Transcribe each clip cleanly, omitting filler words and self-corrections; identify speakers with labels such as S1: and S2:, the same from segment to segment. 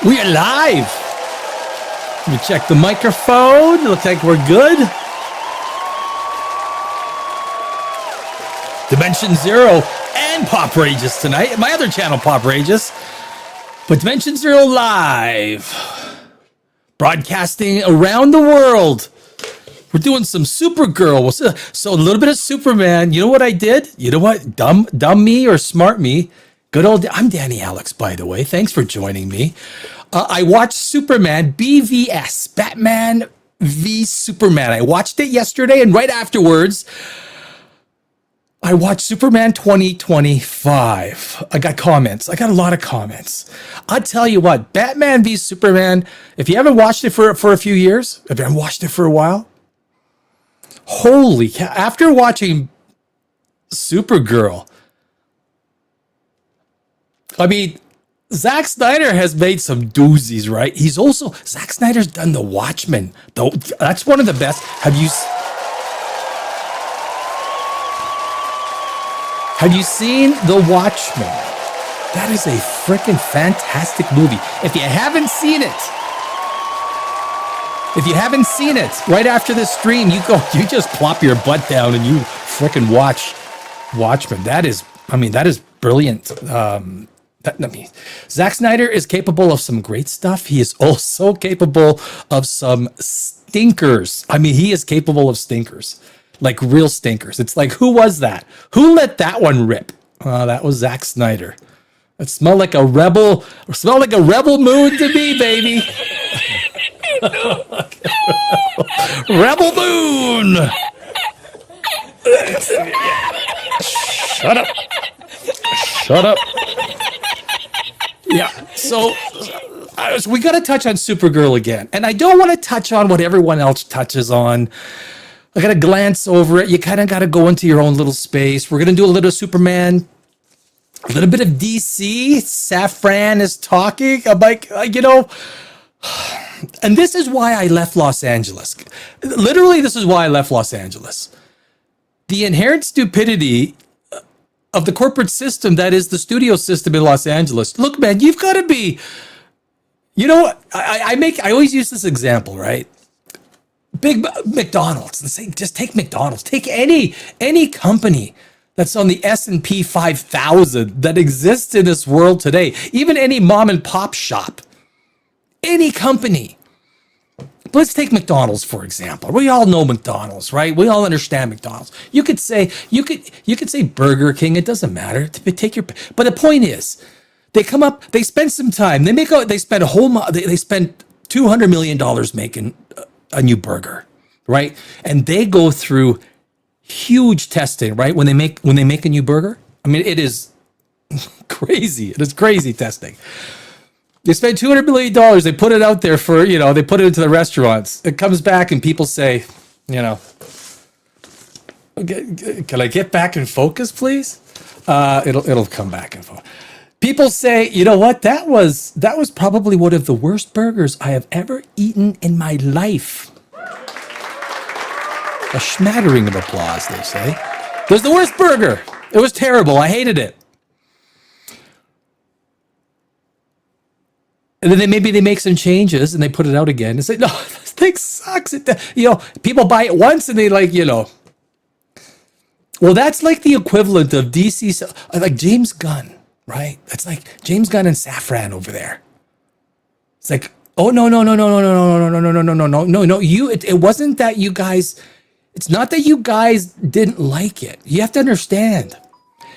S1: We are live. Let me check the microphone. Looks like we're good. Dimension Zero and Pop Rageous tonight. My other channel, Pop Rageous. But Dimension Zero live. Broadcasting around the world. We're doing some Supergirl. So a little bit of Superman. You know what I did? You know what? Dumb me or smart me. Good old, I'm Danny Alex, by the way. Thanks for joining me. I watched Superman BVS, Batman v Superman. I watched it yesterday, and right afterwards, I watched Superman 2025. I got comments. I got a lot of comments. I'll tell you what, Batman v Superman, if you haven't watched it for a few years, if you haven't watched it for a while, holy cow, after watching Supergirl, I mean, Zack Snyder has made some doozies, right? Zack Snyder's done The Watchmen. Though that's one of the best. Have you seen The Watchmen? That is a freaking fantastic movie. If you haven't seen it, right after this stream, you just plop your butt down and you freaking watch Watchmen. That is brilliant. Zack Snyder is capable of some great stuff. He is also capable of some stinkers. I mean, he is capable of stinkers, like real stinkers. It's like, who was that? Who let that one rip? That was Zack Snyder. It smelled like a rebel. Smelled like a rebel moon to me, baby. Rebel moon. Shut up. Shut up. Yeah, so we got to touch on Supergirl again. And I don't want to touch on what everyone else touches on. I got to glance over it. You kind of got to go into your own little space. We're going to do a little Superman, a little bit of DC. Safran is talking. I'm like, and this is why I left Los Angeles. Literally, this is why I left Los Angeles. The inherent stupidity of the corporate system that is the studio system in Los Angeles. Look, man, you've got to be, I always use this example, right? Big McDonald's, and say, just take McDonald's, take any company that's on the S&P 5000 that exists in this world today, even any mom and pop shop, any company. Let's take McDonald's, for example. We all know McDonald's, right? We all understand McDonald's. You could say Burger King. It doesn't matter. But the point is, they come up, they spend some time. They spend $200 million making a new burger, right? And they go through huge testing, right? When they make a new burger. I mean, it is crazy. It is crazy testing. They spend $200 million. They put it out there for, they put it into the restaurants. It comes back and people say, can I get back in focus, please? It'll come back in focus. People say, you know what? That was probably one of the worst burgers I have ever eaten in my life. A smattering of applause, they say. It was the worst burger. It was terrible. I hated it. And then maybe they make some changes and they put it out again and say, no, this thing sucks. People buy it once and they well, that's like the equivalent of DC, like James Gunn, right? That's like James Gunn and Safran over there. It's like, oh, no. It wasn't that you guys, it's not that you guys didn't like it. You have to understand.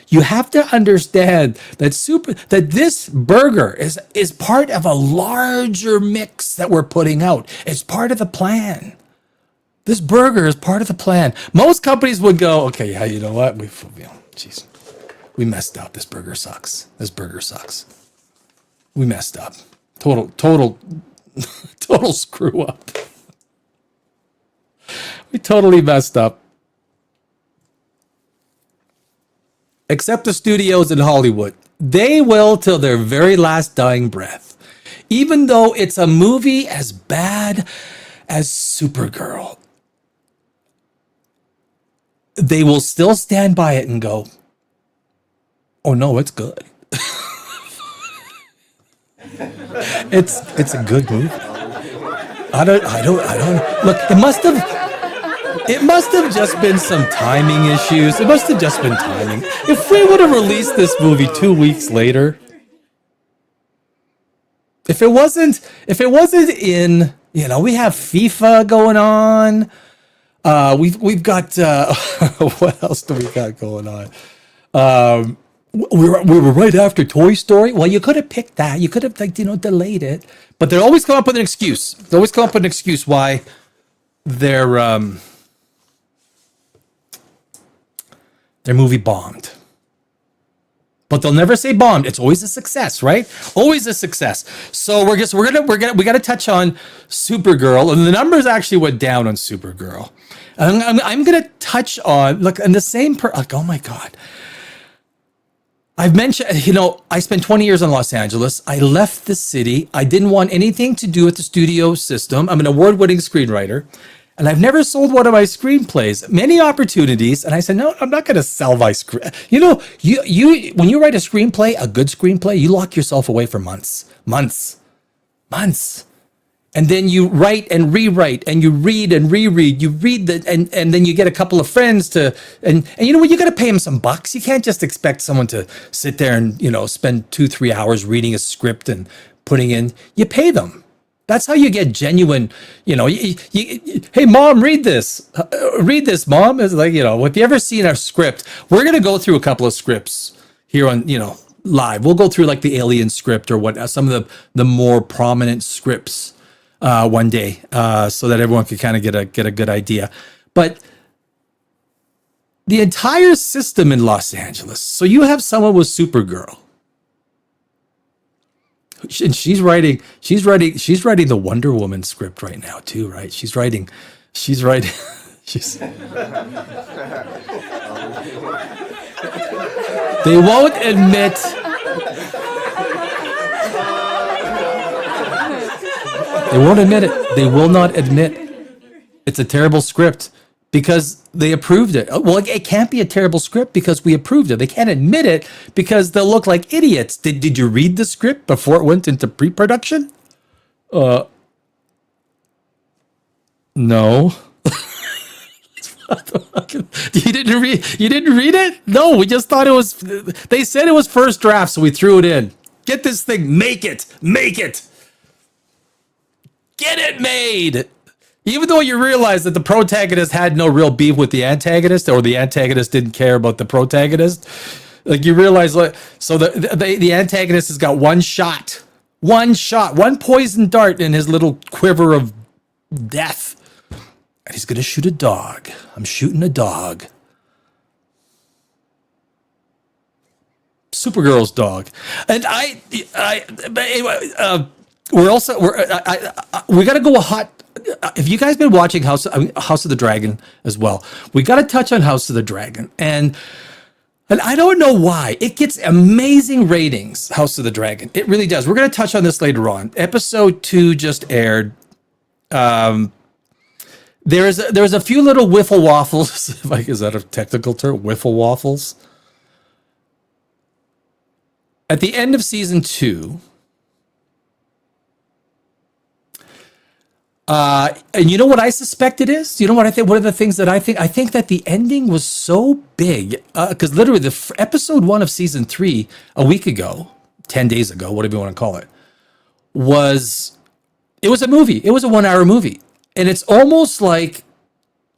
S1: You have to understand that this burger is part of a larger mix that we're putting out. It's part of the plan. This burger is part of the plan. Most companies would go, okay, yeah, you know what? We messed up. This burger sucks. We messed up. Total screw up. We totally messed up. Except the studios in Hollywood. They will till their very last dying breath. Even though it's a movie as bad as Supergirl, they will still stand by it and go, oh no, it's good. It's a good movie. I don't look, it must have just been some timing issues. It must have just been timing. If we would have released this movie 2 weeks later, if it wasn't in, we have FIFA going on. We've got what else do we got going on? We were right after Toy Story. Well, you could have picked that. You could have delayed it. But they always come up with an excuse. They always come up with an excuse why their movie bombed. But they'll never say bombed. It's always a success, right? Always a success. So we got to touch on Supergirl, and the numbers actually went down on Supergirl. I'm gonna touch on and the same oh my god. I've mentioned, I spent 20 years in Los Angeles. I left the city. I didn't want anything to do with the studio system. I'm an award-winning screenwriter, and I've never sold one of my screenplays. Many opportunities, and I said, no, I'm not going to sell my screen. You when you write a screenplay, a good screenplay, you lock yourself away for months. And then you write and rewrite, and you read and reread. You read and then you get a couple of friends and you know what? You got to pay them some bucks. You can't just expect someone to sit there and spend 2-3 hours reading a script and putting in. You pay them. That's how you get genuine. Hey, mom, read this. Read this, mom. It's like if you ever seen our script, we're gonna go through a couple of scripts here on live. We'll go through like the Alien script or what some of the more prominent scripts. One day, so that everyone could kind of get a good idea. But the entire system in Los Angeles. So you have someone with Supergirl, and she's writing the Wonder Woman script right now too, right? She's writing. They won't admit. They won't admit it. They will not admit it's a terrible script because they approved it. Well, it can't be a terrible script because we approved it. They can't admit it because they'll look like idiots. Did you read the script before it went into pre-production? No. You didn't read it? No, we just thought it was. They said it was first draft, so we threw it in. Get this thing. Make it. Get it made. Even though you realize that the protagonist had no real beef with the antagonist, or the antagonist didn't care about the protagonist, like you realize, so the antagonist has got one poison dart in his little quiver of death, and he's gonna shoot a dog. I'm shooting a dog. Supergirl's dog, and we got to go a hot. If you guys been watching House of the Dragon as well, we got to touch on House of the Dragon, and I don't know why it gets amazing ratings. House of the Dragon, it really does. We're going to touch on this later on. Episode 2 just aired. There's a few little wiffle waffles. Is that a technical term? Wiffle waffles. At the end of season 2. And you know what I suspect it is? You know what I think? What are the things that I think? I think that the ending was so big because literally the episode 1 of season 3 a week ago, 10 days ago, whatever you want to call it, was a movie. It was a 1-hour movie, and it's almost like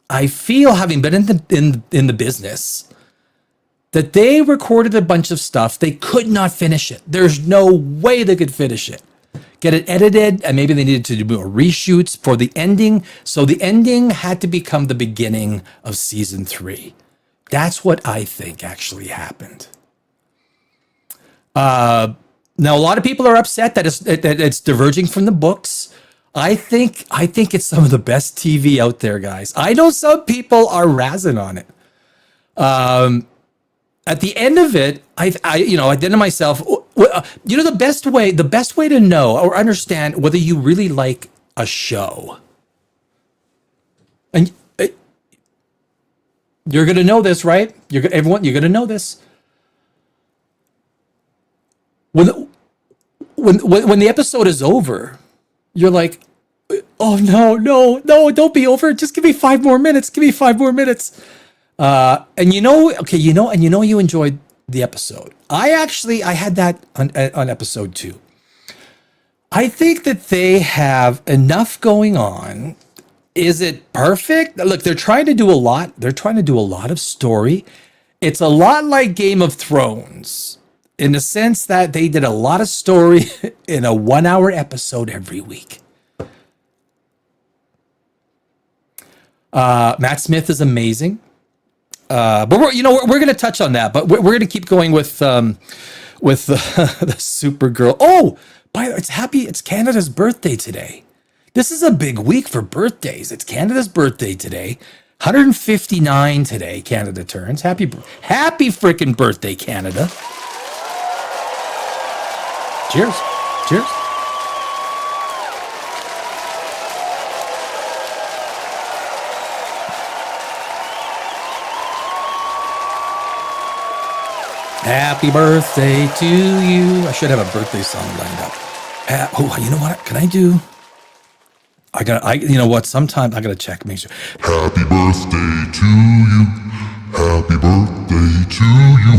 S1: I feel, having been in the business, that they recorded a bunch of stuff. They could not finish it. There's no way they could finish it. Get it edited, and maybe they needed to do reshoots for the ending. So the ending had to become the beginning of season 3. That's what I think actually happened. Now, a lot of people are upset that it's diverging from the books. I think it's some of the best TV out there, guys. I know some people are razzing on it. At the end of it, I did to myself, the best way to know or understand whether you really like a show, and you're going to know this, right? You're going to know this. When when the episode is over, you're like, oh no, don't be over. Just give me 5 more minutes. Give me 5 more minutes. And you enjoyed the episode. I had that on episode 2. I think that they have enough going on. Is it perfect? Look, they're trying to do a lot. They're trying to do a lot of story. It's a lot like Game of Thrones in the sense that they did a lot of story in a 1-hour episode every week. Matt Smith is amazing. But we're going to touch on that, but we're going to keep going with the Supergirl. Oh, by the way, it's Canada's birthday today. This is a big week for birthdays. It's Canada's birthday today. 159 today, Canada turns. Happy freaking birthday, Canada. Cheers. Cheers. Happy birthday to you. I should have a birthday song lined up. You know what? Can I do? You know what? Sometime I gotta check. Make sure. Happy birthday to you. Happy birthday to you.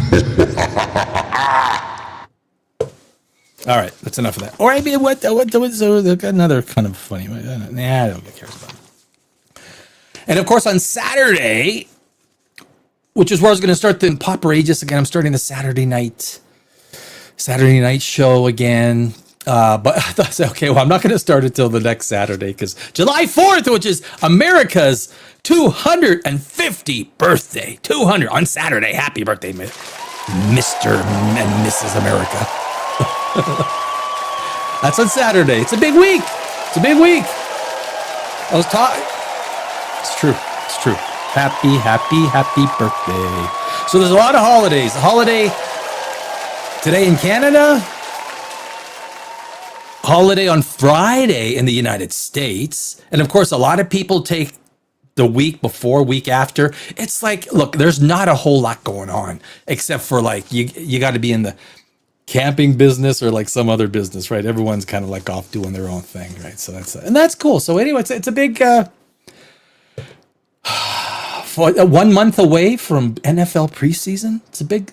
S1: All right, that's enough of that. Or I mean, what another kind of funny. Nah, I don't care about it. And of course, on Saturday, which is where I was going to start the Poprageous again. I'm starting the Saturday night show again. But I thought, okay, well, I'm not going to start it till the next Saturday because July 4th, which is America's 250 birthday, 200 on Saturday. Happy birthday, Mr. and Mrs. America. That's on Saturday. It's a big week. It's a big week. I was talking. It's true. It's true. Happy birthday. So there's a lot of holidays. A holiday today in Canada. Holiday on Friday in the United States. And of course, a lot of people take the week before, week after. It's like, look, there's not a whole lot going on except for like you got to be in the camping business or like some other business, right? Everyone's kind of like off doing their own thing, right? So that's cool. So anyway, it's a big 1 month away from NFL preseason. It's a big,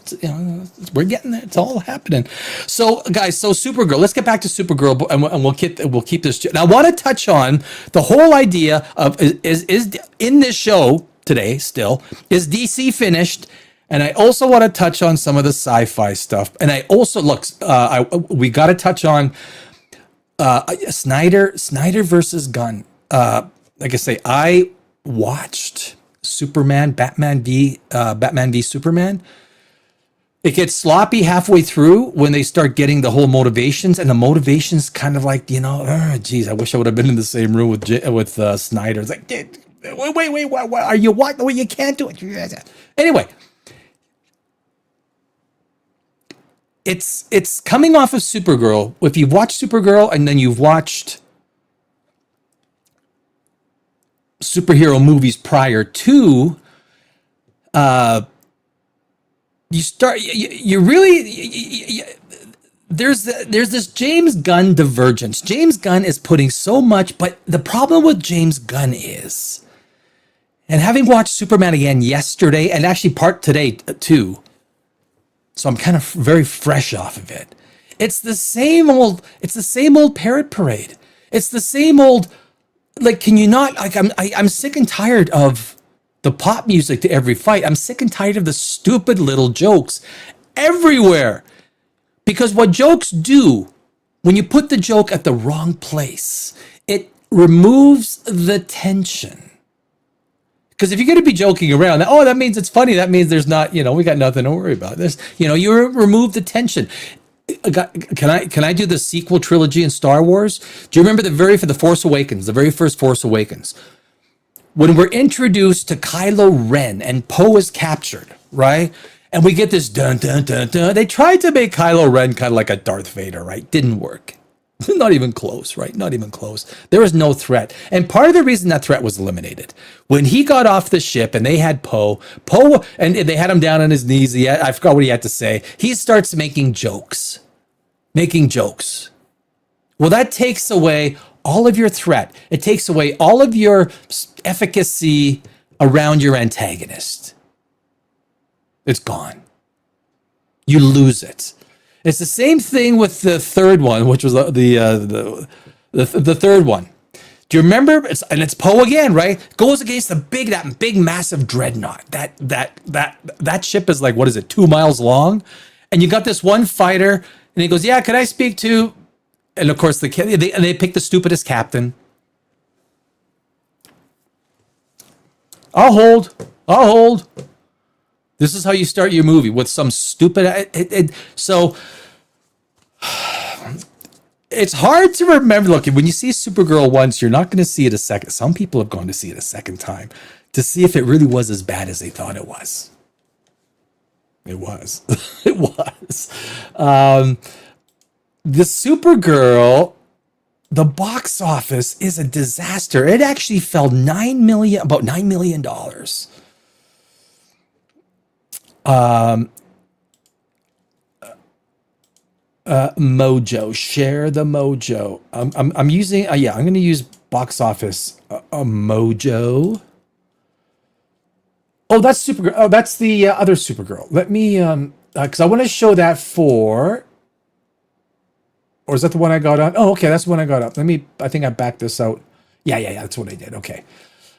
S1: we're getting there. It's all happening. So guys, Supergirl, let's get back to Supergirl and we'll keep this. Now I want to touch on the whole idea of is in this show today still, is DC finished? And I also want to touch on some of the sci-fi stuff. And I also we got to touch on Snyder versus Gunn. Like I say, I watched Batman v Superman. It gets sloppy halfway through when they start getting the whole motivations, and the motivations kind of like, geez, I wish I would have been in the same room with Snyder. It's like, wait, what are you? What? Well, you can't do it. Anyway. It's coming off of Supergirl. If you've watched Supergirl and then you've watched superhero movies prior to, there's this James Gunn divergence. James Gunn is putting so much, but the problem with James Gunn is, and having watched Superman again yesterday and actually part today too, so I'm kind of very fresh off of it. It's the same old parrot parade. It's the same old, like, can you not, like, I'm sick and tired of the pop music to every fight. I'm sick and tired of the stupid little jokes everywhere. Because what jokes do, when you put the joke at the wrong place, it removes the tension. Because if you're going to be joking around, that means it's funny. That means there's not, we got nothing to worry about. This, you remove the tension. Can I do the sequel trilogy in Star Wars? Do you remember the Force Awakens, the very first Force Awakens? When we're introduced to Kylo Ren and Poe is captured, right? And we get this dun dun dun dun. They tried to make Kylo Ren kind of like a Darth Vader, right? Didn't work. Not even close, right? Not even close. There was no threat. And part of the reason that threat was eliminated, when he got off the ship and they had Poe, and they had him down on his knees. I forgot what he had to say. He starts making jokes. Well, that takes away all of your threat. It takes away all of your efficacy around your antagonist. It's gone. You lose it. It's the same thing with the third one, which was the third one. Do you remember? It's Poe again, right? Goes against that big, massive dreadnought. That ship is like, what is it, 2 miles long? And you got this one fighter, and he goes, "Yeah, can I speak to?" And of course, they pick the stupidest captain. I'll hold. This is how you start your movie, with some stupid. So it's hard to remember. Look, when you see Supergirl once, you're not going to see it a second. Some people have gone to see it a second time to see if it really was as bad as they thought it was. It was. It was. The Supergirl, the box office is a disaster. It actually fell about $9 million. Mojo, share the Mojo. I'm using. I'm going to use box office. Mojo. Oh, that's Supergirl. Oh, that's the other Supergirl. Let me because I want to show that for. Or is that the one I got on? Oh, okay, that's the one I got up. I think I backed this out. Yeah, that's what I did. Okay.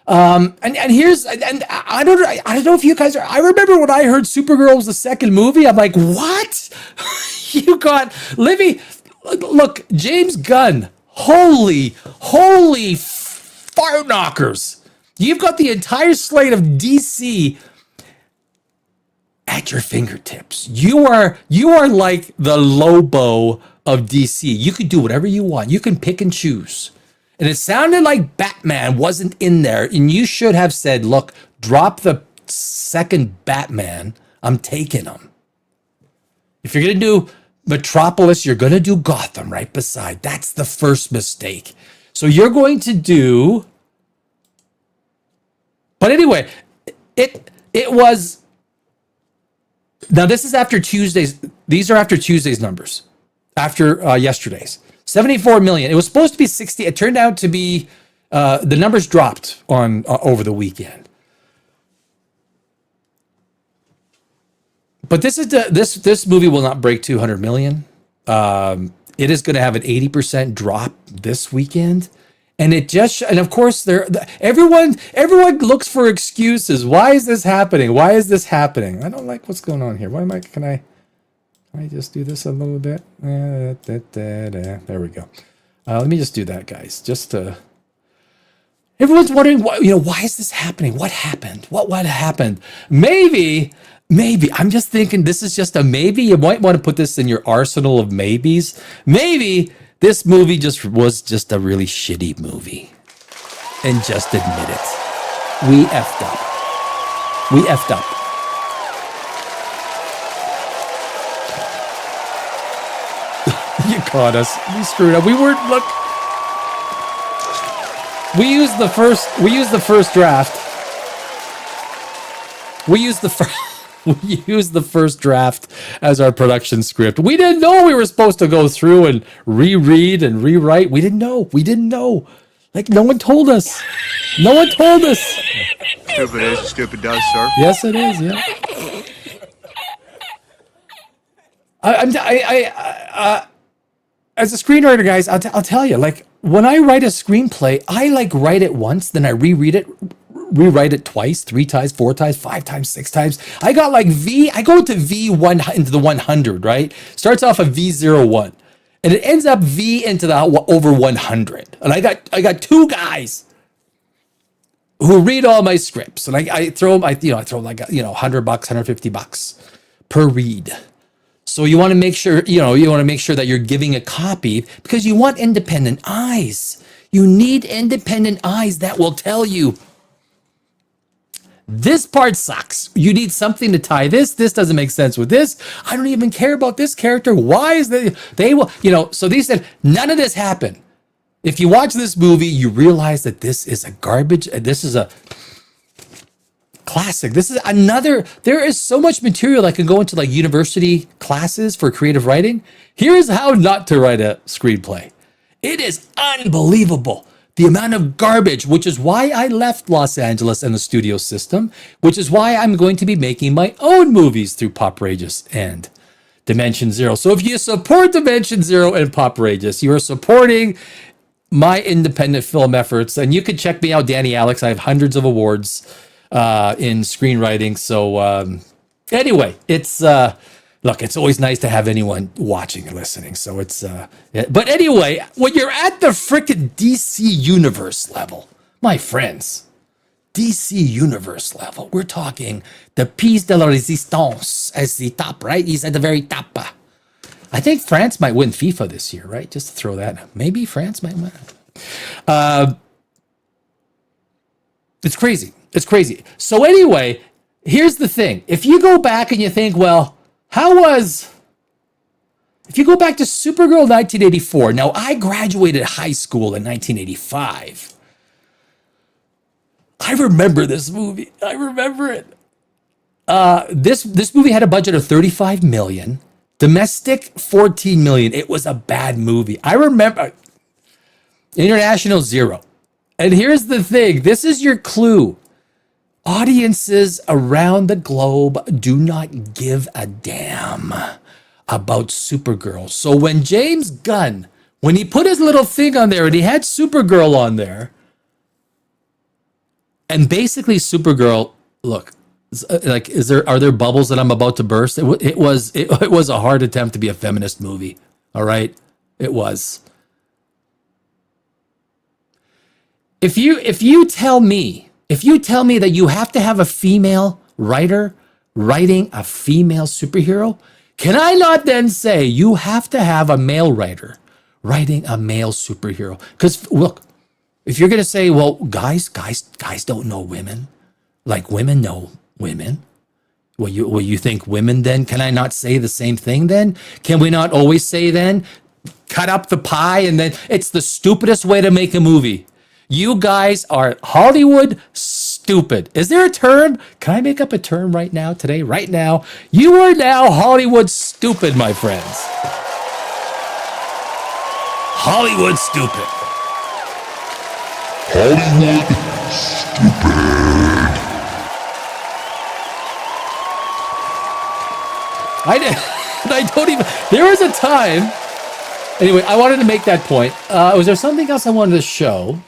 S1: And here's, and I don't know if you guys are, I remember when I heard Supergirl was the second movie, I'm like, what? You got Livy, look, James Gunn, holy fire knockers. You've got the entire slate of DC at your fingertips. You are like the Lobo of DC. You could do whatever you want. You can pick and choose. And it sounded like Batman wasn't in there. And you should have said, look, drop the second Batman. I'm taking him. If you're going to do Metropolis, you're going to do Gotham right beside. That's the first mistake. So you're going to do. But anyway, it was. Now, this is after Tuesday's. These are after Tuesday's numbers. After yesterday's. 74 million. It was supposed to be 60. It turned out to be the numbers dropped on over the weekend. But this movie will not break 200 million. It is going to have an 80% drop this weekend. And and of course everyone looks for excuses. Why is this happening? Why is this happening? I don't like what's going on here. Can I just do this a little bit? There we go. Let me just do that, guys. Everyone's wondering, why is this happening? What happened? What happened? Maybe, I'm just thinking this is just a maybe. You might want to put this in your arsenal of maybes. Maybe this movie was just a really shitty movie. And just admit it. We effed up. You caught us. We screwed up. We weren't We used the first draft. We used the first draft as our production script. We didn't know we were supposed to go through and reread and rewrite. We didn't know. Like, no one told us.
S2: Stupid is, stupid does, sir.
S1: Yes, it is. Yeah. As a screenwriter, guys, I'll tell you, like, when I write a screenplay, I write it once, then I rewrite it twice, 3 times, 4 times, 5 times, 6 times. I got I go to V1 into the 100, right? Starts off at V01, and it ends up V into the over 100. And I got 2 guys who read all my scripts, and I throw them like $100, $150 per read. So you want to make sure, that you're giving a copy because you want independent eyes. You need independent eyes that will tell you this part sucks. You need something to tie this. This doesn't make sense with this. I don't even care about this character. Why is they will, so they said none of this happened. If you watch this movie, you realize that this is a garbage. This is a classic. This is there is so much material that can go into university classes for creative writing. Here's how not to write a screenplay. It is unbelievable. The amount of garbage, which is why I left Los Angeles and the studio system, which is why I'm going to be making my own movies through Poprageous and Dimension Zero. So if you support Dimension Zero and Poprageous, you are supporting my independent film efforts. And you can check me out, Danny Alex. I have hundreds of awards in screenwriting. So anyway, it's look, it's always nice to have anyone watching and listening. So it's but anyway, when you're at the frickin' DC Universe level, my friends, DC Universe level, we're talking the piece de la resistance as the top, right? He's at the very top. I think France might win FIFA this year, right? Just to throw that. Maybe France might win. It's crazy. It's crazy. So anyway, here's the thing. If you go back and you think, well, if you go back to Supergirl 1984, now I graduated high school in 1985. I remember this movie. I remember it. This movie had a budget of 35 million. Domestic, 14 million. It was a bad movie. I remember. International, 0. And here's the thing. This is your clue. Audiences around the globe do not give a damn about Supergirl. So when James Gunn, when he put his little thing on there and he had Supergirl on there, and basically Supergirl, look, like, are there bubbles that I'm about to burst? It was a hard attempt to be a feminist movie. All right, it was. If you tell me that you have to have a female writer writing a female superhero, can I not then say you have to have a male writer writing a male superhero? Because look, if you're gonna say, well, guys don't know women, like women know women. Well, you think women then? Can I not say the same thing then? Can we not always say then, cut up the pie and then it's the stupidest way to make a movie? You guys are Hollywood stupid. Is there a term? Can I make up a term right now, today, right now? You are now Hollywood stupid, my friends. Hollywood stupid.
S3: Hollywood stupid.
S1: I don't even, there was a time, anyway, I wanted to make that point. Was there something else I wanted to show?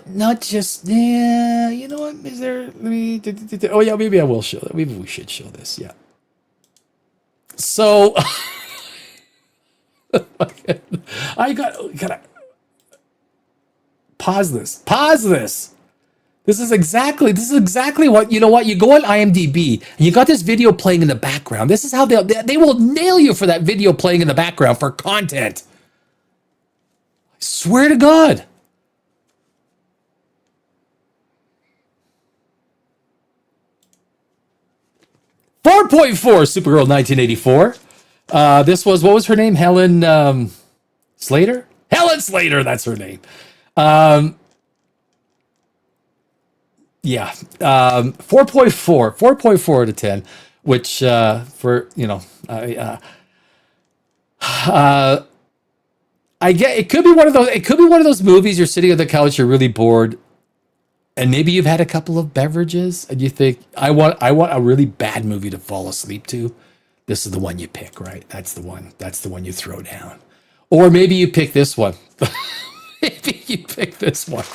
S1: Not just, yeah, you know what, is there, let me, oh yeah, maybe I will show that. Maybe we should show this, yeah. So, I gotta pause this. This is exactly what, you know what, you go on IMDb and you got this video playing in the background. This is how they will nail you for that video playing in the background for content. I swear to God. .4 Supergirl 1984. This was, what was her name? Helen Slater? Helen Slater, that's her name. Yeah. 4.4 out of 10, which for, you know, I get, it could be one of those movies you're sitting on the couch, you're really bored, and maybe you've had a couple of beverages and you think, I want a really bad movie to fall asleep to. This is the one you pick, right? That's the one you throw down. Or maybe you pick this one. Maybe you pick this one.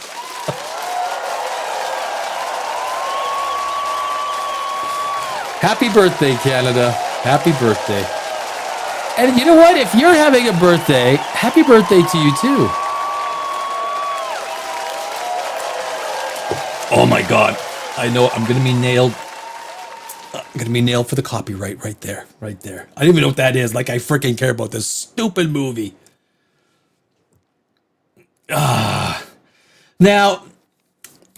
S1: Happy birthday, Canada. Happy birthday. And you know what? If you're having a birthday, happy birthday to you too. Oh my God. I know I'm going to be nailed. I'm going to be nailed for the copyright right there. Right there. I don't even know what that is. Like, I freaking care about this stupid movie. Now,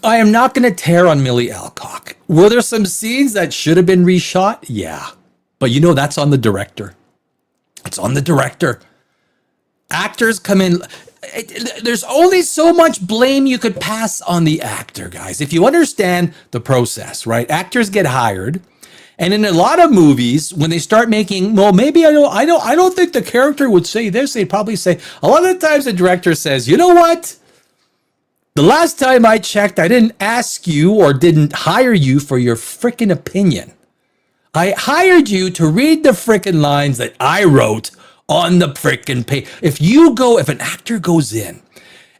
S1: I am not going to tear on Millie Alcock. Were there some scenes that should have been reshot? Yeah. But you know, that's on the director. It's on the director. Actors come in. There's only so much blame you could pass on the actor, guys. If you understand the process, right? Actors get hired And in a lot of movies, when they start making, well, maybe I don't think the character would say this. They'd probably say, a lot of the times the director says, you know what? The last time I checked, I didn't ask you or didn't hire you for your freaking opinion. I hired you to read the freaking lines that I wrote on the freaking page. If an actor goes in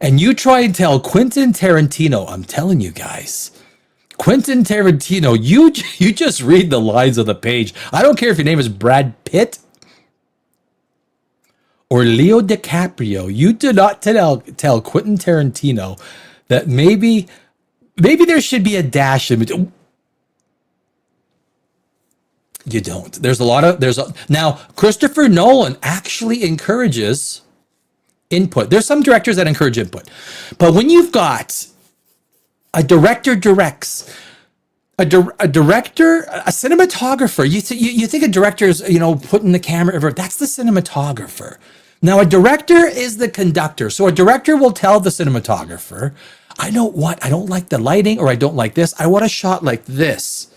S1: and you try and tell Quentin Tarantino, I'm telling you guys, Quentin Tarantino, you just read the lines of the page. I don't care if your name is Brad Pitt or Leo DiCaprio. You do not tell Quentin Tarantino that maybe there should be a dash in between. You don't. Now, Christopher Nolan actually encourages input. There's some directors that encourage input. But when you've got a director directs, a director, a cinematographer, you think a director is, putting the camera over, that's the cinematographer. Now, a director is the conductor. So a director will tell the cinematographer, I don't like the lighting, or I don't like this. I want a shot like this,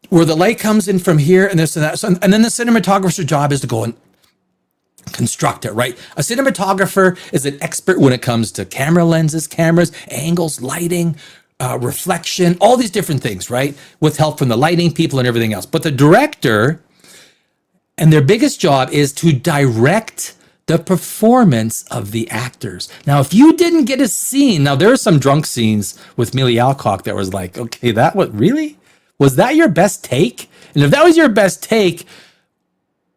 S1: where the light comes in from here and this and that. So, and then the cinematographer's job is to go and construct it, right? A cinematographer is an expert when it comes to camera lenses, cameras, angles, lighting, reflection, all these different things, right? With help from the lighting people and everything else. But the director, and their biggest job is to direct the performance of the actors. Now, if you didn't get a scene, now there are some drunk scenes with Millie Alcock that was like, okay, really? Was that your best take? And if that was your best take,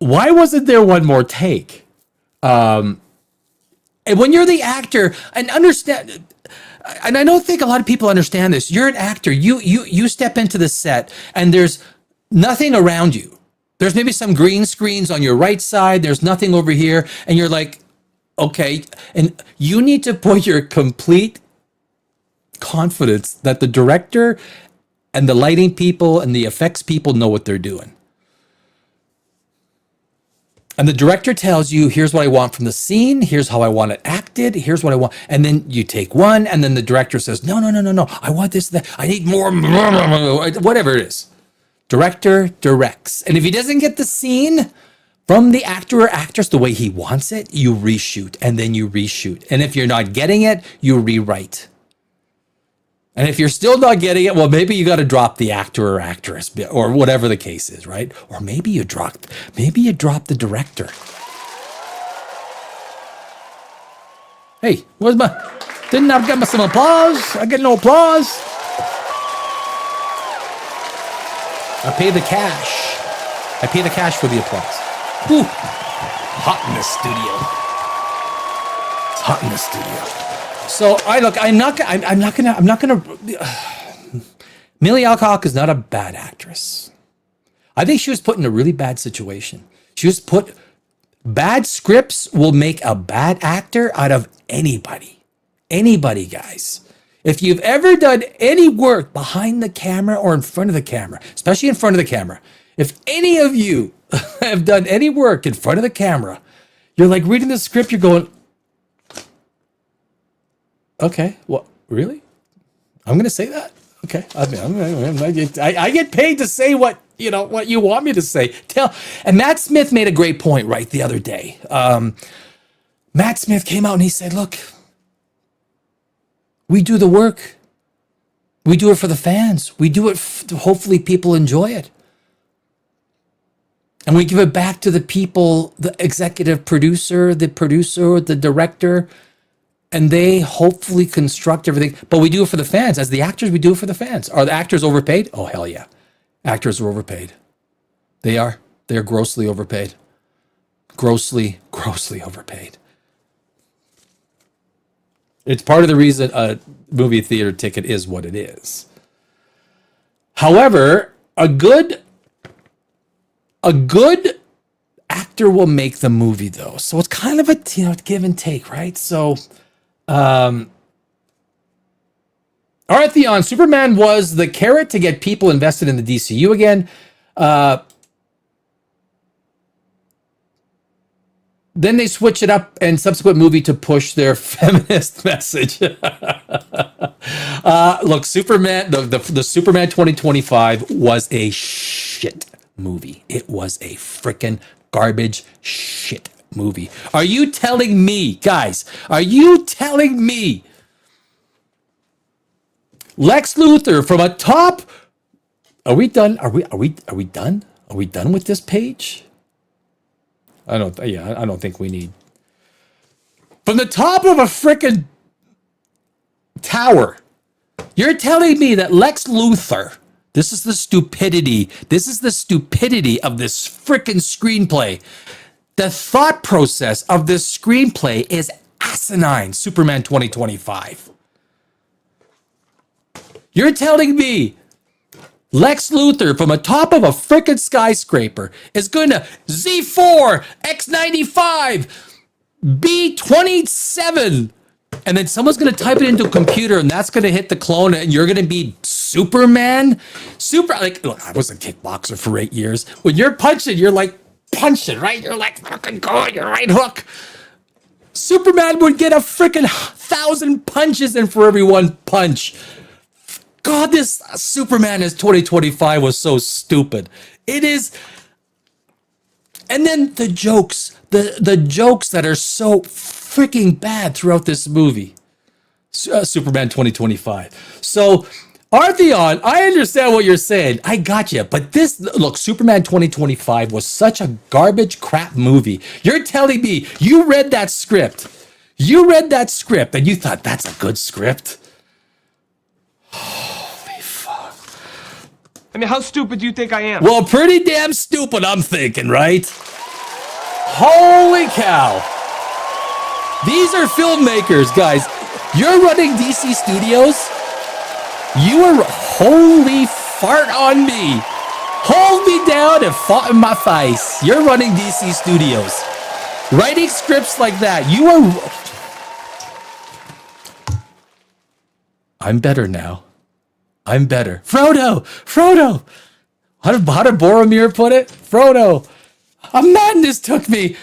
S1: why wasn't there one more take? And when you're the actor, and understand, and I don't think a lot of people understand this. You're an actor. You step into the set, and there's nothing around you. There's maybe some green screens on your right side. There's nothing over here, and you're like, okay. And you need to put your complete confidence that the director and the lighting people and the effects people know what they're doing. And the director tells you, here's what I want from the scene. Here's how I want it acted. Here's what I want. And then you take one, and then the director says, no. I want this, that. I need more, whatever it is. Director directs. And if he doesn't get the scene from the actor or actress the way he wants it, you reshoot, and then you reshoot. And if you're not getting it, you rewrite. And if you're still not getting it, well, maybe you got to drop the actor or actress, or whatever the case is, right? Or maybe you drop the director. Hey, didn't I get some applause? I get no applause. I pay the cash. I pay the cash for the applause. Whew. Hot in the studio. It's hot in the studio. So I'm not gonna. Millie Alcock is not a bad actress. I think she was put in a really bad situation. Bad scripts will make a bad actor out of anybody. Anybody, guys. If you've ever done any work behind the camera or in front of the camera, especially in front of the camera, if any of you have done any work in front of the camera, you're like reading the script, you're going, okay, what, really? I'm going to say that? Okay. I get paid to say what you want me to say. And Matt Smith made a great point right the other day. Matt Smith came out and he said, look, we do the work. We do it for the fans. We do it, hopefully people enjoy it. And we give it back to the people, the executive producer, the director, and they hopefully construct everything. But we do it for the fans. As the actors, we do it for the fans. Are the actors overpaid? Oh, hell yeah. Actors are overpaid. They are. They're grossly overpaid. Grossly overpaid. It's part of the reason a movie theater ticket is what it is. However, a good actor will make the movie, though. So it's kind of a give and take, right? So, all right, Theon. Superman was the carrot to get people invested in the DCU again. Then they switch it up in subsequent movie to push their feminist message. Look, Superman, the Superman 2025 was a shit movie. It was a freaking garbage shit movie. Are you telling me, guys? Are you telling me Lex Luthor from a top? Are we done? Are we done? Are we done with this page? I don't think we need. From the top of a freaking tower, you're telling me that Lex Luthor, this is the stupidity of this freaking screenplay. The thought process of this screenplay is asinine. Superman 2025. You're telling me Lex Luthor from the top of a freaking skyscraper is going to Z4, X95, B27, and then someone's going to type it into a computer and that's going to hit the clone and you're going to be Superman? Look, I was a kickboxer for 8 years. When you're punching, you're like punching, right? You're like fucking go, your right hook. Superman would get a freaking 1,000 punches in for every one punch. God, this Superman is 2025 was so stupid. It is. And then the jokes, the jokes that are so freaking bad throughout this movie. Superman 2025. So, Artheon, I understand what you're saying. I got you. But this, look, Superman 2025 was such a garbage crap movie. You're telling me you read that script. You read that script and you thought that's a good script.
S4: I mean, how stupid do you think I am?
S1: Well, pretty damn stupid, I'm thinking, right? Holy cow. These are filmmakers, guys. You're running DC Studios? You are, holy fart on me. Hold me down and fart in my face. You're running DC Studios. Writing scripts like that. You are... I'm better now. I'm better. Frodo! How did Boromir put it? Frodo! A madness took me!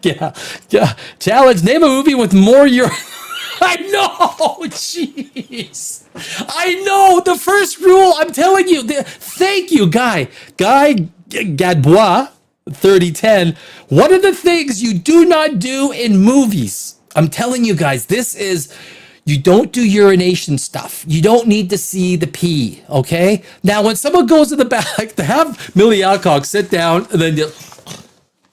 S1: Yeah. Challenge, name a movie with more I know! Jeez! I know! The first rule, I'm telling you. Thank you, Guy Gadbois. 3010. One of the things you do not do in movies, I'm telling you guys, this is, you don't do urination stuff. You don't need to see the pee, okay? Now, when someone goes to the back, to have Millie Alcock sit down and then just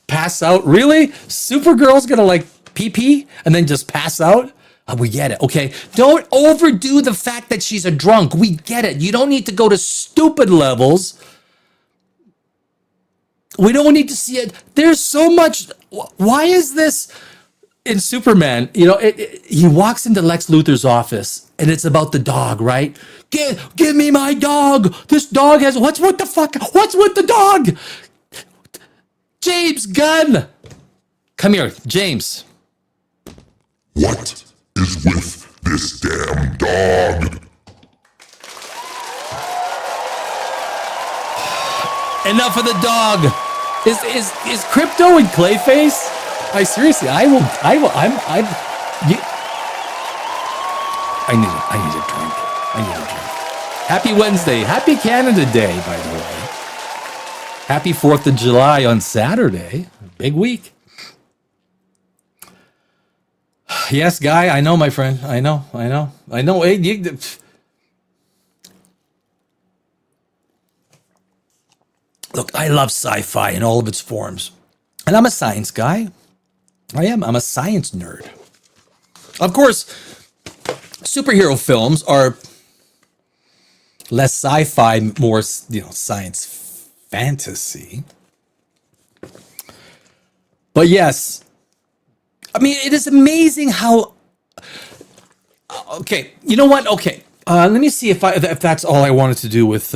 S1: pass out, really? Supergirl's gonna like pee and then just pass out? We get it, okay? Don't overdo the fact that she's a drunk. We get it. You don't need to go to stupid levels. We don't need to see it. There's so much. Why is this in Superman? You know, he walks into Lex Luthor's office and it's about the dog, right? Give me my dog. This dog has, what's with the dog? James Gunn. Come here, James.
S3: What is with this damn dog?
S1: Enough of the dog. Is Crypto and Clayface? I need a drink. Happy Wednesday. Happy Canada Day, by the way. Happy 4th of July on Saturday. Big week. Yes, Guy, I know, my friend. I know. Hey, look, I love sci-fi in all of its forms. And I'm a science guy. I am. I'm a science nerd. Of course, superhero films are less sci-fi, more, science fantasy. But yes, I mean, it is amazing how... Okay, you know what? Okay, let me see if that's all I wanted to do with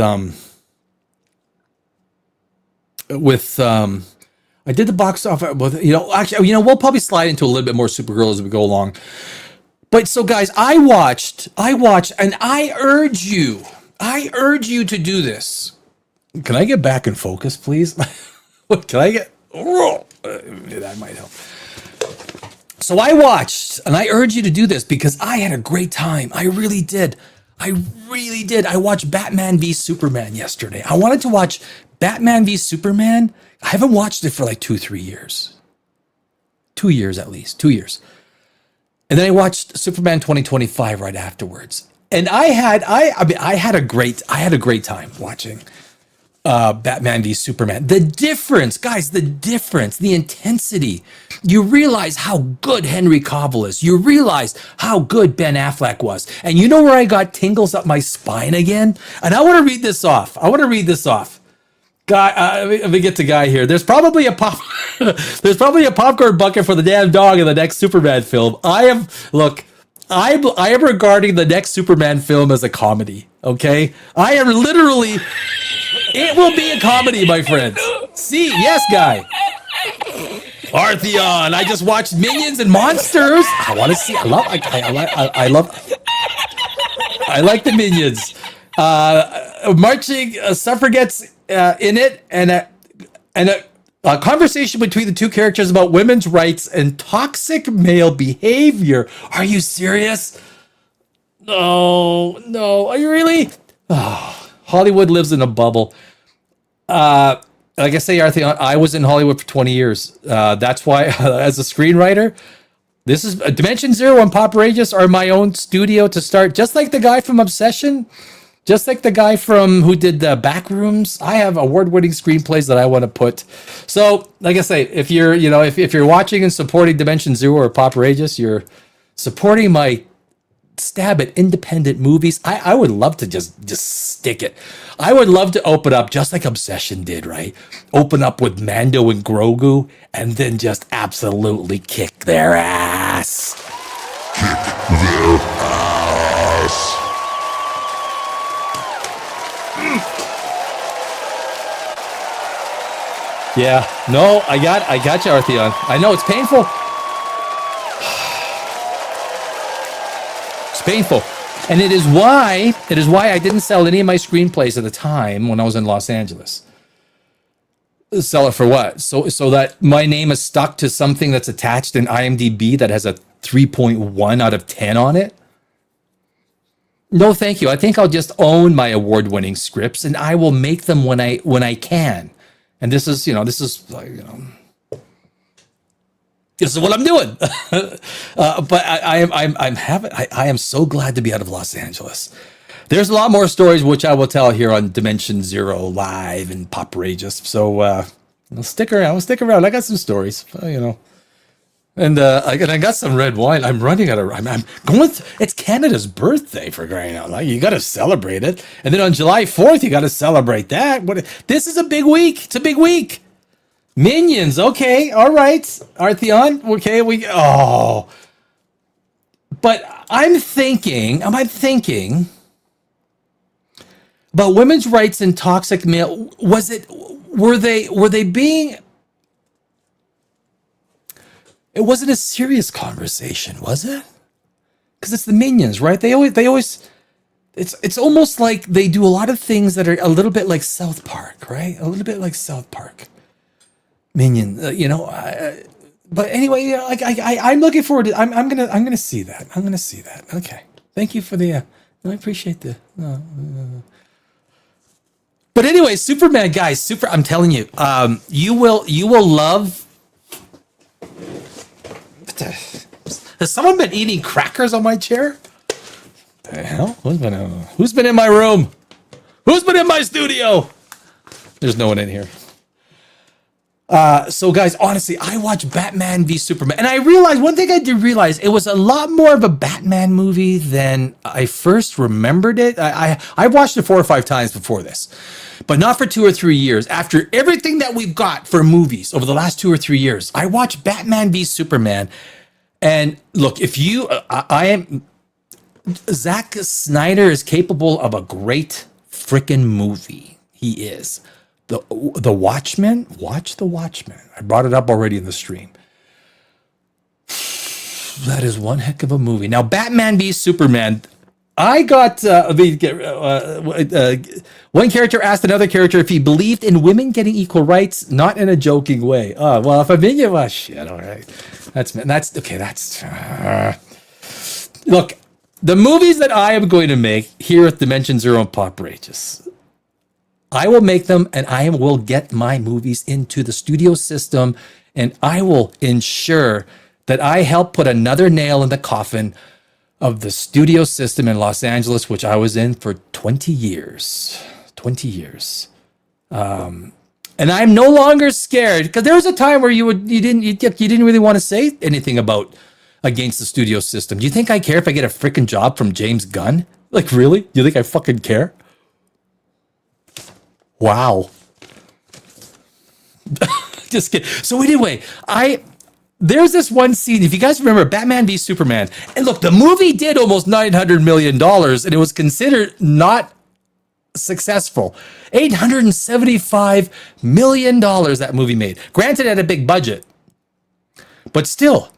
S1: I did the box office with, actually, we'll probably slide into a little bit more Supergirl as we go along. But so guys, I watched, and I urge you to do this. Can I get back in focus, please? Can I get, That might help. So I watched, and I urge you to do this because I had a great time. I really did. I watched Batman v Superman yesterday. I wanted to watch Batman v Superman. I haven't watched it for like 2-3 years. 2 years at least. 2 years. And then I watched Superman 2025 right afterwards. And I had a great time watching Batman v Superman. The difference, guys, the intensity. You realize how good Henry Cavill is. You realize how good Ben Affleck was. And you know where I got tingles up my spine again? And I want to read this off. Guy, let me get the guy here. There's probably a popcorn bucket for the damn dog in the next Superman film. I am regarding the next Superman film as a comedy. Okay, I am literally. It will be a comedy, my friends. See, yes, guy. Artheon. I just watched Minions and Monsters. I want to see. I like the Minions. Marching suffragettes in it, and a conversation between the two characters about women's rights and toxic male behavior. Are you serious? No. Are you really? Oh, Hollywood lives in a bubble. Like I say, Artheon, I was in Hollywood for 20 years. That's why, as a screenwriter, this is Dimension Zero and Poprageous are my own studio to start. Just like the guy from Obsession, just like the guy from who did the Backrooms. I have award-winning screenplays that I want to put. So, like I say, if you're watching and supporting Dimension Zero or Poprageous, you're supporting my stab at independent movies. I would love to just stick it. I would love to open up just like Obsession did, right? Open up with Mando and Grogu and then just absolutely kick their ass.
S3: Kick their ass.
S1: Yeah, no, I got you, Artheon. I know it's painful. It's painful. And it is why I didn't sell any of my screenplays at the time when I was in Los Angeles. Sell it for what? So that my name is stuck to something that's attached in IMDb that has a 3.1 out of 10 on it? No, thank you. I think I'll just own my award-winning scripts and I will make them when I can. And this is what I'm doing. But I am so glad to be out of Los Angeles. There's a lot more stories which I will tell here on Dimension Zero Live and Poprageous. So I'll stick around. I got some stories, And I got some red wine. I'm running out of. I'm going. It's Canada's birthday, for crying out loud. You got to celebrate it, and then on July 4th, you got to celebrate that. This is a big week. It's a big week. Minions. Okay. All right. Artheon. Okay. But I'm thinking about women's rights and toxic male. Were they being? It wasn't a serious conversation, was it? Because it's the Minions, right? They always. It's almost like they do a lot of things that are a little bit like South Park, right? A little bit like South Park. Minion, but anyway, I'm looking forward to. I'm gonna see that. I'm gonna see that. Okay, thank you for the. I appreciate the. But anyway, Superman, guys, I'm telling you, you will love. Has someone been eating crackers on my chair? The hell? Who's been in my room? Who's been in my studio? There's no one in here. So guys, honestly, I watched Batman v Superman, and I realized one thing I did realize, it was a lot more of a Batman movie than I first remembered it. I watched it 4 or 5 times before this, but not for 2 or 3 years. After everything that we've got for movies over the last 2 or 3 years, I watched Batman v Superman. And look, Zack Snyder is capable of a great freaking movie. He is. The Watchmen, watch The Watchmen. I brought it up already in the stream. That is one heck of a movie. Now, Batman v Superman, I got one character asked another character if he believed in women getting equal rights, not in a joking way. Oh, well, if I'm being, well, shit, all right. That's okay. Look, the movies that I am going to make here at Dimension Zero and Pop Rages, I will make them, and I will get my movies into the studio system, and I will ensure that I help put another nail in the coffin of the studio system in Los Angeles, which I was in for 20 years. 20 years. And I'm no longer scared, because there was a time where you didn't really want to say anything against the studio system. Do you think I care if I get a freaking job from James Gunn? Like, really? Do you think I fucking care? Wow. Just kidding. So anyway, there's this one scene, if you guys remember, Batman v Superman. And look, the movie did almost $900 million, and it was considered not successful. $875 million that movie made. Granted, it had a big budget. But still,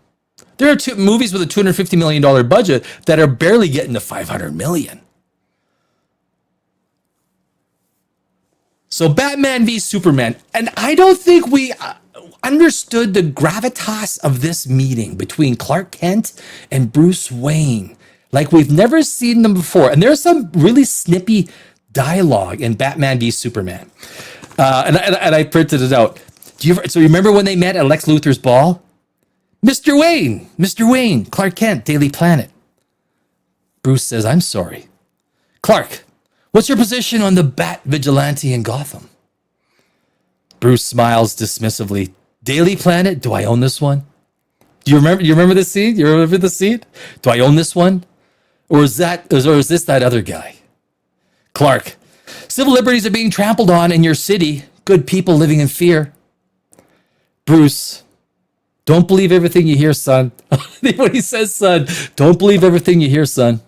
S1: there are two movies with a $250 million budget that are barely getting to $500 million. So Batman v Superman. And I don't think we understood the gravitas of this meeting between Clark Kent and Bruce Wayne like we've never seen them before. And there's some really snippy dialogue in Batman v Superman. And I printed it out. So you remember when they met at Lex Luthor's ball? Mr. Wayne, Clark Kent, Daily Planet. Bruce says, I'm sorry. Clark, what's your position on the Bat Vigilante in Gotham? Bruce smiles dismissively. Daily Planet, do I own this one? Do you remember this scene? You remember the scene? Do I own this one? Or is this that other guy? Clark, civil liberties are being trampled on in your city. Good people living in fear. Bruce, don't believe everything you hear, son. When he says, son, don't believe everything you hear, son.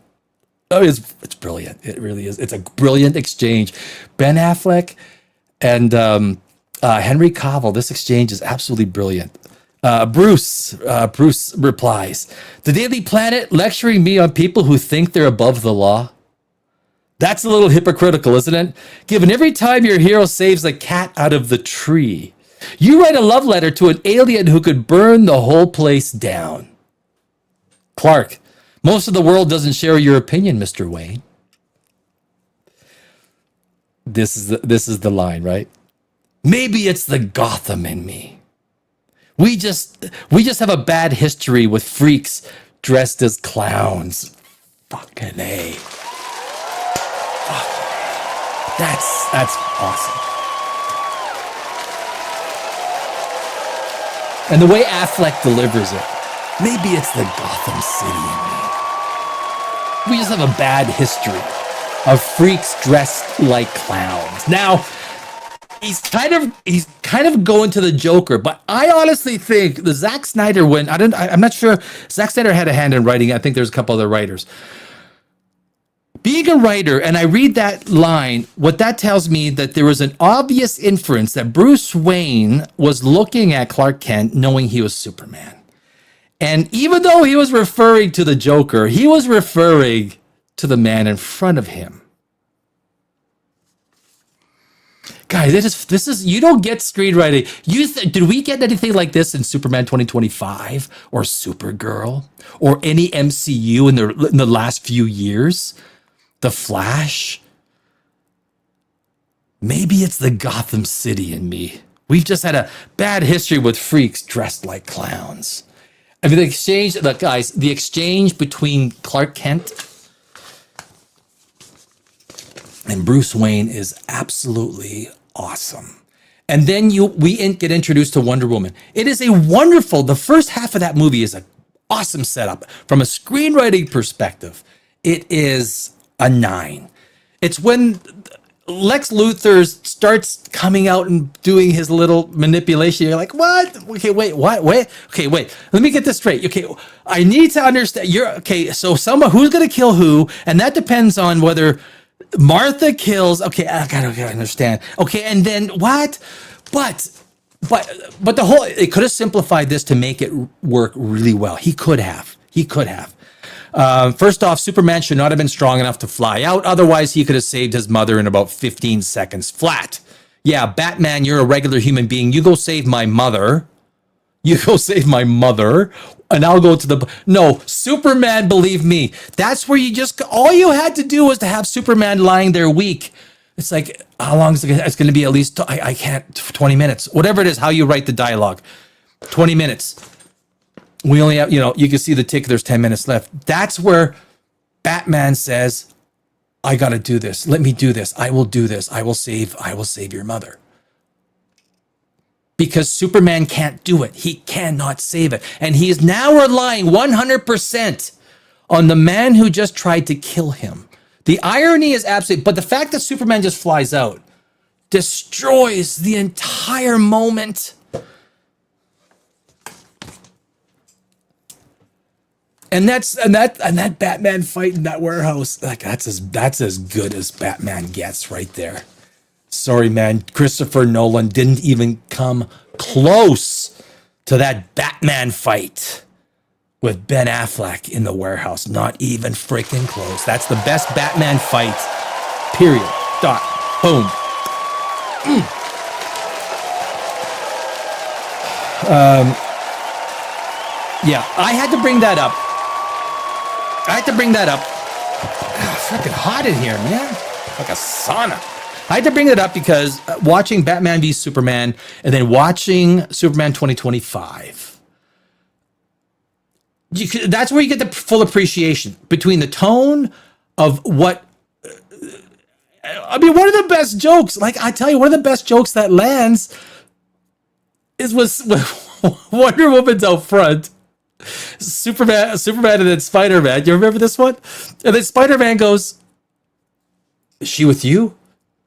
S1: Oh, it's brilliant. It really is. It's a brilliant exchange. Ben Affleck and Henry Cavill. This exchange is absolutely brilliant. Bruce replies, the Daily Planet lecturing me on people who think they're above the law. That's a little hypocritical, isn't it? Given every time your hero saves a cat out of the tree, you write a love letter to an alien who could burn the whole place down. Clark, most of the world doesn't share your opinion, Mr. Wayne. This is the line, right? Maybe it's the Gotham in me. We just have a bad history with freaks dressed as clowns. Fucking A. Fuck. That's awesome. And the way Affleck delivers it, maybe it's the Gotham City in me. We just have a bad history of freaks dressed like clowns. Now, he's kind of going to the Joker, but I honestly think the Zack Snyder win. I'm not sure. Zack Snyder had a hand in writing. I think there's a couple other writers. Being a writer, and I read that line, what that tells me that there was an obvious inference that Bruce Wayne was looking at Clark Kent knowing he was Superman. And even though he was referring to the Joker, he was referring to the man in front of him. Guys, this is you don't get screenwriting. Did we get anything like this in Superman 2025 or Supergirl or any MCU in the last few years? The Flash? Maybe it's the Gotham City in me. We've just had a bad history with freaks dressed like clowns. I mean, the exchange between Clark Kent and Bruce Wayne is absolutely awesome. And then we get introduced to Wonder Woman. It is the first half of that movie is an awesome setup. From a screenwriting perspective, it is a 9. It's when Lex Luthor starts coming out and doing his little manipulation. You're like, what? Okay, wait, what? Wait. Okay, wait. Let me get this straight. Okay, I need to understand. So someone who's going to kill who, and that depends on whether Martha kills. Okay, I gotta understand. Okay, and then what? But the whole, it could have simplified this to make it work really well. He could have. First off, Superman should not have been strong enough to fly out. Otherwise, he could have saved his mother in about 15 seconds flat. Yeah, Batman, you're a regular human being. You go save my mother. You go save my mother, and I'll go to the... No, Superman, believe me. That's where you just... All you had to do was to have Superman lying there weak. It's like, how long is it? It's going to be at least... I can't... 20 minutes. Whatever it is, how you write the dialogue. 20 minutes. We only have... you can see the tick. There's 10 minutes left. That's where Batman says, I got to do this. Let me do this. I will do this. I will save your mother. Because Superman can't do it. He cannot save it. And he is now relying 100% on the man who just tried to kill him. The irony is absolute, but the fact that Superman just flies out destroys the entire moment. And that Batman fight in that warehouse, like that's as good as Batman gets right there. Sorry, man. Christopher Nolan didn't even come close to that Batman fight with Ben Affleck in the warehouse. Not even freaking close. That's the best Batman fight. Period. Dot. Boom. Yeah, I had to bring that up. Freaking hot in here, man. Like a sauna. I had to bring it up because watching Batman v Superman and then watching Superman 2025, that's where you get the full appreciation between the tone of what... I mean, one of the best jokes, like I tell you, one of the best jokes that lands was Wonder Woman's out front. Superman and then Spider-Man. You remember this one? And then Spider-Man goes, "Is she with you?"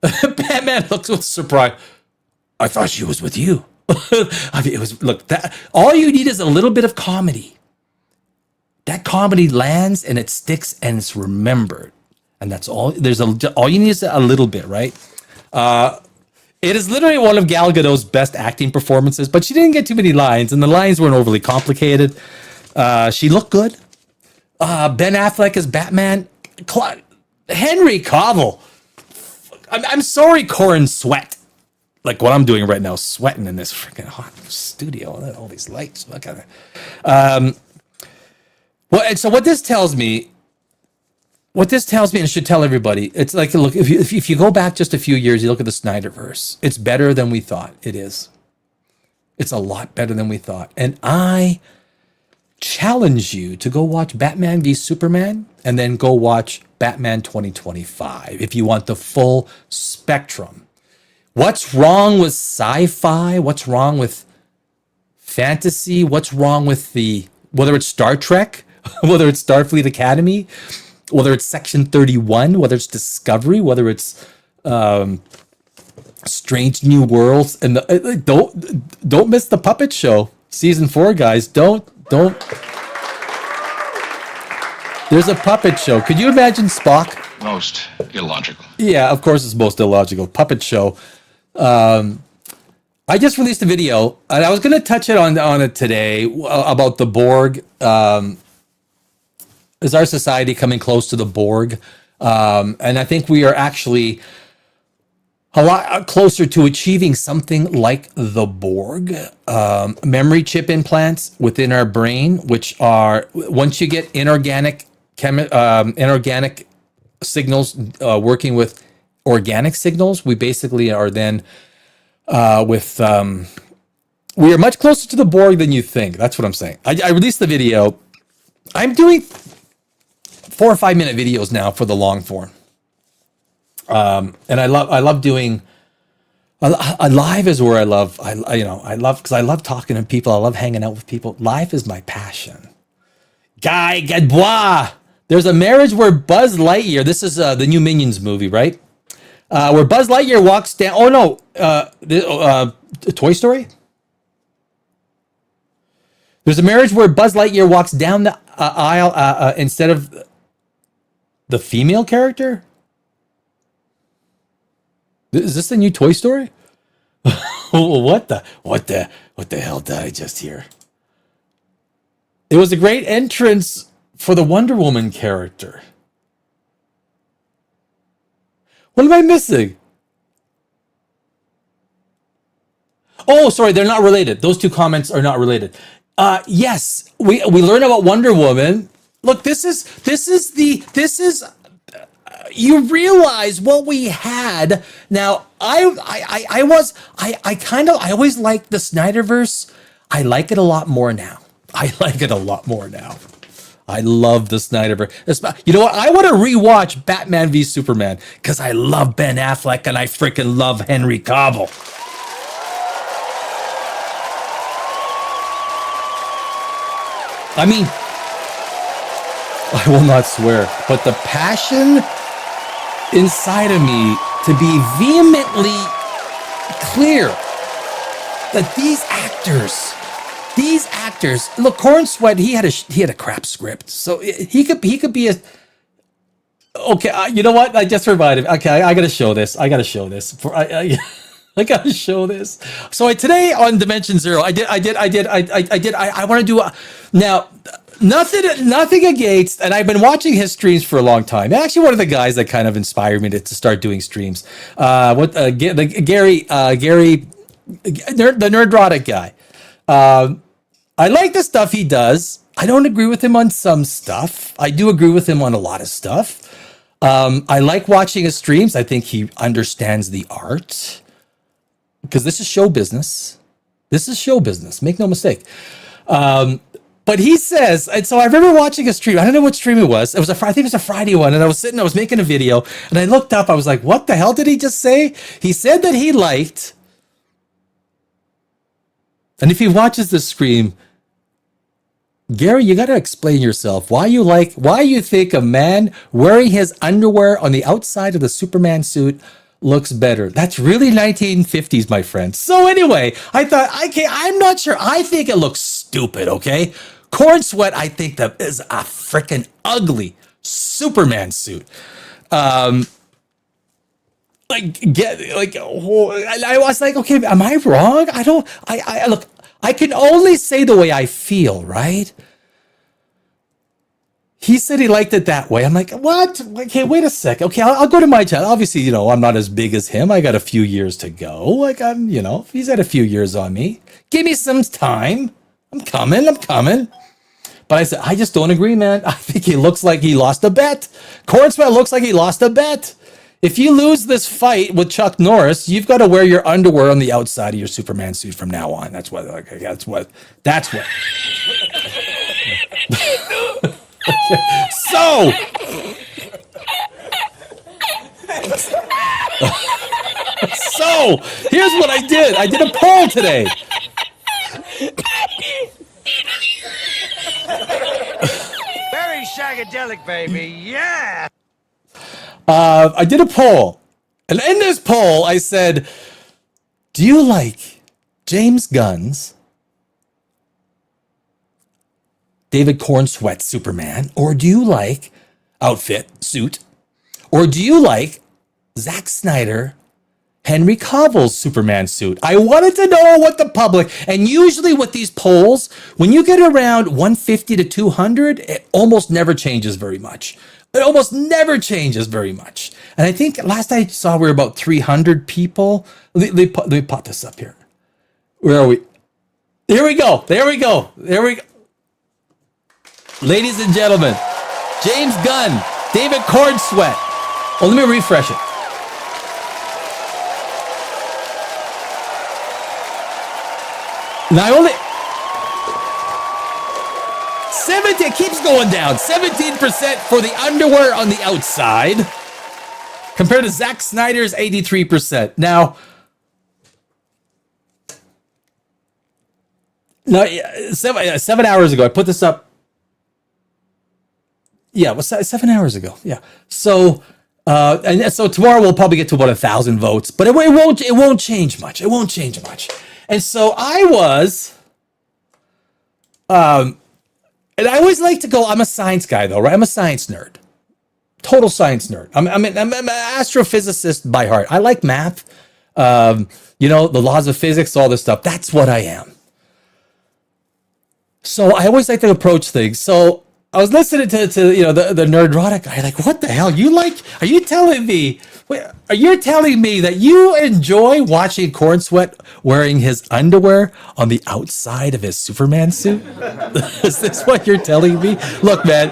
S1: Batman looks with surprise. "I thought she was with you." I mean, it was, look, that all you need is a little bit of comedy. That comedy lands and it sticks and it's remembered. And that's all. All you need is a little bit, right? It is literally one of Gal Gadot's best acting performances, but she didn't get too many lines, and the lines weren't overly complicated. She looked good. Ben Affleck as Batman. Henry Cavill. I'm sorry, Corin Sweat. Like what I'm doing right now, sweating in this freaking hot studio. All these lights. Look at it. And so what this tells me, and it should tell everybody, it's like, look, if you go back just a few years, you look at the Snyderverse, it's better than we thought. It is. It's a lot better than we thought. And I challenge you to go watch Batman v Superman and then go watch Batman 2025 if you want the full spectrum. What's wrong with sci-fi? What's wrong with fantasy? What's wrong with whether it's Star Trek, whether it's Starfleet Academy, whether it's Section 31, whether it's Discovery, whether it's Strange New Worlds, and don't miss the Puppet Show season 4, guys. Don't. There's a puppet show. Could you imagine Spock?
S4: Most illogical.
S1: Yeah, of course it's most illogical. Puppet show. I just released a video, and I was going to touch it on it today about the Borg. Is our society coming close to the Borg? And I think we are actually a lot closer to achieving something like the Borg. Memory chip implants within our brain, which are, once you get inorganic signals working with organic signals, we basically are then we are much closer to the Borg than you think. That's what I'm saying. I released the video. I'm doing 4 or 5 minute videos now for the long form. And I love doing live is where I love because I love talking to people. I love hanging out with people. Live is my passion. Guy Gadbois. There's a marriage where Buzz Lightyear, this is the new Minions movie, right? Where Buzz Lightyear walks down. Oh no, Toy Story. There's a marriage where Buzz Lightyear walks down the aisle instead of the female character. Is this the new Toy Story? What the hell did I just hear? It was a great entrance for the Wonder Woman character. What am I missing? Oh, sorry, they're not related. Those two comments are not related. Yes, we learn about Wonder Woman. Look, this is you realize what we had. Now, I always liked the Snyderverse. I like it a lot more now. I like it a lot more now. I love the Snyderverse. You know what? I want to rewatch Batman v Superman because I love Ben Affleck and I freaking love Henry Cavill. I mean, I will not swear, but the passion inside of me to be vehemently clear that these actors, look, Corn Sweat, he had a crap script, so he could be a. Okay, you know what? I just reminded me. Okay, I gotta show this. I gotta show this. So today on Dimension Zero, I want to do now. Nothing against, and I've been watching his streams for a long time. Actually, one of the guys that kind of inspired me to start doing streams. Gary, the Nerdrotic guy. I like the stuff he does. I don't agree with him on some stuff. I do agree with him on a lot of stuff. I like watching his streams. I think he understands the art. Because this is show business. This is show business. Make no mistake. But he says, and so I remember watching a stream. I don't know what stream it was. I think it was a Friday one. And I was making a video. And I looked up. I was like, what the hell did he just say? He said that he liked. And if he watches this stream, Gary, you got to explain yourself. Why you think a man wearing his underwear on the outside of the Superman suit looks better. That's really 1950s, my friend. So anyway, I thought, okay, I'm not sure. I think it looks stupid, okay? Corn Sweat, I think that is a freaking ugly Superman suit. I was like, okay, am I wrong? Look, I can only say the way I feel, right? He said he liked it that way. I'm like, what? Okay, wait a second. Okay, I'll go to my channel. Obviously, I'm not as big as him. I got a few years to go. He's had a few years on me. Give me some time. I'm coming. But I said, I just don't agree, man. I think he looks like he lost a bet. Corn Sweat looks like he lost a bet. If you lose this fight with Chuck Norris, you've got to wear your underwear on the outside of your Superman suit from now on. That's what. So, here's what I did. I did a poll today.
S5: Very shagadelic, baby. Yeah.
S1: I did a poll. And in this poll, I said, do you like James Gunn's David Corn Sweat Superman, or do you like suit, or do you like Zack Snyder, Henry Cavill's Superman suit? I wanted to know what the public, and usually with these polls, when you get around 150 to 200, it almost never changes very much. And I think last I saw we were about 300 people. Let me pop this up here. Where are we? Here we go. There we go. Ladies and gentlemen, James Gunn, David Corn Sweat. Oh, let me refresh it. Now only 17, it keeps going down. 17% for the underwear on the outside, compared to Zack Snyder's 83%. Now 7 hours ago, I put this up. Yeah, it was 7 hours ago. Yeah. So, and so tomorrow we'll probably get to about 1,000 votes, but it won't change much. It won't change much. And so I was, and I always like to go. I'm a science guy, though, right? I'm a science nerd, total science nerd. I'm an astrophysicist by heart. I like math, the laws of physics, all this stuff. That's what I am. So I always like to approach things. So I was listening to the nerdrotic guy. Like, what the hell? Are you telling me? Wait, are you telling me that you enjoy watching Corn Sweat wearing his underwear on the outside of his Superman suit? Is this what you're telling me? Look, man.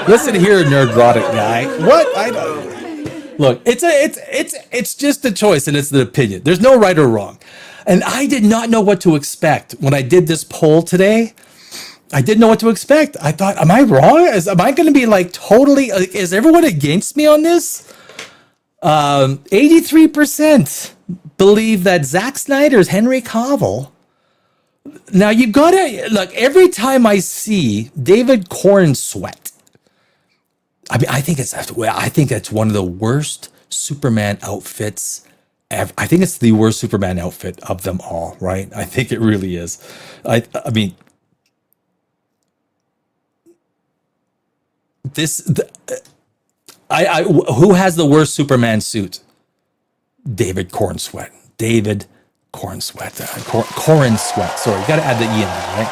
S1: Listen here, nerdrotic guy. What? I don't. Look, it's just a choice and it's an opinion. There's no right or wrong. And I did not know what to expect when I did this poll today. I didn't know what to expect. I thought, am I wrong? Am I going to be like totally, is everyone against me on this? 83% believe that Zack Snyder's Henry Cavill. Now you gotta, look, every time I see David Corn Sweat, I mean, I think it's one of the worst Superman outfits ever. I think it's the worst Superman outfit of them all, right? I think it really is. I mean, who has the worst Superman suit? David Corn Sweat. David Corn Sweat. Corn Sweat. Sorry, you got to add the E in there, right?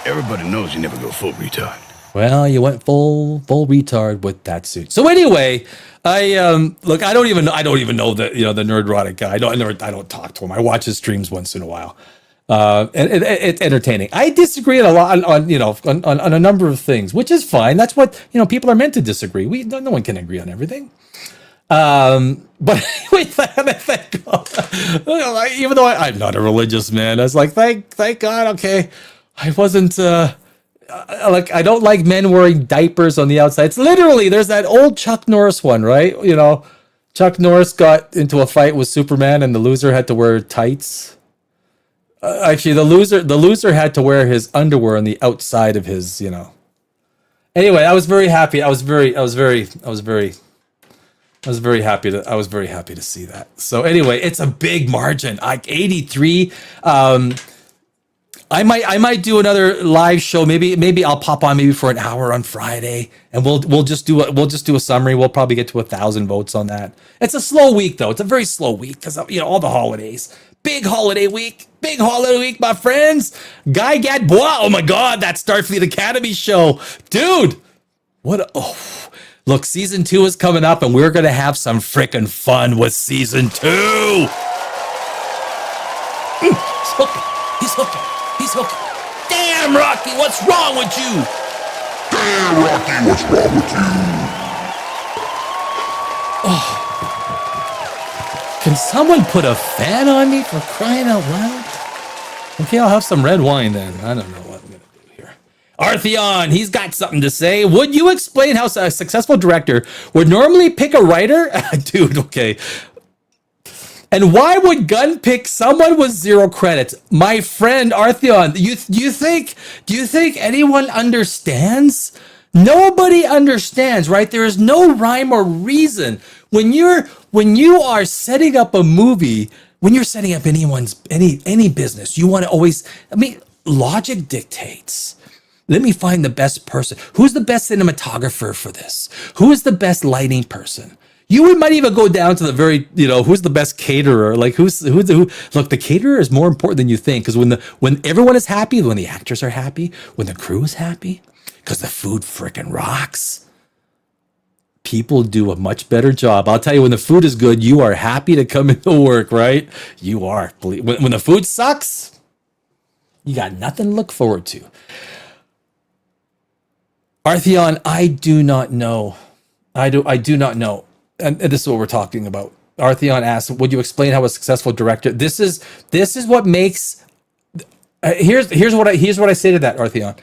S6: Everybody knows you never go full retard.
S1: Well, you went full retard with that suit. So anyway, look, I don't even know the nerdrotic guy. I don't talk to him. I watch his streams once in a while. And it's entertaining. I disagree a lot on a number of things, which is fine. That's what people are meant to disagree. No one can agree on everything. But anyway, thank God. Even though I'm not a religious man, I was like, thank God. Okay, I wasn't. I don't like men wearing diapers on the outside. It's literally, there's that old Chuck Norris one, right? Chuck Norris got into a fight with Superman, and the loser had to wear tights. Actually, the loser had to wear his underwear on the outside of his, Anyway, I was very happy. I was very happy to see that. So anyway, it's a big margin. Like 83. I might do another live show. Maybe I'll pop on maybe for an hour on Friday, and we'll just do a summary. We'll probably get to 1,000 votes on that. It's a slow week though. It's a very slow week because all the holidays. Big holiday week, my friends. Guy Gadbois. Oh my God, that Starfleet Academy show, dude. Look, season 2 is coming up, and we're gonna have some freaking fun with season 2. He's hooking. Damn, Rocky, what's wrong with you?
S3: Damn, Rocky, what's wrong with you?
S1: Oh. Can someone put a fan on me for crying out loud? Okay, I'll have some red wine then. I don't know what I'm going to do here. Artheon, he's got something to say. Would you explain how a successful director would normally pick a writer? Dude, okay. And why would Gunn pick someone with 0 credits? My friend Artheon, do you think anyone understands? Nobody understands, right? There is no rhyme or reason. When you are setting up a movie, when you're setting up any business, you want to always, logic dictates. Let me find the best person. Who's the best cinematographer for this? Who is the best lighting person? You might even go down to the very, who's the best caterer? Like who? Look, the caterer is more important than you think, because when everyone is happy, when the actors are happy, when the crew is happy, because the food freaking rocks, people do a much better job. I'll tell you, when the food is good, you are happy to come into work, right? You are. When the food sucks, you got nothing to look forward to. Artheon, I do not know. I do not know. And this is what we're talking about. Artheon asks, would you explain how a successful director, this is what makes, here's what I say to that, Artheon.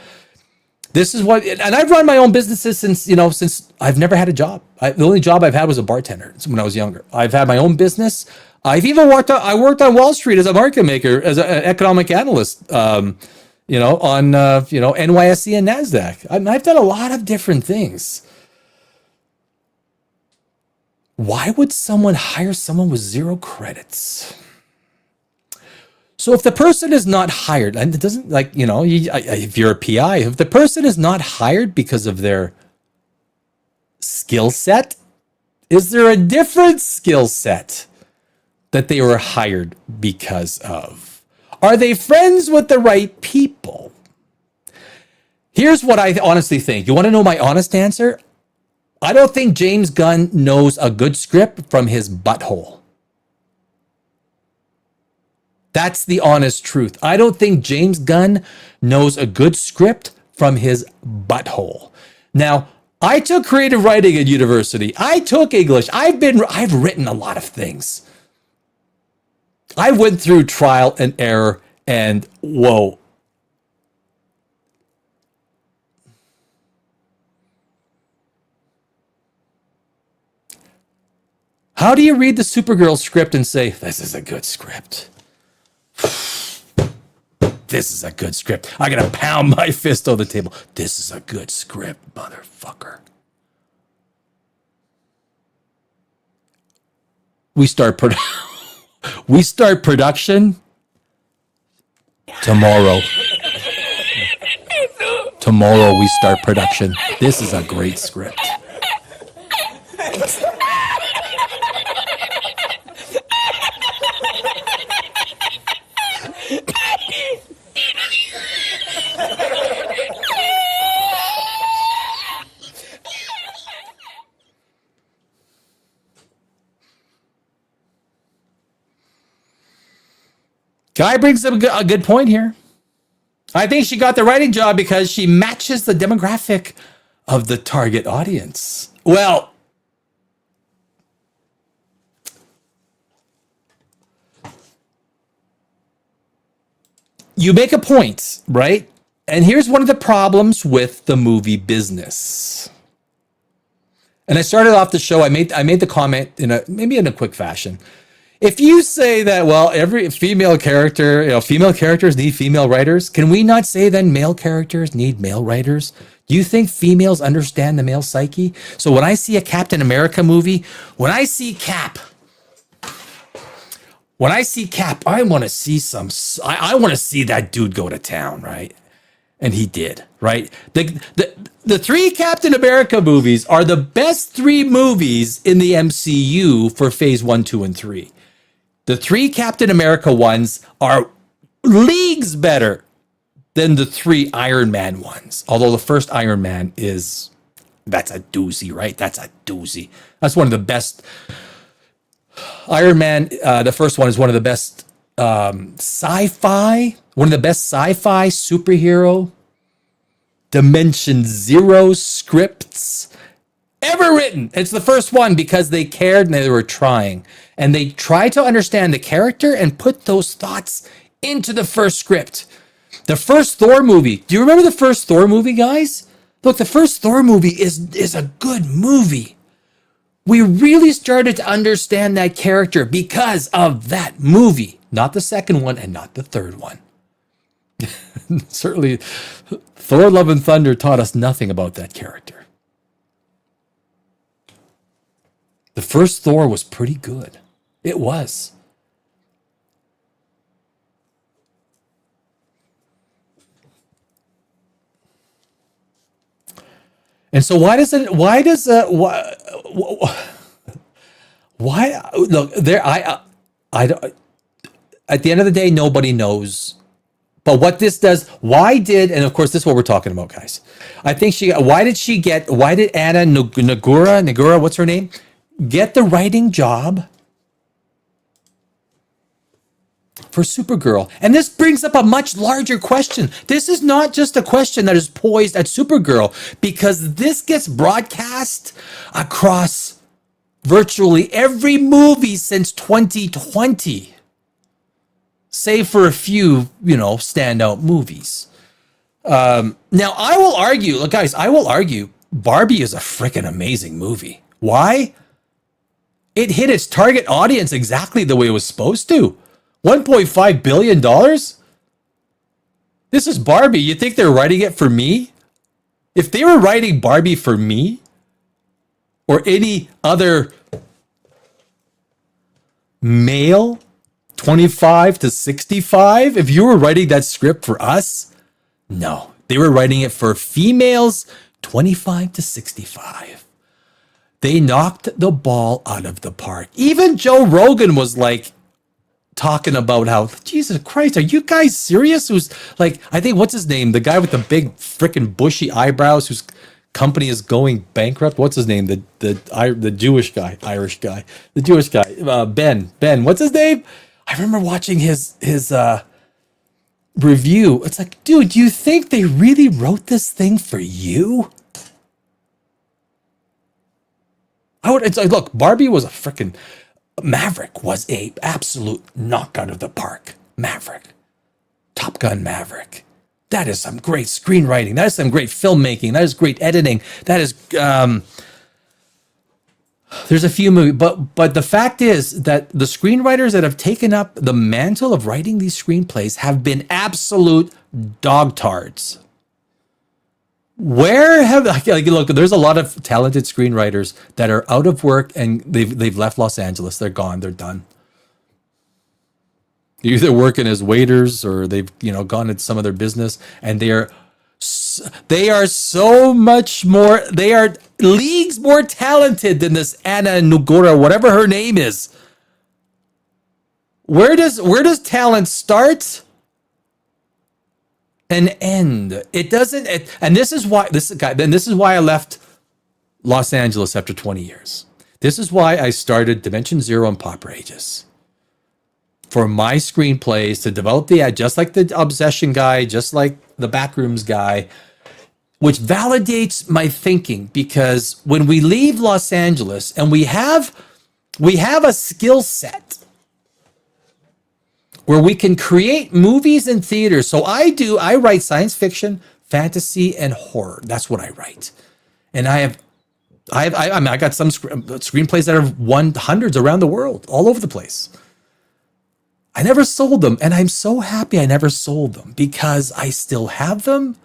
S1: This is what, and I've run my own businesses since I've never had a job. The only job I've had was a bartender when I was younger. I've had my own business. I've even worked on Wall Street as a market maker, as an economic analyst, on NYSE and NASDAQ. I've done a lot of different things. Why would someone hire someone with 0 credits? So if the person is not hired, and it doesn't if you're a PI, if the person is not hired because of their skill set, Is there a different skill set that they were hired because of? Are they friends with the right people? Here's what I honestly think. You want to know my honest answer? I don't think James Gunn knows a good script from his butthole. That's the honest truth. I don't think James Gunn knows a good script from his butthole. Now, I took creative writing at university. I took English. I've written a lot of things. I went through trial and error and whoa. How do you read the Supergirl script and say, this is a good script? This is a good script. I'm going to pound my fist on the table. This is a good script, motherfucker. We start production tomorrow. Tomorrow we start production. This is a great script. Guy brings up a good point here. I think she got the writing job because she matches the demographic of the target audience. Well, you make a point, right? And here's one of the problems with the movie business. And I started off the show, I made the comment in a quick fashion. If you say that, well, every female character, female characters need female writers, can we not say then male characters need male writers? Do you think females understand the male psyche? So when I see a Captain America movie, when I see Cap, I want to see I want to see that dude go to town, right? And he did, right? The three Captain America movies are the best three movies in the MCU for phase 1, 2, and 3. The three Captain America ones are leagues better than the three Iron Man ones. Although the first Iron Man that's a doozy, right? That's a doozy. That's one of the best. Iron Man, the first one is one of the best sci-fi, one of the best sci-fi superhero Dimension Zero scripts ever written. It's the first one because they cared and they were trying. And they tried to understand the character and put those thoughts into the first script. The first Thor movie. Do you remember the first Thor movie, guys? Look, the first Thor movie is a good movie. We really started to understand that character because of that movie. Not the second one and not the third one. Certainly, Thor Love and Thunder taught us nothing about that character. The first Thor was pretty good. It was. And so why look there, I don't, at the end of the day, nobody knows. But what this does, and of course, this is what we're talking about, guys. I think why did Anna Nagura, what's her name? Get the writing job for Supergirl. And this brings up a much larger question. This is not just a question that is poised at Supergirl, because this gets broadcast across virtually every movie since 2020, save for a few, standout movies. Now, I will argue, look, guys, Barbie is a freaking amazing movie. Why? It hit its target audience exactly the way it was supposed to. $1.5 billion? This is Barbie. You think they're writing it for me? If they were writing Barbie for me or any other male 25 to 65, if you were writing that script for us, no. They were writing it for females 25 to 65. They knocked the ball out of the park. Even Joe Rogan was like talking about how, Jesus Christ, are you guys serious? Who's like, I think, what's his name? The guy with the big freaking bushy eyebrows whose company is going bankrupt. What's his name? The Jewish guy, Irish guy, the Jewish guy, Ben. What's his name? I remember watching his review. It's like, dude, do you think they really wrote this thing for you? It's like, look, Barbie was a freaking Maverick was a absolute knockout of the park. Maverick, Top Gun Maverick. That is some great screenwriting. That is some great filmmaking. That is great editing. That is there's a few movies, but the fact is that the screenwriters that have taken up the mantle of writing these screenplays have been absolute dogtards. Where have look? There's a lot of talented screenwriters that are out of work and they've left Los Angeles. They're gone. They're done. They're either working as waiters or they've gone into some other business, and they are so much more. They are leagues more talented than this Anna Nugura, whatever her name is. Where does talent start and end? It doesn't. And this is why I left Los Angeles after 20 years. This is why I started Dimension Zero and Pop Rages. For my screenplays to develop just like the Obsession guy, just like the Backrooms guy, which validates my thinking, because when we leave Los Angeles and we have a skill set where we can create movies and theaters. So I write science fiction, fantasy, and horror. That's what I write. And I got some screenplays that have won hundreds around the world, all over the place. I never sold them, and I'm so happy I never sold them because I still have them.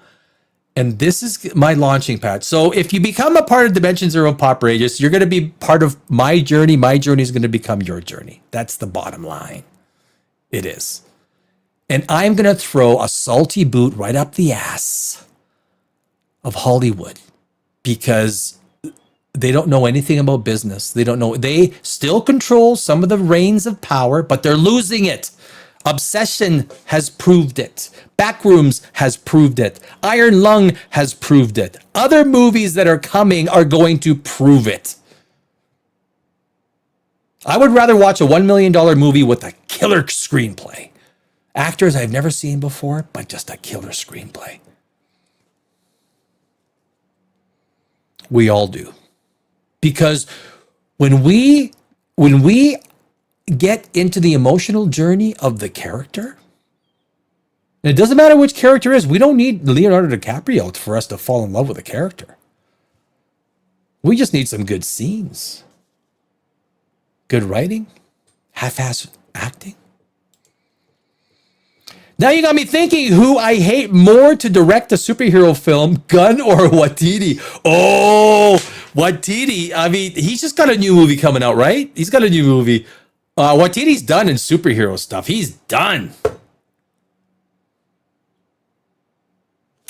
S1: And this is my launching pad. So if you become a part of Dimension Zero Pop Rages, you're going to be part of my journey. My journey is going to become your journey. That's the bottom line. It is. And I'm going to throw a salty boot right up the ass of Hollywood because they don't know anything about business. They don't know. They still control some of the reins of power, but they're losing it. Obsession has proved it. Backrooms has proved it. Iron Lung has proved it. Other movies that are coming are going to prove it. I would rather watch a $1 million movie with a killer screenplay. Actors I've never seen before, but just a killer screenplay. We all do. Because when we get into the emotional journey of the character, and it doesn't matter which character it is, we don't need Leonardo DiCaprio for us to fall in love with a character. We just need some good scenes. Good writing, half-ass acting. Now you got me thinking who I hate more to direct a superhero film, Gunn or Waititi. Oh, Waititi. I mean, he's just got a new movie coming out, right? He's got a new movie. Waititi's done in superhero stuff. He's done.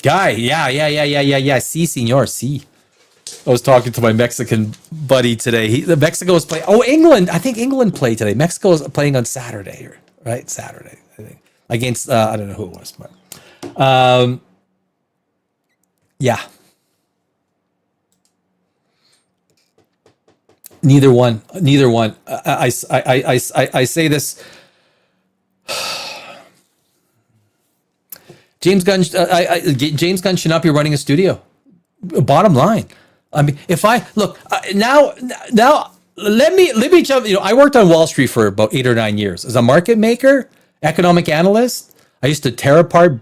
S1: Guy, yeah. Si, senor, si. I was talking to my Mexican buddy today. Mexico is playing. Oh, England. I think England played today. Mexico is playing on Saturday, right? Saturday, I think. Against, I don't know who it was, but yeah. Neither one. I say this. James Gunn should not be running a studio. Bottom line. I mean, if I look now, let me jump. I worked on Wall Street for about 8 or 9 years as a market maker, economic analyst. I used to tear apart,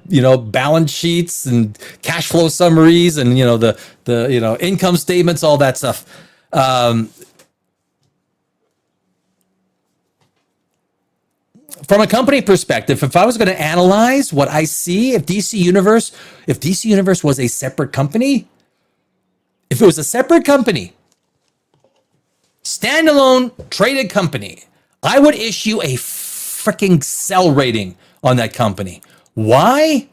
S1: balance sheets and cash flow summaries and the income statements, all that stuff. From a company perspective, if I was going to analyze what I see, if DC Universe was a separate company. If it was a separate company, standalone traded company, I would issue a freaking sell rating on that company. Why?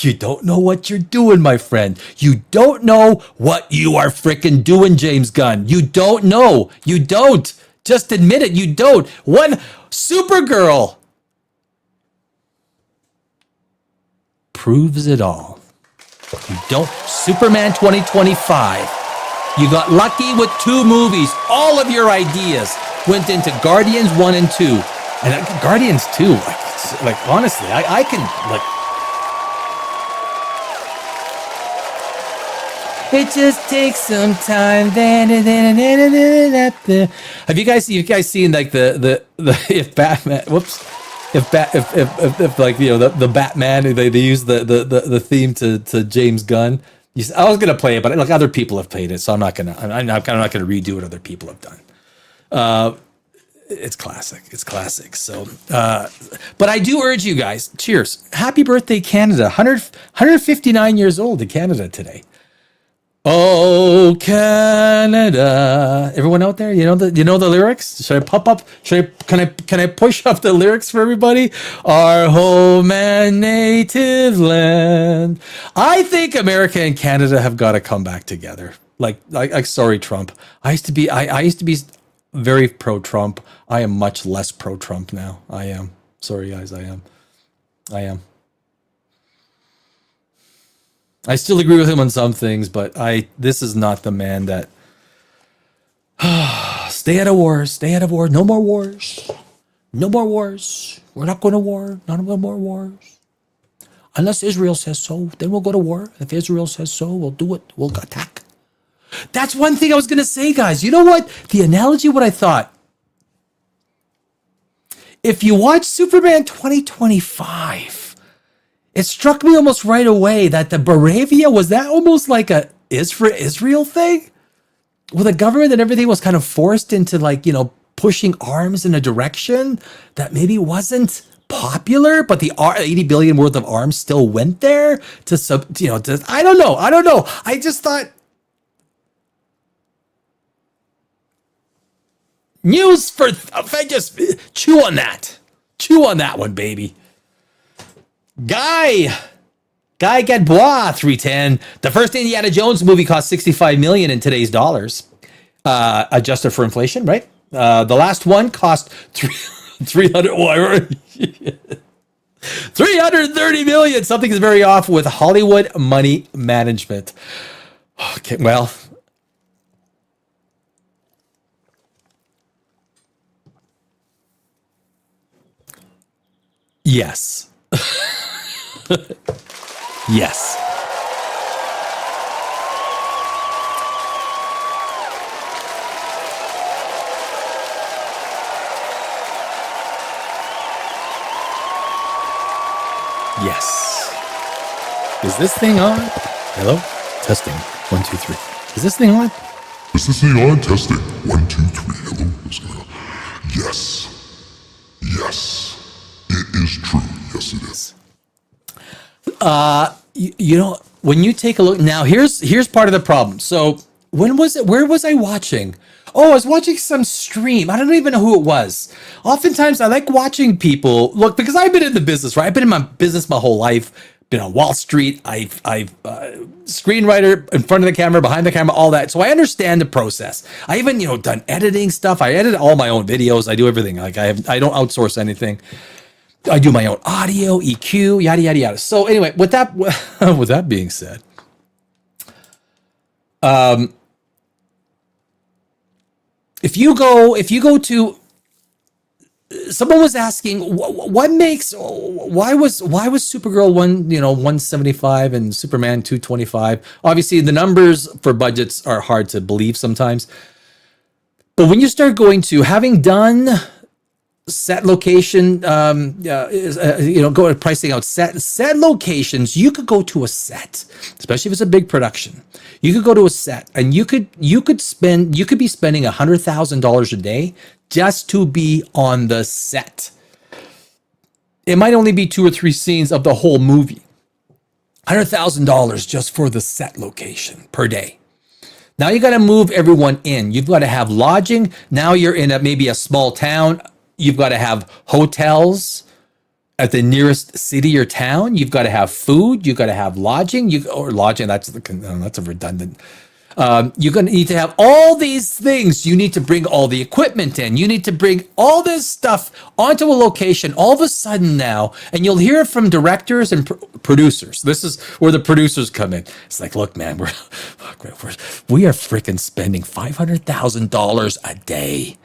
S1: You don't know what you're doing, my friend. You don't know what you are frickin' doing, James Gunn. You don't know. You don't. Just admit it. You don't. One Supergirl proves it all. You don't. Superman 2025. You got lucky with 2 movies. All of your ideas went into Guardians 1 and 2. And Guardians 2, like honestly, I can, like, it just takes some time. Have you guys seen like the if Batman, if like, you know, the Batman, they use the theme to James Gunn. I was gonna play it, but like other people have played it, so I'm not gonna redo what other people have done. It's classic. It's classic. So, but I do urge you guys. Cheers! Happy birthday, Canada! 159 years old in Canada today. Oh, Canada! Everyone out there, you know the lyrics. Should I pop up? Can I push up the lyrics for everybody? Our home and native land. I think America and Canada have got to come back together. Like sorry, Trump. I used to be very pro-Trump. I am much less pro-Trump now. I am. Sorry, guys. I am. I still agree with him on some things, but this is not the man that stay out of war, stay out of war, no more wars. No more wars. We're not going to war. No more wars. Unless Israel says so, then we'll go to war. If Israel says so, we'll do it. We'll attack. That's one thing I was going to say, guys. You know what? The analogy, what I thought. If you watch Superman 2025, it struck me almost right away that the Baravia, was that almost like a Israel thing? Well, the government and everything was kind of forced into, like, you know, pushing arms in a direction that maybe wasn't popular, but the 80 billion worth of arms still went there I don't know. I just thought, news for, if I just chew on that one, baby. Guy Gadbois, 310. The first Indiana Jones movie cost $65 million in today's dollars, adjusted for inflation, right? The last one cost 330 million. Something is very off with Hollywood money management. Okay, well, yes. Yes. Yes. Is this thing on? Hello? Testing. 1, 2, 3. Is this thing on?
S3: Is this thing on? Testing. 1, 2, 3. Hello? Yes. Yes. It is true. Yes, it is.
S1: You know, when you take a look now, here's part of the problem. So when was it? Where was I watching? Oh, I was watching some stream. I don't even know who it was. Oftentimes, I like watching people look, because I've been in the business, right? I've been in my business my whole life. Been on Wall Street. I've screenwriter in front of the camera, behind the camera, all that. So I understand the process. I even, you know, done editing stuff. I edit all my own videos. I do everything. Like I don't outsource anything. I do my own audio, EQ, yada yada yada. So anyway, with that being said, if you go to, someone was asking why was Supergirl 175 and Superman 225? Obviously, the numbers for budgets are hard to believe sometimes, but when you start going to having done set location, go to pricing out set locations. You could go to a set, especially if it's a big production. You could go to a set, and you could be spending $100,000 a day just to be on the set. It might only be 2 or 3 scenes of the whole movie. $100,000 just for the set location per day. Now you got to move everyone in. You've got to have lodging. Now you're in maybe a small town. You've got to have hotels. at the nearest city or town. You've got to have food. You've got to have lodging. Lodging. That's a redundant. You're going to need to have all these things. You need to bring all the equipment in. You need to bring all this stuff onto a location all of a sudden now. And you'll hear it from directors and producers. This is where the producers come in. It's like, look, man, we are freaking spending $500,000 a day.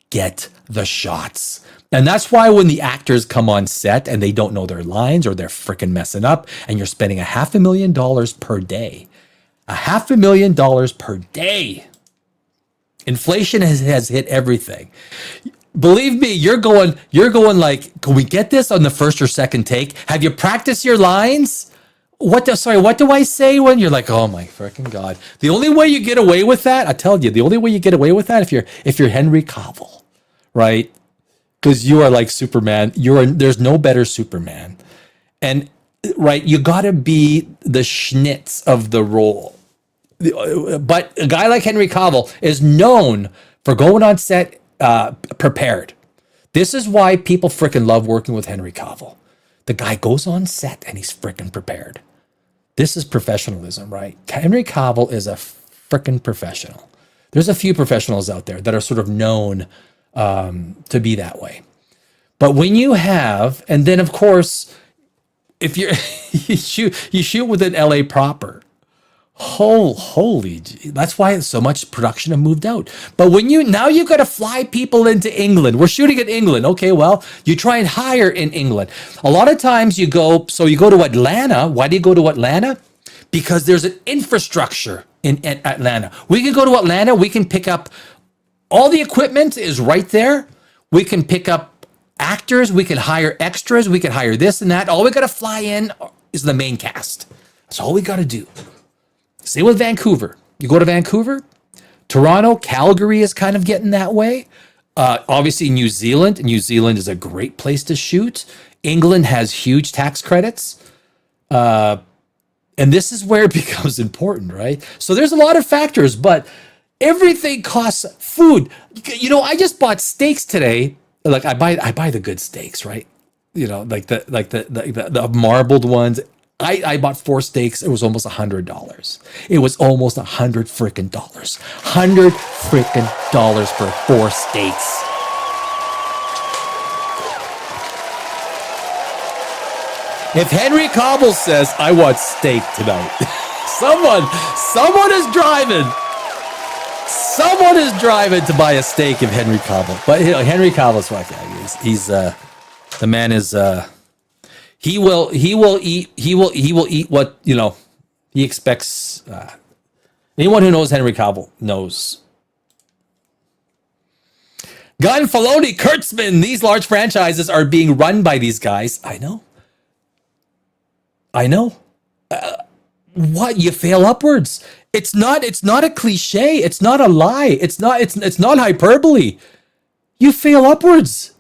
S1: Get the shots. And that's why when the actors come on set and they don't know their lines or they're freaking messing up and you're spending $500,000 per day. $500,000 per day. Inflation has hit everything. Believe me, you're going like, can we get this on the first or second take? Have you practiced your lines? What do I say when you're like, oh my freaking God. The only way you get away with that, I tell you, the only way you get away with that if you're Henry Cavill, right? Because you are like Superman. There's no better Superman. And right, you gotta be the schnitz of the role. But a guy like Henry Cavill is known for going on set prepared. This is why people freaking love working with Henry Cavill. The guy goes on set and he's freaking prepared. This is professionalism, right? Henry Cavill is a freaking professional. There's a few professionals out there that are sort of known to be that way. But when you have, and then of course, if you're you shoot within LA proper. Holy, that's why so much production have moved out. But when you got to fly people into England. We're shooting in England. Okay, well, you try and hire in England. A lot of times you go to Atlanta. Why do you go to Atlanta? Because there's an infrastructure in Atlanta. We can go to Atlanta. We can pick up all the equipment is right there. We can pick up actors. We can hire extras. We can hire this and that. All we got to fly in is the main cast. That's all we got to do. Same with Vancouver. You go to Vancouver, Toronto, Calgary is kind of getting that way. Obviously, New Zealand. New Zealand is a great place to shoot. England has huge tax credits. And this is where it becomes important, right? So there's a lot of factors, but everything costs food. You know, I just bought steaks today. Like I buy the good steaks, right? You know, like the marbled ones. I bought 4 steaks. It was almost $100. It was almost $100 freaking dollars. $100 freaking dollars for 4 steaks. If Henry Cavill says, I want steak tonight, someone is driving. Someone is driving to buy a steak of Henry Cavill. But you know, Henry Cavill's like, he's the man is he will eat what, you know, he expects. Anyone who knows Henry Cavill knows. Gunn, Filoni, Kurtzman, these large franchises are being run by these guys. I know. What? You fail upwards. It's not a cliche. It's not a lie. It's not hyperbole. You fail upwards.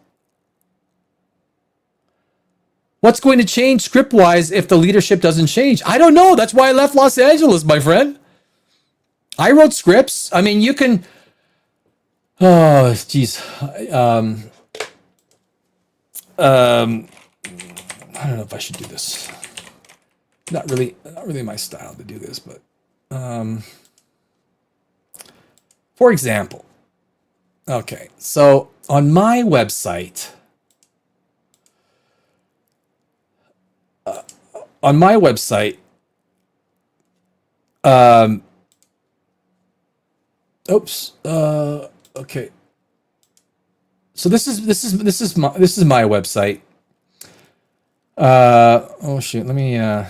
S1: What's going to change script-wise if the leadership doesn't change? I don't know. That's why I left Los Angeles, my friend. I wrote scripts. I mean, you can... Oh, geez. I don't know if I should do this. Not really my style to do this, but... for example... Okay, so on my website... okay. So this is my website. Oh shoot, let me and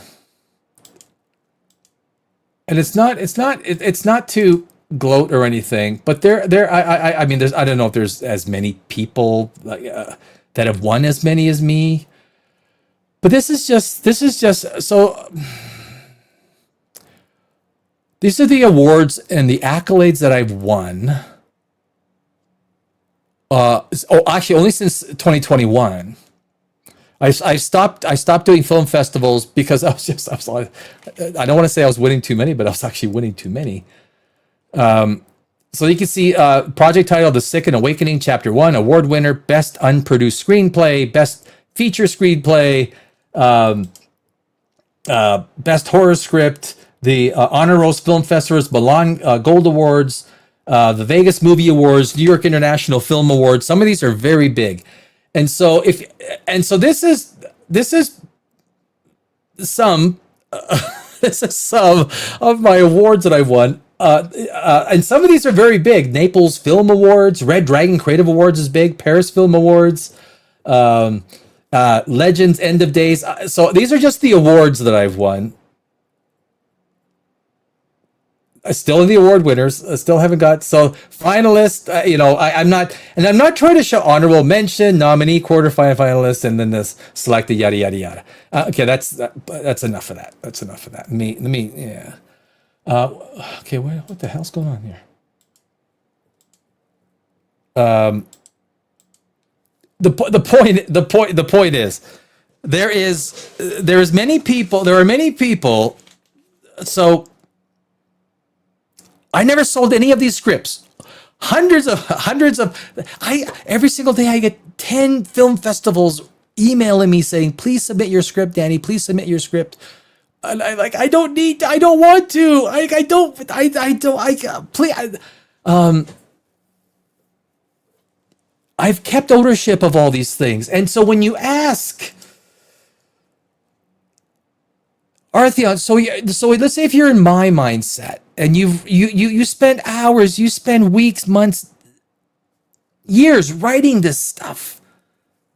S1: it's not to gloat or anything, but I mean I don't know if there's as many people that have won as many as me. But this is just so. These are the awards and the accolades that I've won. Actually, only since 2021. I stopped doing film festivals because I don't want to say I was winning too many, but I was actually winning too many. So you can see project title: The Sick and Awakening, Chapter 1, award winner, best unproduced screenplay, best feature screenplay, best horror script, the Honor Rose Film Festivals, Milan Gold Awards, the Vegas Movie Awards, New York International Film Awards. Some of these are very big, and so this is some this is some of my awards that I've won. And some of these are very big. Naples Film Awards, Red Dragon Creative Awards is big. Paris Film Awards, Legends End of Days. So these are just the awards that I've won. Still in the award winners. I still haven't got finalist. I'm not trying to show honorable mention, nominee, quarterfinal, finalist, and then this selected yada yada yada. Okay, that's enough of that. That's enough of that. Yeah. Okay, what the hell's going on here? The point is there are many people. So I never sold any of these scripts. Hundreds of every single day I get 10 film festivals emailing me saying, please submit your script, Danny, please submit your script. And I don't want to. I've kept ownership of all these things. And so when you ask, Artheon, so let's say if you're in my mindset and you spend hours, you spend weeks, months, years writing this stuff,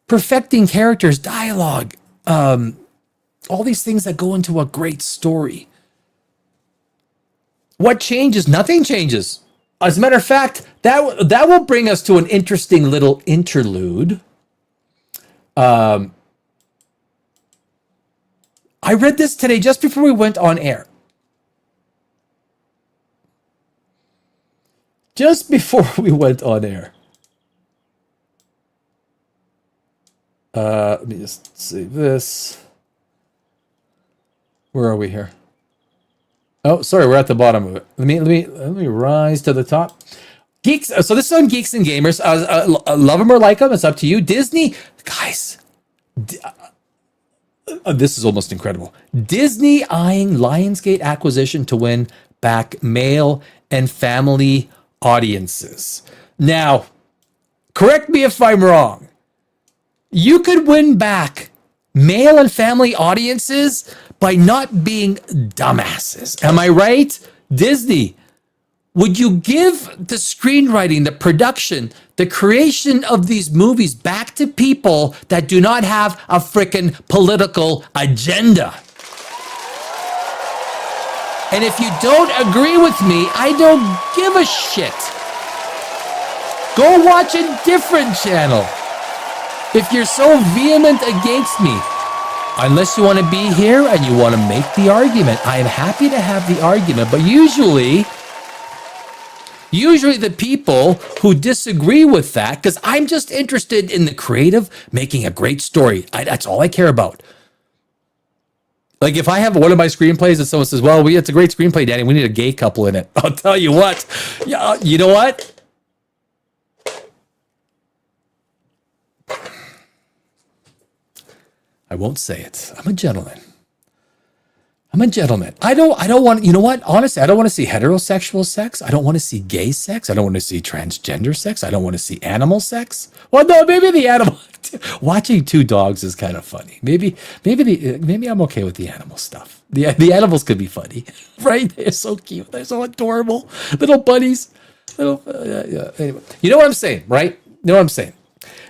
S1: perfecting characters, dialogue, all these things that go into a great story. What changes? Nothing changes. As a matter of fact, that will bring us to an interesting little interlude. I read this today just before we went on air. Just before we went on air. Let me just save this. Where are we here? Oh, sorry, we're at the bottom of it. Let me rise to the top. Geeks. So this is on Geeks and Gamers. Love them or like them, it's up to you. Disney, guys. This is almost incredible. Disney eyeing Lionsgate acquisition to win back male and family audiences. Now, correct me if I'm wrong. You could win back male and family audiences by not being dumbasses. Am I right? Disney, would you give the screenwriting, the production, the creation of these movies back to people that do not have a frickin' political agenda? And if you don't agree with me, I don't give a shit. Go watch a different channel. If you're so vehement against me, unless you want to be here and you want to make the argument, I am happy to have the argument. But usually the people who disagree with that, because I'm just interested in the creative, making a great story. That's all I care about. Like if I have one of my screenplays and someone says, well, it's a great screenplay, Danny, we need a gay couple in it. I'll tell you what. Yeah, you know what? I won't say it. I'm a gentleman. I don't want, you know what? Honestly, I don't want to see heterosexual sex. I don't want to see gay sex. I don't want to see transgender sex. I don't want to see animal sex. Well, no, maybe the animal. Watching two dogs is kind of funny. Maybe I'm okay with the animal stuff. The animals could be funny, right? They're so cute. They're so adorable. Little bunnies. Anyway, you know what I'm saying, right? You know what I'm saying?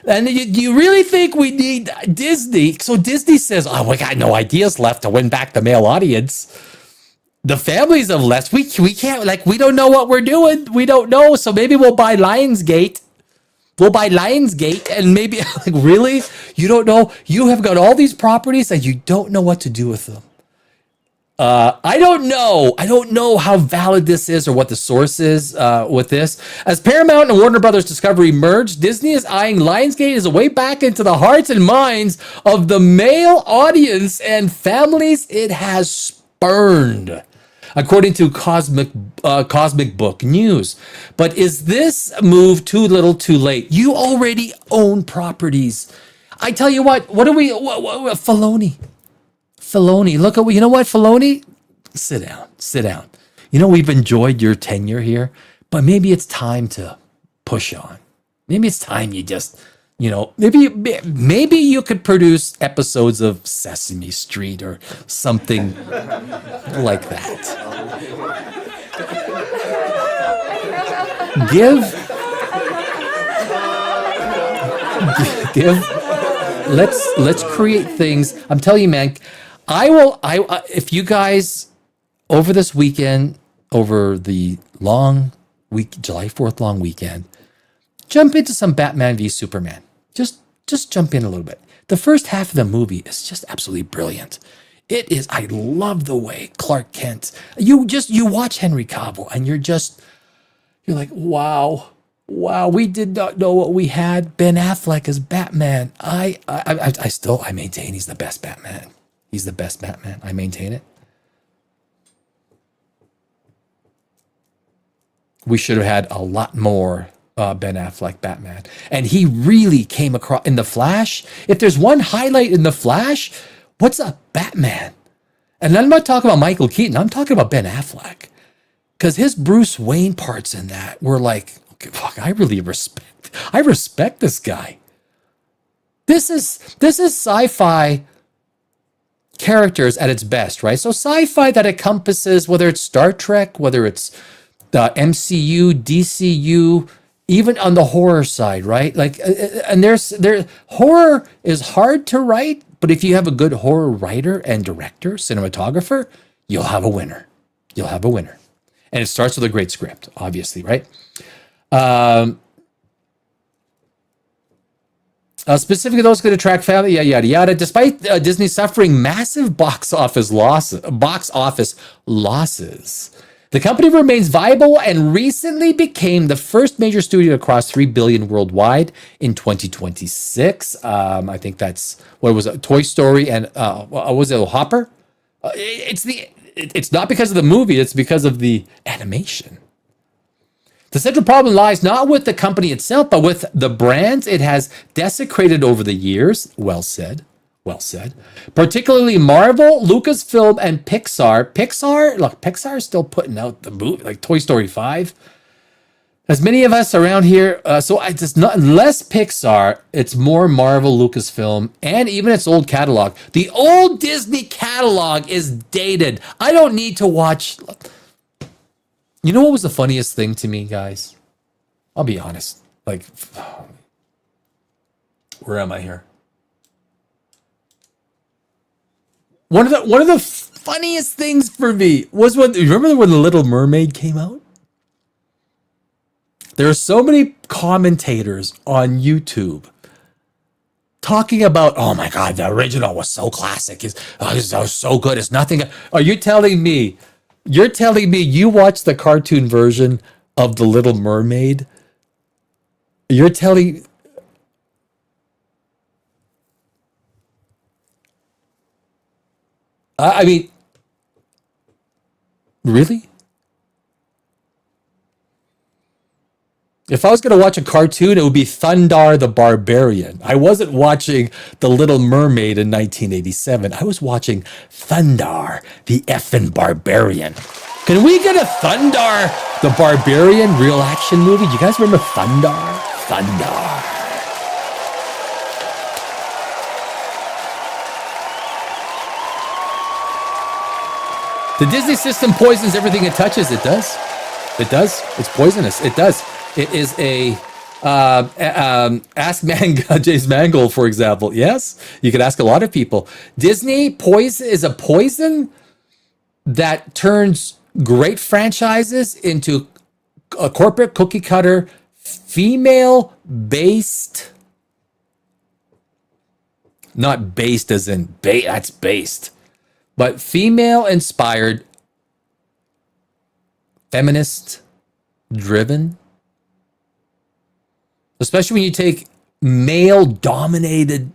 S1: And you really think we need Disney? So Disney says, oh, we got no ideas left to win back the male audience. The families have left. We can't, we don't know what we're doing. We don't know. So maybe we'll buy Lionsgate. And maybe, really? You don't know? You have got all these properties and you don't know what to do with them. I don't know how valid this is or what the source is with this. As Paramount and Warner Brothers Discovery merge, Disney is eyeing Lionsgate as a way back into the hearts and minds of the male audience and families it has spurned, according to Cosmic Book News. But is this move too little too late? You already own properties. I tell you what do we, Filoni. Look at, you know what, Filoni? Sit down. You know, we've enjoyed your tenure here, but maybe it's time to push on. Maybe it's time you just, you know, maybe you could produce episodes of Sesame Street or something like that. Let's create things. I'm telling you, man, if you guys over this weekend, over the long week, July 4th long weekend, jump into some Batman v Superman. Just jump in a little bit. The first half of the movie is just absolutely brilliant. It is. I love the way Clark Kent. You watch Henry Cavill and you're like, wow. We did not know what we had. Ben Affleck as Batman. I maintain he's the best Batman. He's the best Batman. I maintain it. We should have had a lot more Ben Affleck Batman. And he really came across in The Flash. If there's one highlight in The Flash, what's a Batman? And I'm not talking about Michael Keaton. I'm talking about Ben Affleck. Because his Bruce Wayne parts in that were like, okay, fuck, I respect this guy. This is sci-fi characters at its best, right? So sci-fi that encompasses whether it's Star Trek, whether it's the MCU, DCU, even on the horror side, right? Like, and horror is hard to write, but if you have a good horror writer and director, cinematographer, you'll have a winner. And it starts with a great script, obviously, right? Specifically, those could attract family, yada yada. Despite Disney suffering massive box office losses, the company remains viable and recently became the first major studio to cross $3 billion worldwide in 2026. I think that's what was it, Toy Story and what was it, Hopper? It's not because of the movie; it's because of the animation. The central problem lies not with the company itself, but with the brands it has desecrated over the years. Well said. Particularly Marvel, Lucasfilm, and Pixar. Pixar is still putting out the movie, like Toy Story 5. As many of us around here, so it's not less Pixar, it's more Marvel, Lucasfilm, and even its old catalog. The old Disney catalog is dated. I don't need to watch. You know what was the funniest thing to me, guys? I'll be honest. Like, where am I here? One of the funniest things for me was when, you remember when The Little Mermaid came out? There are so many commentators on YouTube talking about, oh my God, the original was so classic. It was so good. It's nothing. Are you telling me? You're telling me you watched the cartoon version of The Little Mermaid? You're telling... I mean, really? If I was going to watch a cartoon, it would be Thundar the Barbarian. I wasn't watching The Little Mermaid in 1987. I was watching Thundar the effing Barbarian. Can we get a Thundar the Barbarian real action movie? Do you guys remember Thundar? Thundar. The Disney system poisons everything it touches. It does. It's poisonous. It does. It is a ask James Mangold, for example. Yes, you could ask a lot of people. Disney poison is a poison that turns great franchises into a corporate cookie cutter, female based. Not based as in that's based. But female-inspired, feminist-driven, especially when you take male-dominated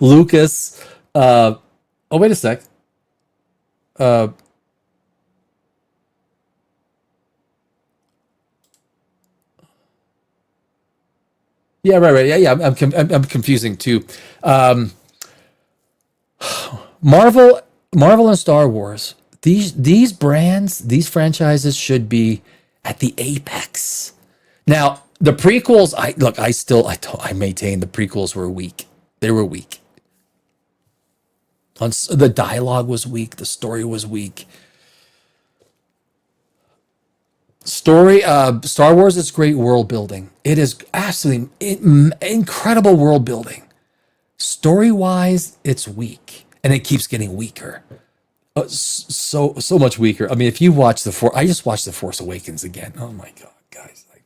S1: Lucas. Oh, wait a sec. Yeah, right. Yeah. I'm confusing too. Marvel, Marvel, and Star Wars. These brands, these franchises should be at the apex. Now, the prequels. I maintain the prequels were weak. They were weak. The dialogue was weak. The story was weak. Star Wars is great world building. It is absolutely incredible world building. Story wise, it's weak, and it keeps getting weaker. So much weaker. I mean, if you watch I just watched The Force Awakens again. Oh my god, guys! Like,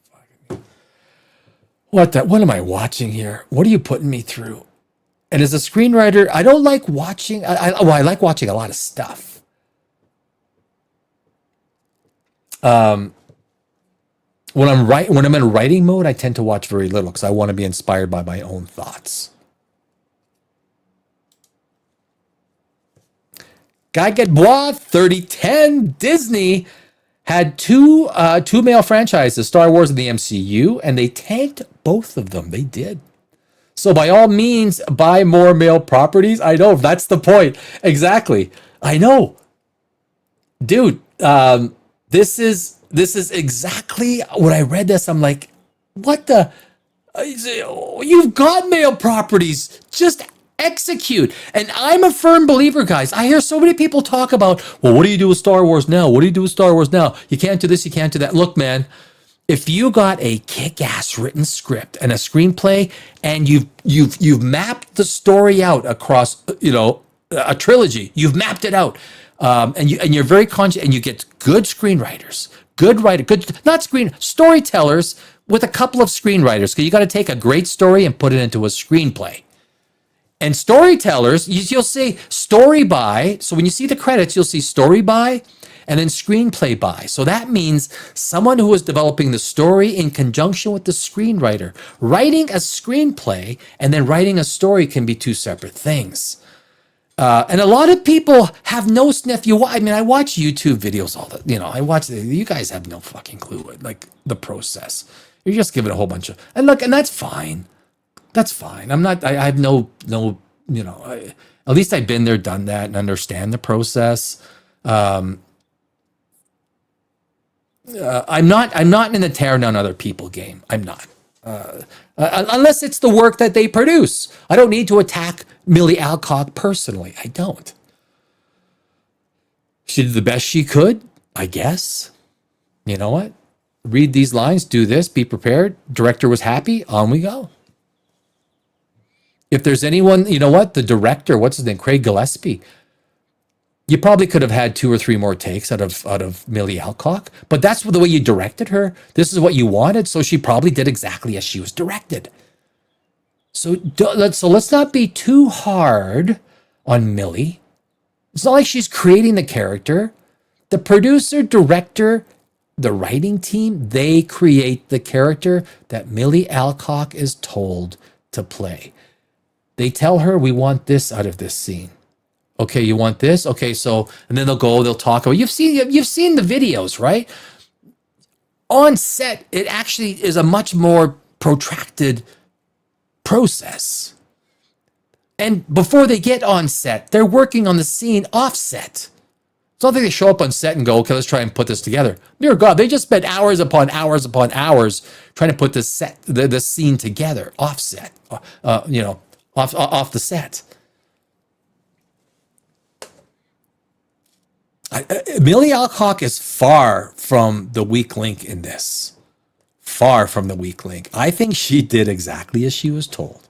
S1: fucking, what am I watching here? What are you putting me through? And as a screenwriter, I don't like watching. I like watching a lot of stuff. When I'm in writing mode, I tend to watch very little because I want to be inspired by my own thoughts. Guy Get Bois 3010 Disney had two male franchises, Star Wars and the MCU, and they tanked both of them. They did. So by all means, buy more male properties. I know, that's the point. Exactly. I know. Dude, this is exactly what I read this. I'm like, what the? You've got male properties. Just execute. And I'm a firm believer, guys. I hear so many people talk about, well, what do you do with Star Wars now? What do you do with Star Wars now? You can't do this, you can't do that. Look, man, if you got a kick-ass written script and a screenplay, and you've mapped the story out across, a trilogy, you've mapped it out, and you're very conscious, and you get good screenwriters, storytellers with a couple of screenwriters, because you got to take a great story and put it into a screenplay. And storytellers, you'll see story by. So when you see the credits, you'll see story by and then screenplay by. So that means someone who is developing the story in conjunction with the screenwriter. Writing a screenplay and then writing a story can be two separate things. And a lot of people have no sniff. I watch YouTube videos all the, you guys have no fucking clue like the process. You're just giving a whole bunch of, and that's fine. That's fine. I have no, at least I've been there, done that, and understand the process. I'm not in the tear down other people game. I'm not. Unless it's the work that they produce. I don't need to attack Millie Alcock personally. I don't. She did the best she could, I guess. You know what? Read these lines, do this, be prepared. Director was happy, on we go. If there's anyone, the director, what's his name, Craig Gillespie, you probably could have had 2 or 3 more takes out of Millie Alcock, but that's the way you directed her. This is what you wanted, so she probably did exactly as she was directed. So let's not be too hard on Millie. It's not like she's creating the character. The producer, director, the writing team, they create the character that Millie Alcock is told to play. They tell her, we want this out of this scene. Okay, you want this? Okay, so, and then they'll talk about, you've seen the videos, right? On set, it actually is a much more protracted process. And before they get on set, they're working on the scene off set. It's not like they show up on set and go, okay, let's try and put this together. Dear God, they just spent hours upon hours upon hours trying to put the scene together, offset, off the set. Millie Alcock is far from the weak link in this. Far from the weak link. I think she did exactly as she was told.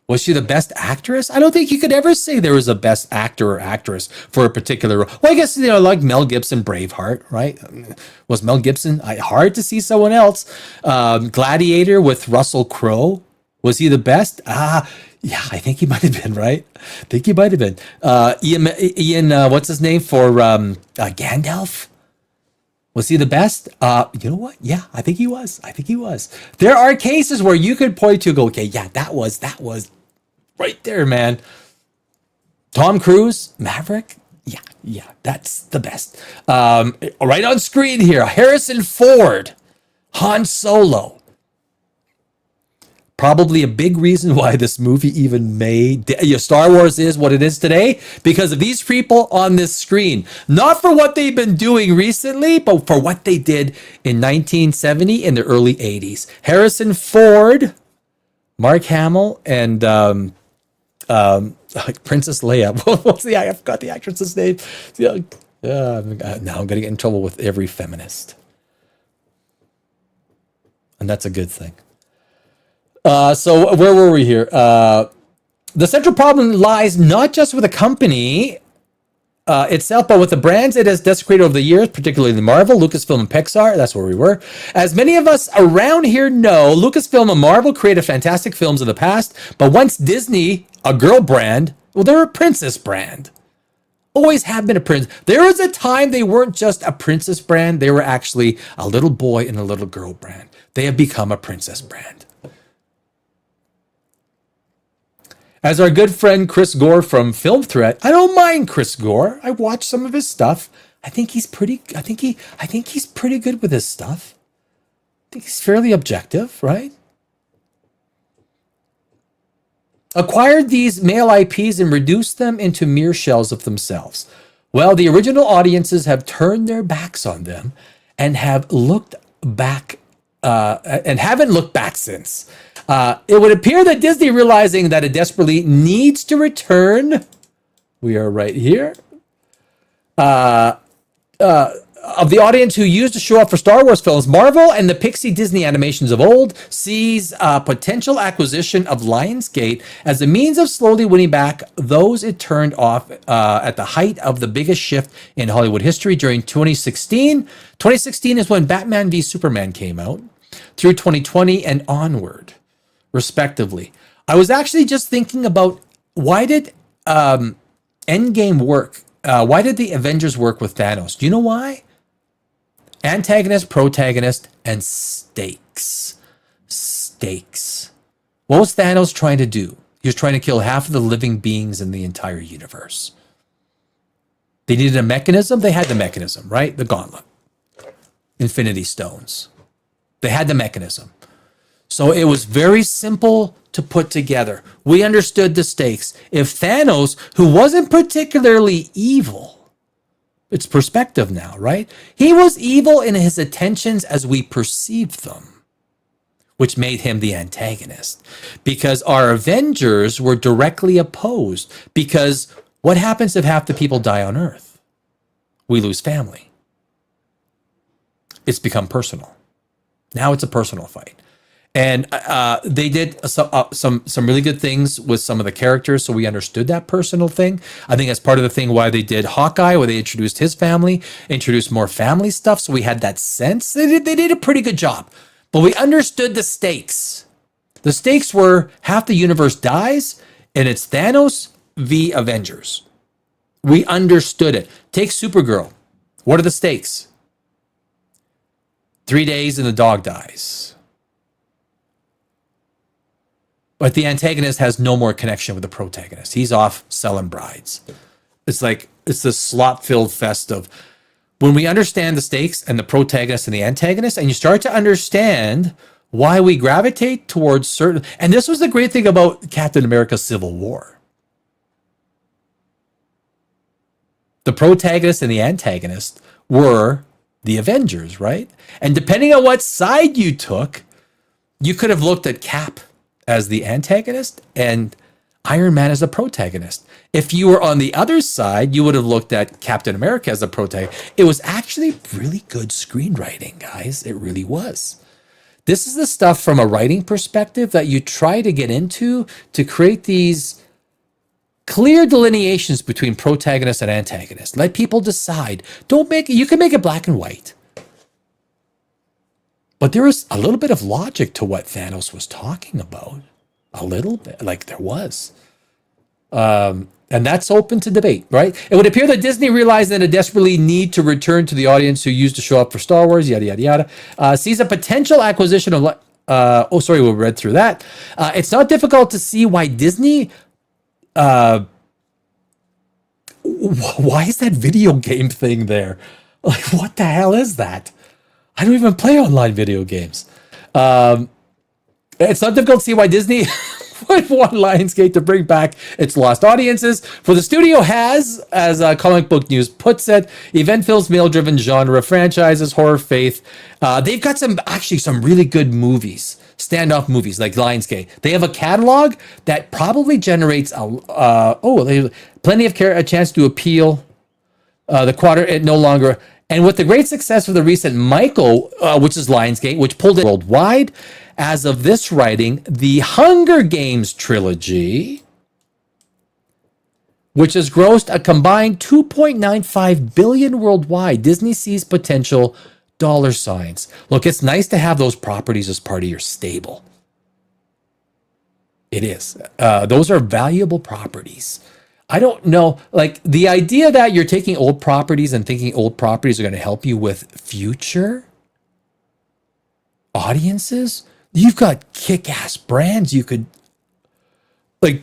S1: Was she the best actress? I don't think you could ever say there was a best actor or actress for a particular role. Well, I guess, like Mel Gibson, Braveheart, right? Was Mel Gibson hard to see someone else? Gladiator with Russell Crowe. Was he the best? Yeah, I think he might have been, right? I think he might have been. Ian, what's his name for Gandalf? Was he the best? You know what? Yeah, I think he was. There are cases where you could point to, go, okay, yeah, that was right there, man. Tom Cruise, Maverick. Yeah, that's the best. Right on screen here, Harrison Ford, Han Solo. probably a big reason why this movie even made, Star Wars is what it is today, because of these people on this screen. Not for what they've been doing recently, but for what they did in 1970 in the early 80s. Harrison Ford, Mark Hamill, and Princess Leia. I forgot the actress's name. Now I'm going to get in trouble with every feminist. And that's a good thing. So where were we here? The central problem lies not just with the company itself, but with the brands it has desecrated over the years, particularly Marvel, Lucasfilm, and Pixar. That's where we were. As many of us around here know, Lucasfilm and Marvel created fantastic films in the past, but once Disney, a girl brand, well, they're a princess brand. Always have been a prince. There was a time they weren't just a princess brand. They were actually a little boy and a little girl brand. They have become a princess brand. As our good friend Chris Gore from Film Threat, I don't mind Chris Gore. I watched some of his stuff. I think he's pretty good with his stuff. I think he's fairly objective, right? Acquired these male IPs and reduced them into mere shells of themselves. Well, the original audiences have turned their backs on them and have looked back and haven't looked back since. It would appear that Disney, realizing that it desperately needs to return, we are right here, of the audience who used to show up for Star Wars films, Marvel and the Pixie Disney animations of old sees potential acquisition of Lionsgate as a means of slowly winning back those it turned off at the height of the biggest shift in Hollywood history during 2016. 2016 is when Batman v Superman came out, through 2020 and onward, respectively. I was actually just thinking about, why did Endgame work? Why did the Avengers work with Thanos? Do you know why? Antagonist, protagonist, and stakes. Stakes. What was Thanos trying to do? He was trying to kill half of the living beings in the entire universe. They needed a mechanism. They had the mechanism, right? The gauntlet. Infinity Stones. They had the mechanism. So it was very simple to put together. We understood the stakes. If Thanos, who wasn't particularly evil, it's perspective now, right? He was evil in his intentions as we perceived them, which made him the antagonist. Because our Avengers were directly opposed. Because what happens if half the people die on Earth? We lose family. It's become personal. Now it's a personal fight. And they did some really good things with some of the characters, so we understood that personal thing. I think that's part of the thing why they did Hawkeye, where they introduced his family, introduced more family stuff, so we had that sense. They did a pretty good job. But we understood the stakes. The stakes were half the universe dies, and it's Thanos v. Avengers. We understood it. Take Supergirl. What are the stakes? 3 days and the dog dies. But the antagonist has no more connection with the protagonist. He's off selling brides. It's like, it's this slot-filled fest of, when we understand the stakes and the protagonist and the antagonist, and you start to understand why we gravitate towards certain, and this was the great thing about Captain America Civil War. The protagonist and the antagonist were the Avengers, right? And depending on what side you took, you could have looked at Cap as the antagonist and Iron Man as the protagonist. If you were on the other side, you would have looked at Captain America as the protagonist. It was actually really good screenwriting, guys. It really was. This is the stuff from a writing perspective that you try to get into to create these clear delineations between protagonist and antagonist. Let people decide. Don't make it, you can make it black and white. But there was a little bit of logic to what Thanos was talking about. A little bit, like there was. And that's open to debate, right? It would appear that Disney realized that it desperately need to return to the audience who used to show up for Star Wars, yada, yada, yada. Sees a potential acquisition of... we read through that. It's not difficult to see why Disney... why is that video game thing there? Like, what the hell is that? I don't even play online video games. It's not difficult to see why Disney would want Lionsgate to bring back its lost audiences. For the studio has, as Comic Book News puts it, event films, male-driven genre franchises, horror, faith. They've got some really good movies, standoff movies like Lionsgate. They have a catalog that probably generates plenty of a chance to appeal. The quarter, it no longer. And with the great success of the recent Michael, which is Lionsgate, which pulled it worldwide, as of this writing, the Hunger Games trilogy, which has grossed a combined $2.95 billion worldwide, Disney sees potential dollar signs. Look, it's nice to have those properties as part of your stable. It is. Those are valuable properties. I don't know, like the idea that you're taking old properties and thinking old properties are going to help you with future audiences. You've got kick-ass brands. You could do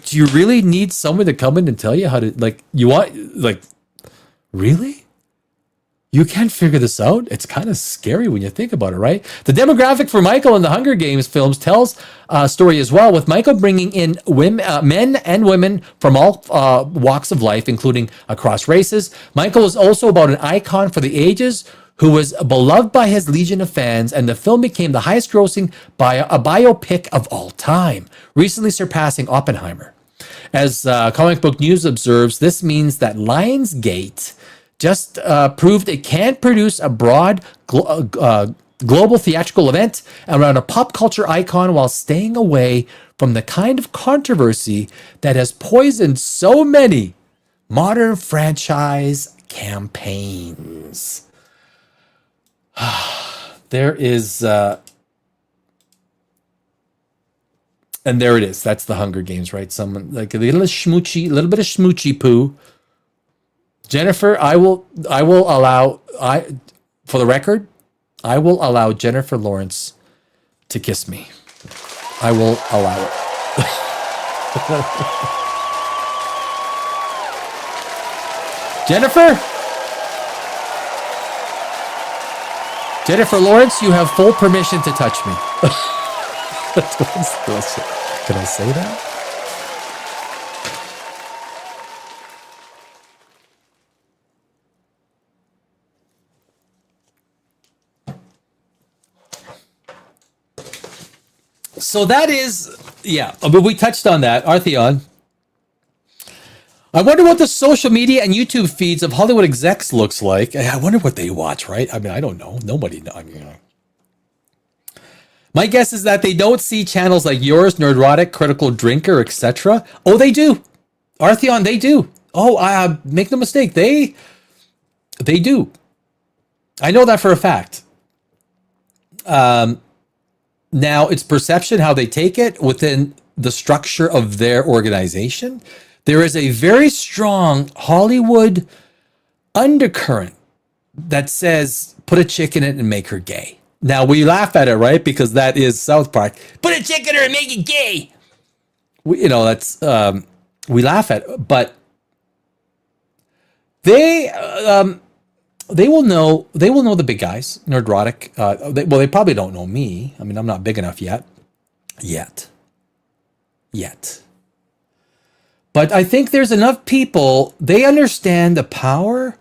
S1: you really need someone to come in and tell you how to really? You can't figure this out? It's kind of scary when you think about it, right? The demographic for Michael in the Hunger Games films tells a story as well, with Michael bringing in men and women from all walks of life, including across races. Michael is also about an icon for the ages who was beloved by his legion of fans, and the film became the highest grossing biopic of all time, recently surpassing Oppenheimer. As Comic Book News observes, this means that Lionsgate just proved it can produce a broad global theatrical event around a pop culture icon while staying away from the kind of controversy that has poisoned so many modern franchise campaigns. There is, and there it is. That's the Hunger Games, right? Someone like a little bit of schmoochy poo. Jennifer, I will allow, for the record, I will allow Jennifer Lawrence to kiss me. I will allow it. Jennifer Lawrence, you have full permission to touch me. Can I say that? So that is, but we touched on that. Artheon. I wonder what the social media and YouTube feeds of Hollywood execs looks like. I wonder what they watch, right? I mean, I don't know. Nobody knows. My guess is that they don't see channels like yours, Nerdrotic, Critical Drinker, etc. Oh, they do. Artheon, they do. Oh, make no mistake. They do. I know that for a fact. Now, it's perception, how they take it within the structure of their organization. There is a very strong Hollywood undercurrent that says, put a chick in it and make her gay. Now, we laugh at it, right? Because that is South Park. Put a chick in her and make it gay. We laugh at it. But they will know the big guys, Nerdrotic. They probably don't know me. I mean, I'm not big enough yet. But I think there's enough people, they understand the power.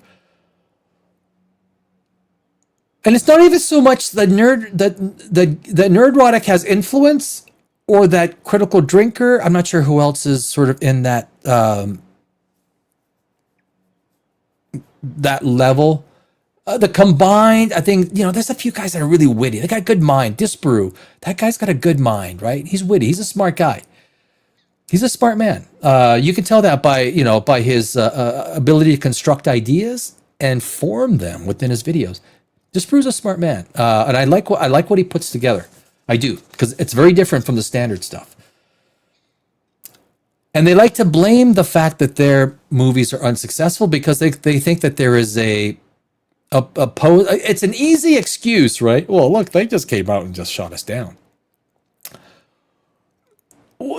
S1: And it's not even so much the Nerdrotic has influence or that Critical Drinker. I'm not sure who else is sort of in that that level. The combined, I think, there's a few guys that are really witty. They got a good mind. Disparu, that guy's got a good mind, right? He's witty. He's a smart guy. He's a smart man. You can tell that by his ability to construct ideas and form them within his videos. Disparu's a smart man, and I like what he puts together. I do, because it's very different from the standard stuff. And they like to blame the fact that their movies are unsuccessful because they think that there is it's an easy excuse, right? Well, look, they just came out and just shot us down.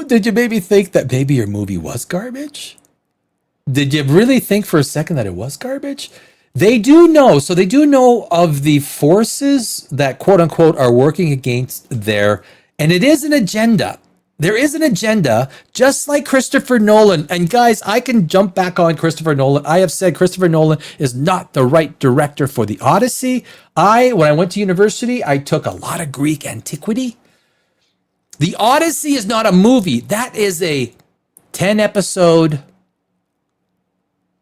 S1: Did you maybe think that maybe your movie was garbage? Did you really think for a second that it was garbage? They do know. So they do know of the forces that, quote unquote, are working against their And it is an agenda. There is an agenda, just like Christopher Nolan. And guys, I can jump back on Christopher Nolan. I have said Christopher Nolan is not the right director for the Odyssey. When I went to university, I took a lot of Greek antiquity. The Odyssey is not a movie. That is a 10-episode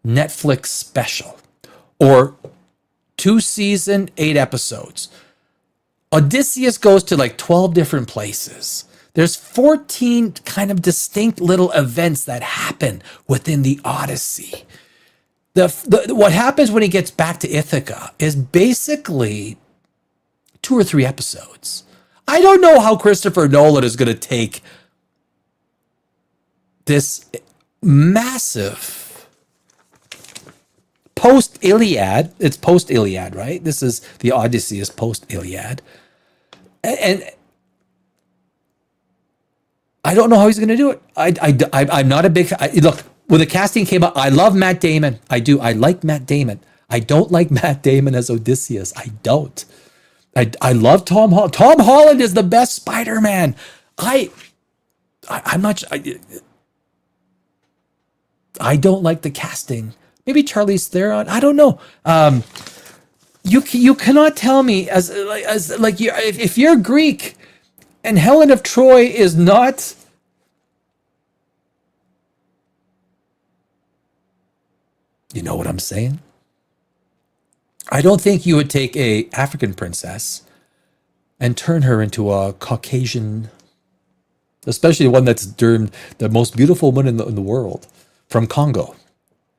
S1: Netflix special, or 2-season, 8 episodes. Odysseus goes to like 12 different places. There's 14 kind of distinct little events that happen within the Odyssey. What happens when he gets back to Ithaca is basically 2 or 3 episodes. I don't know how Christopher Nolan is going to take this massive post-Iliad. It's post-Iliad, right? This is the Odyssey is post-Iliad. And I don't know how he's going to do it. I'm not a big... look, when the casting came out, I love Matt Damon. I do. I like Matt Damon. I don't like Matt Damon as Odysseus. I don't. I love Tom Holland. Tom Holland is the best Spider-Man. I'm not... I don't like the casting. Maybe Charlize Theron. I don't know. You cannot tell me if you're Greek... And Helen of Troy is not... You know what I'm saying? I don't think you would take a African princess and turn her into a Caucasian, especially one that's termed the most beautiful woman in the world, from Congo.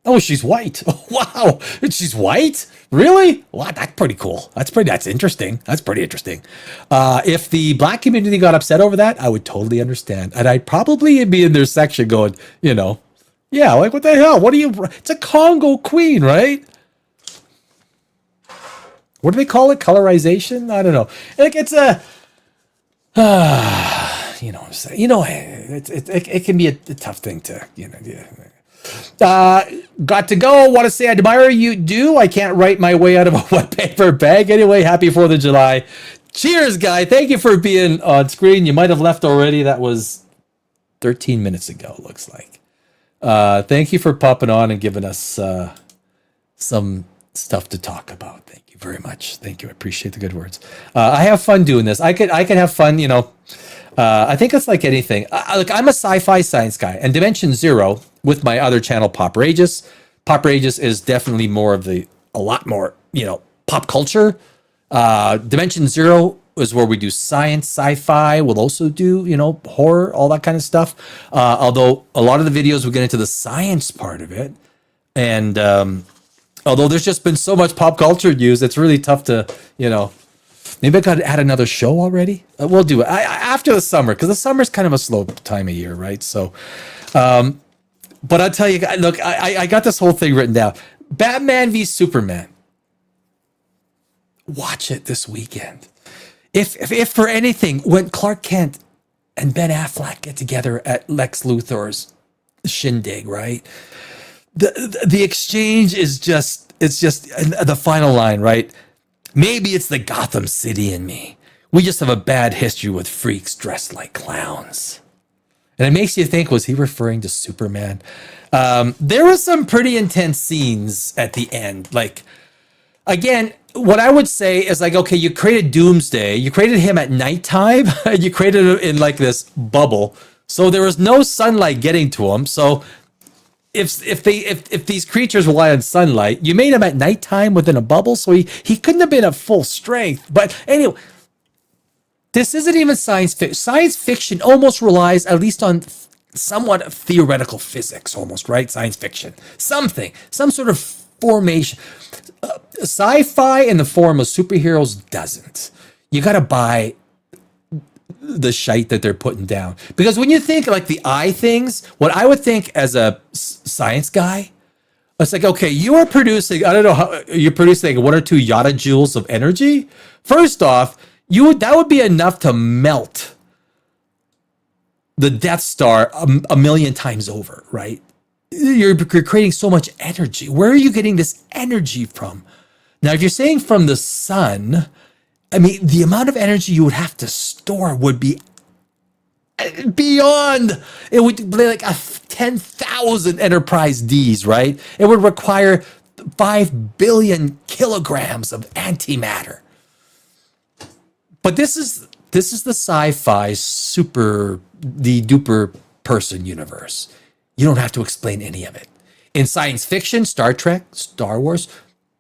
S1: Oh, she's white. Oh, wow. She's white? Really? Wow, that's pretty cool. That's interesting. That's pretty interesting. If the black community got upset over that, I would totally understand. And I'd probably be in their section going, yeah, like what the hell? It's a Congo queen, right? What do they call it? Colorization? I don't know. Like it's a, you know what I'm saying? It can be a tough thing to, got to go. Want to say I admire you. Do I can't write my way out of a wet paper bag. Anyway, happy 4th of July. Cheers, guy. Thank you for being on screen. You might have left already. That was 13 minutes ago, looks like. Thank you for popping on and giving us some stuff to talk about. Thank you very much. Thank you. I appreciate the good words. I have fun doing this. I could have fun, I think it's like anything. I'm a sci-fi science guy, and Dimension Zero with my other channel, Pop Rageous. Pop Rageous is definitely a lot more, pop culture. Dimension Zero is where we do science, sci-fi. We'll also do, horror, all that kind of stuff. Although a lot of the videos will get into the science part of it. And although there's just been so much pop culture news, it's really tough to, maybe I got to add another show already. We'll do it after the summer, because the summer's kind of a slow time of year, right? So, but I'll tell you, look, I got this whole thing written down. Batman v Superman. Watch it this weekend. If for anything, when Clark Kent and Ben Affleck get together at Lex Luthor's shindig, right? The exchange is just the final line, right? Maybe it's the Gotham City in me. We just have a bad history with freaks dressed like clowns. And it makes you think, was he referring to Superman? There were some pretty intense scenes at the end. Like, again, what I would say is like, okay, you created Doomsday. You created him at nighttime. And you created him in like this bubble. So there was no sunlight getting to him. So if these creatures rely on sunlight, you made him at nighttime within a bubble. So he couldn't have been at full strength. But anyway, this isn't even science fiction. Science fiction almost relies at least on somewhat of theoretical physics, almost, right? Science fiction. Some sort of formation. Sci-fi in the form of superheroes doesn't. You got to buy the shite that they're putting down. Because when you think like the eye things, what I would think as a science guy, it's like, okay, you are producing, I don't know how, you're producing like 1 or 2 yotta joules of energy. First off, that would be enough to melt the Death Star a million times over, right? You're creating so much energy. Where are you getting this energy from? Now, if you're saying from the sun, I mean, the amount of energy you would have to store would be beyond. It would be like a 10,000 Enterprise Ds, right? It would require 5 billion kilograms of antimatter. But this is the sci-fi the duper person universe. You don't have to explain any of it. In science fiction, Star Trek, Star Wars,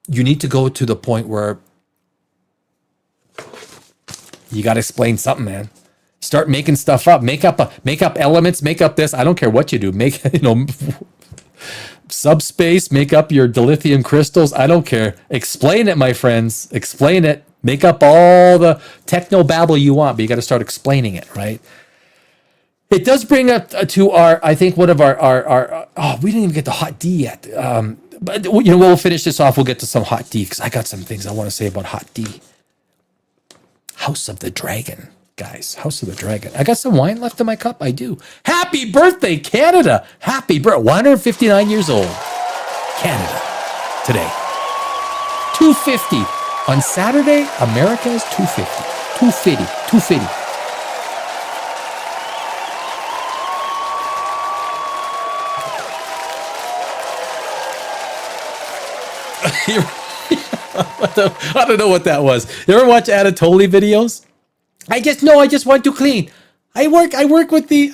S1: you need to go to the point where you got to explain something, man. Start making stuff up. Make up elements. Make up this. I don't care what you do. Make subspace. Make up your dilithium crystals. I don't care. Explain it, my friends. Explain it. Make up all the techno babble you want, but you got to start explaining it, right? It does bring up to I think one of our we didn't even get to hot D yet. But we'll finish this off. We'll get to some hot D because I got some things I want to say about hot D. House of the Dragon, guys. House of the Dragon. I got some wine left in my cup. I do. Happy birthday, Canada. Happy birthday. 159 years old. Canada. Today. 250. On Saturday, America is 250. 250. 250. I don't know what that was. You ever watch Anatoly videos? I just want to clean. I work with the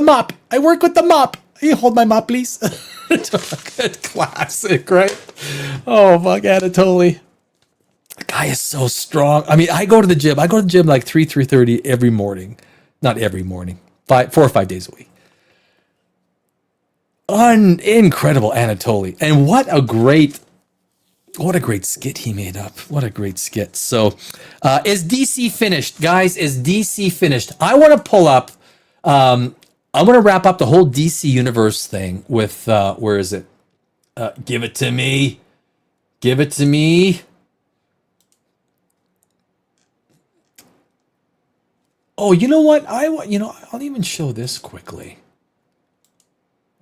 S1: mop. I work with the mop. You hold my mop, please. Good classic, right? Oh, fuck, Anatoly. The guy is so strong. I mean, I go to the gym like 3:30 every morning. Not every morning. 4 or 5 days a week. Incredible Anatoly. And what a great skit he made up. What a great skit. So, is DC finished? Guys, is DC finished? I want to pull up, I want to wrap up the whole DC universe thing with, where is it? Give it to me. Give it to me. Oh, you know what? I'll even show this quickly.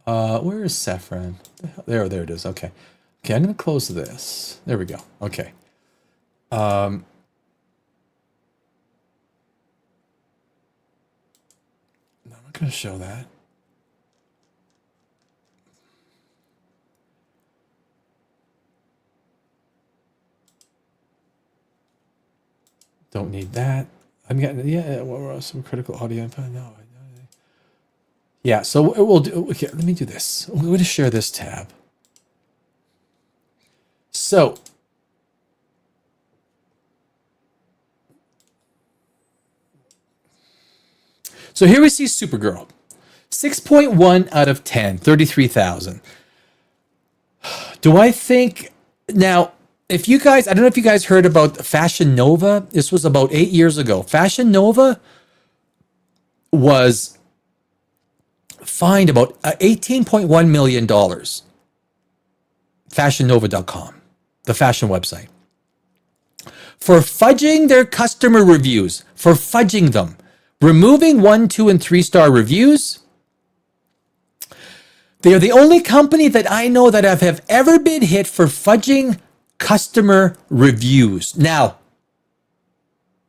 S1: Where is Saffron? There it is. Okay. Okay, I'm going to close this. There we go. Okay. No, I'm not going to show that. Don't need that. I'm getting, what were some critical audio input? No. Yeah, so we'll do, okay, let me do this. We're going to share this tab. So here we see Supergirl. 6.1 out of 10, 33,000. Do I think now, if you guys, I don't know if you guys heard about Fashion Nova. This was about 8 years ago. Fashion Nova was fined about $18.1 million. FashionNova.com, the fashion website, for fudging their customer reviews, for fudging them, removing 1, 2, and 3-star reviews. They are the only company that I know that have ever been hit for fudging customer reviews. Now,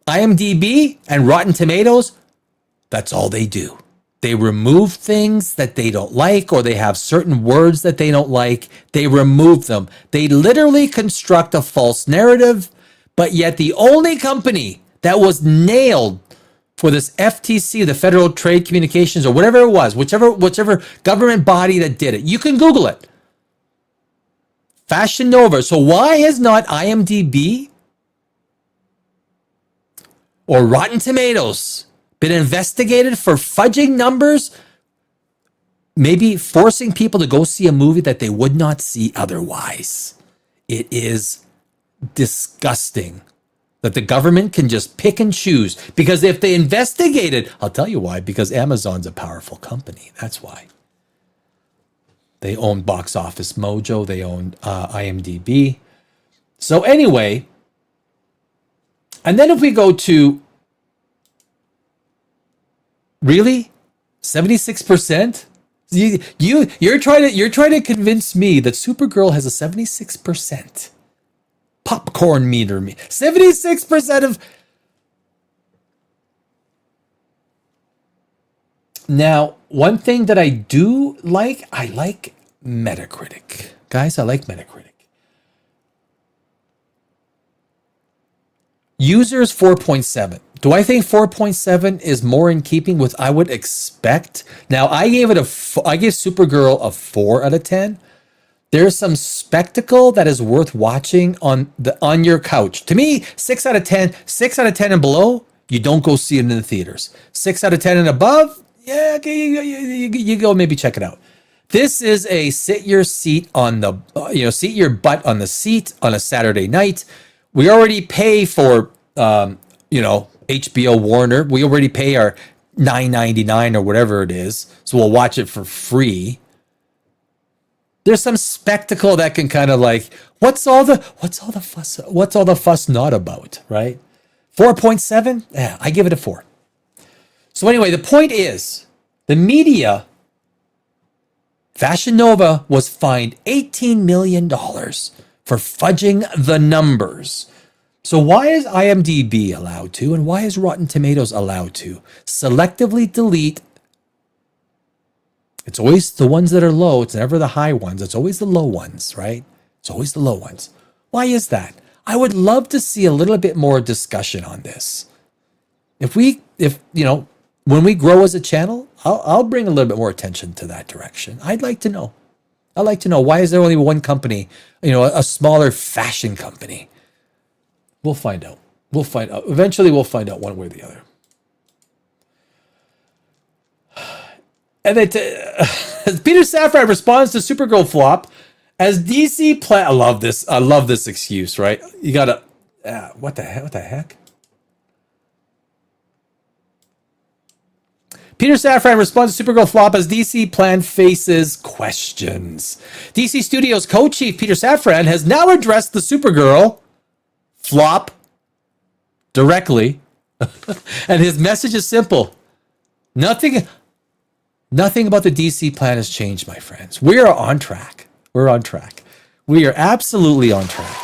S1: IMDb and Rotten Tomatoes, that's all they do. They remove things that they don't like, or they have certain words that they don't like. They remove them. They literally construct a false narrative, but yet the only company that was nailed for this FTC, the Federal Trade Communications, or whatever it was, whichever government body that did it, you can Google it. Fashion Nova. So why has not IMDb or Rotten Tomatoes been investigated for fudging numbers, maybe forcing people to go see a movie that they would not see otherwise? It is disgusting that the government can just pick and choose, because if they investigated, I'll tell you why, because Amazon's a powerful company. That's why. They own Box Office Mojo. They own IMDb. So anyway, and then if we go to, really, 76%? You're trying to convince me that Supergirl has a 76% popcorn meter. 76% of Now, one thing that I like Metacritic. Guys, I like Metacritic. Users 4.7. Do I think 4.7 is more in keeping with I would expect? Now, I gave Supergirl a 4 out of 10. There's some spectacle that is worth watching on your couch. To me, 6 out of 10, 6 out of 10 and below, you don't go see it in the theaters. 6 out of 10 and above, yeah, okay, you go maybe check it out. This is a sit your butt on the seat on a Saturday night. We already pay for, HBO Warner. We already pay our $9.99 or whatever it is. So we'll watch it for free. There's some spectacle that can kind of like, what's all the fuss not about, right? 4.7? Yeah, I give it a 4. So anyway, the point is, the media, Fashion Nova was fined $18 million for fudging the numbers. So why is IMDb allowed to, and why is Rotten Tomatoes allowed to selectively delete? It's always the ones that are low. It's never the high ones. It's always the low ones, right? It's always the low ones. Why is that? I would love to see a little bit more discussion on this. When we grow as a channel, I'll bring a little bit more attention to that direction. I'd like to know. I'd like to know, why is there only one company, a smaller fashion company? We'll find out. Eventually, we'll find out one way or the other. And Peter Safran responds to Supergirl flop as DC plan. I love this excuse, right? You gotta, what the heck? Peter Safran responds to Supergirl flop as DC plan faces questions. DC Studios co-chief Peter Safran has now addressed the Supergirl flop directly, and his message is simple: nothing about the DC plan has changed, my friends. We are on track. We're on track. We are absolutely on track.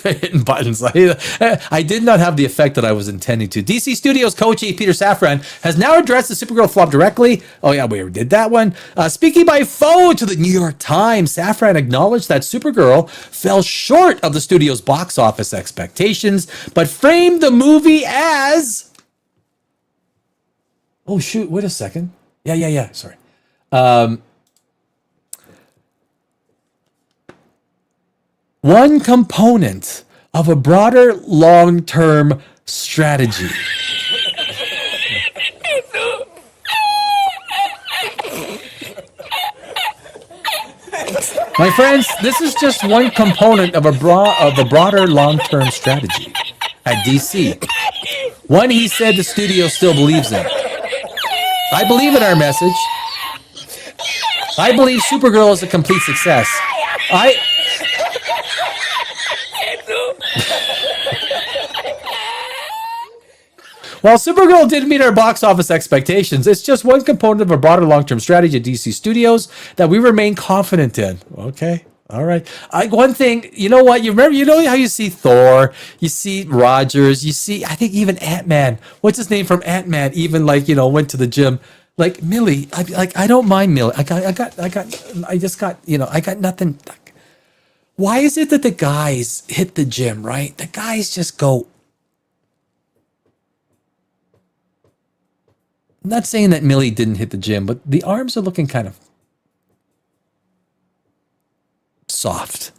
S1: Hitting buttons. I did not have the effect that I was intending to. DC Studios co-chief Peter Safran has now addressed the Supergirl flop directly. Oh yeah, we did that one. Speaking by phone to the New York Times, Safran acknowledged that Supergirl fell short of the studio's box office expectations, but framed the movie as... Oh shoot, wait a second. Yeah, sorry. One component of a broader long-term strategy. My friends, this is just one component of a broader long-term strategy at DC. One he said the studio still believes in. I believe in our message. I believe Supergirl is a complete success. While Supergirl didn't meet our box office expectations, it's just one component of a broader long-term strategy at DC Studios that we remain confident in. Okay, all right. One thing, you know what? You know how you see Thor, you see Rogers, you see, I think even Ant-Man. What's his name from Ant-Man? Even went to the gym. Like Millie, I don't mind Millie. I got nothing. Why is it that the guys hit the gym, right? The guys just go. I'm not saying that Millie didn't hit the gym, but the arms are looking kind of soft.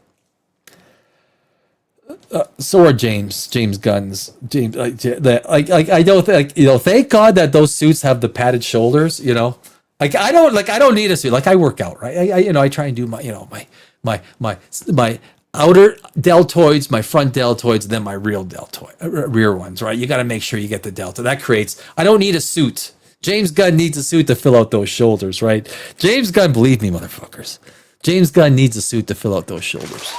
S1: So are James Gunn's. I don't think, thank God that those suits have the padded shoulders, I don't need a suit. I work out, right? I try and do my outer deltoids, my front deltoids, then my rear ones, right? You got to make sure you get the delta. I don't need a suit. James Gunn needs a suit to fill out those shoulders, right? James Gunn, believe me, motherfuckers. James Gunn needs a suit to fill out those shoulders.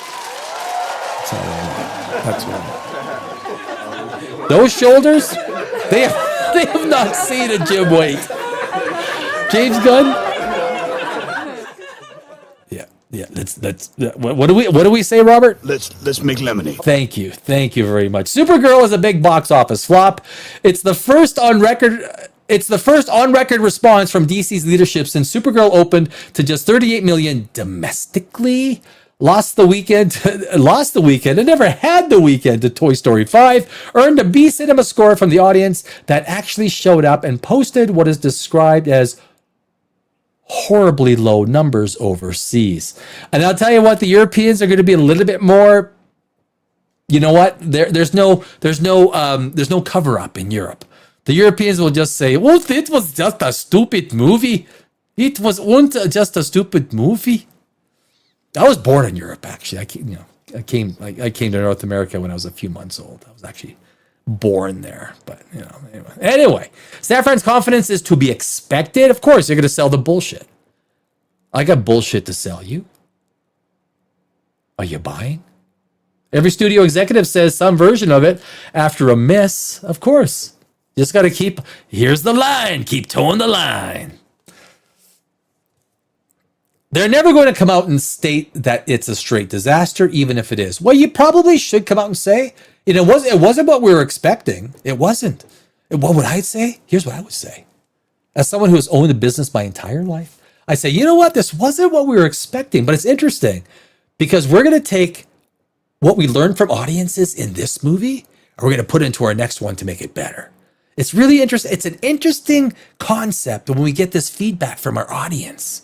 S1: That's what I mean. Those shoulders, they have not seen a gym weight. James Gunn. Yeah. What do we say, Robert?
S6: Let's make lemonade.
S1: Thank you very much. Supergirl is a big box office flop. It's the first on record. It's the first on record response from DC's leadership since Supergirl opened to just 38 million domestically. Lost the weekend, and never had the weekend to Toy Story 5, earned a B Cinema score from the audience that actually showed up and posted what is described as horribly low numbers overseas. And I'll tell you what, the Europeans are going to be a little bit more, you know what? There's no cover up in Europe. The Europeans will just say, well, it was just a stupid movie. It wasn't just a stupid movie. I was born in Europe, actually. I came to North America when I was a few months old. I was actually born there, but anyway. Safran's confidence is to be expected. Of course, you're going to sell the bullshit. I got bullshit to sell you. Are you buying? Every studio executive says some version of it after a miss. Of course, just got to here's the line, keep towing the line. They're never going to come out and state that it's a straight disaster, even if it is. Well, you probably should come out and say, it wasn't what we were expecting. It wasn't. What would I say? Here's what I would say. As someone who has owned a business my entire life, I say, you know what? This wasn't what we were expecting, but it's interesting because we're going to take what we learned from audiences in this movie, and we're going to put it into our next one to make it better. It's really interesting. It's an interesting concept when we get this feedback from our audience.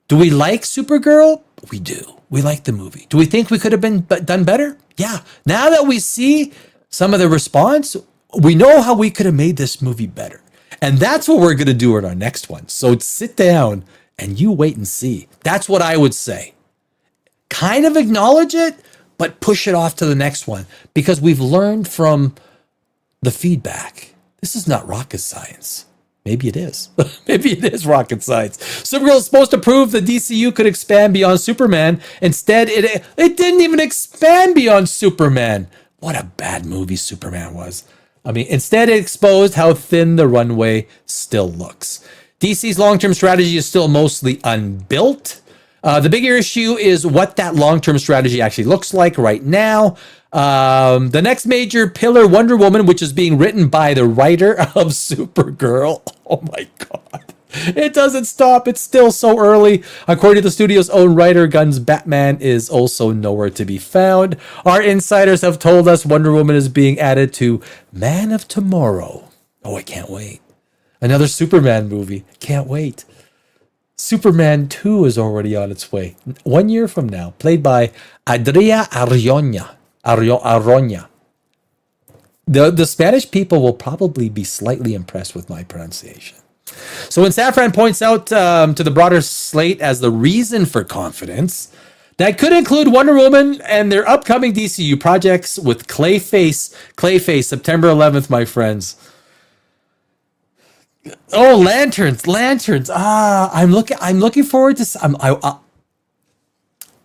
S1: Do we like Supergirl? We do. We like the movie. Do we think we could have been done better? Yeah. Now that we see some of the response, we know how we could have made this movie better. And that's what we're going to do in our next one. So sit down and you wait and see. That's what I would say. Kind of acknowledge it, but push it off to the next one because we've learned from the feedback. This is not rocket science. Maybe it is. Maybe it is rocket science. Supergirl is supposed to prove the DCU could expand beyond Superman. Instead, it didn't even expand beyond Superman. What a bad movie Superman was. I mean, instead it exposed how thin the runway still looks. DC's long-term strategy is still mostly unbuilt. The bigger issue is what that long-term strategy actually looks like right now. The next major pillar, Wonder Woman, which is being written by the writer of Supergirl. Oh my God. It doesn't stop. It's still so early. According to the studio's own writer, Gunn's Batman is also nowhere to be found. Our insiders have told us Wonder Woman is being added to Man of Tomorrow. Oh, I can't wait. Another Superman movie. Can't wait. Superman 2 is already on its way. 1 year from now. Played by Adria Arjona. The Spanish people will probably be slightly impressed with my pronunciation. So when Safran points out to the broader slate as the reason for confidence, that could include Wonder Woman and their upcoming DCU projects with Clayface, September 11th, my friends. Oh, lanterns. I'm looking forward to.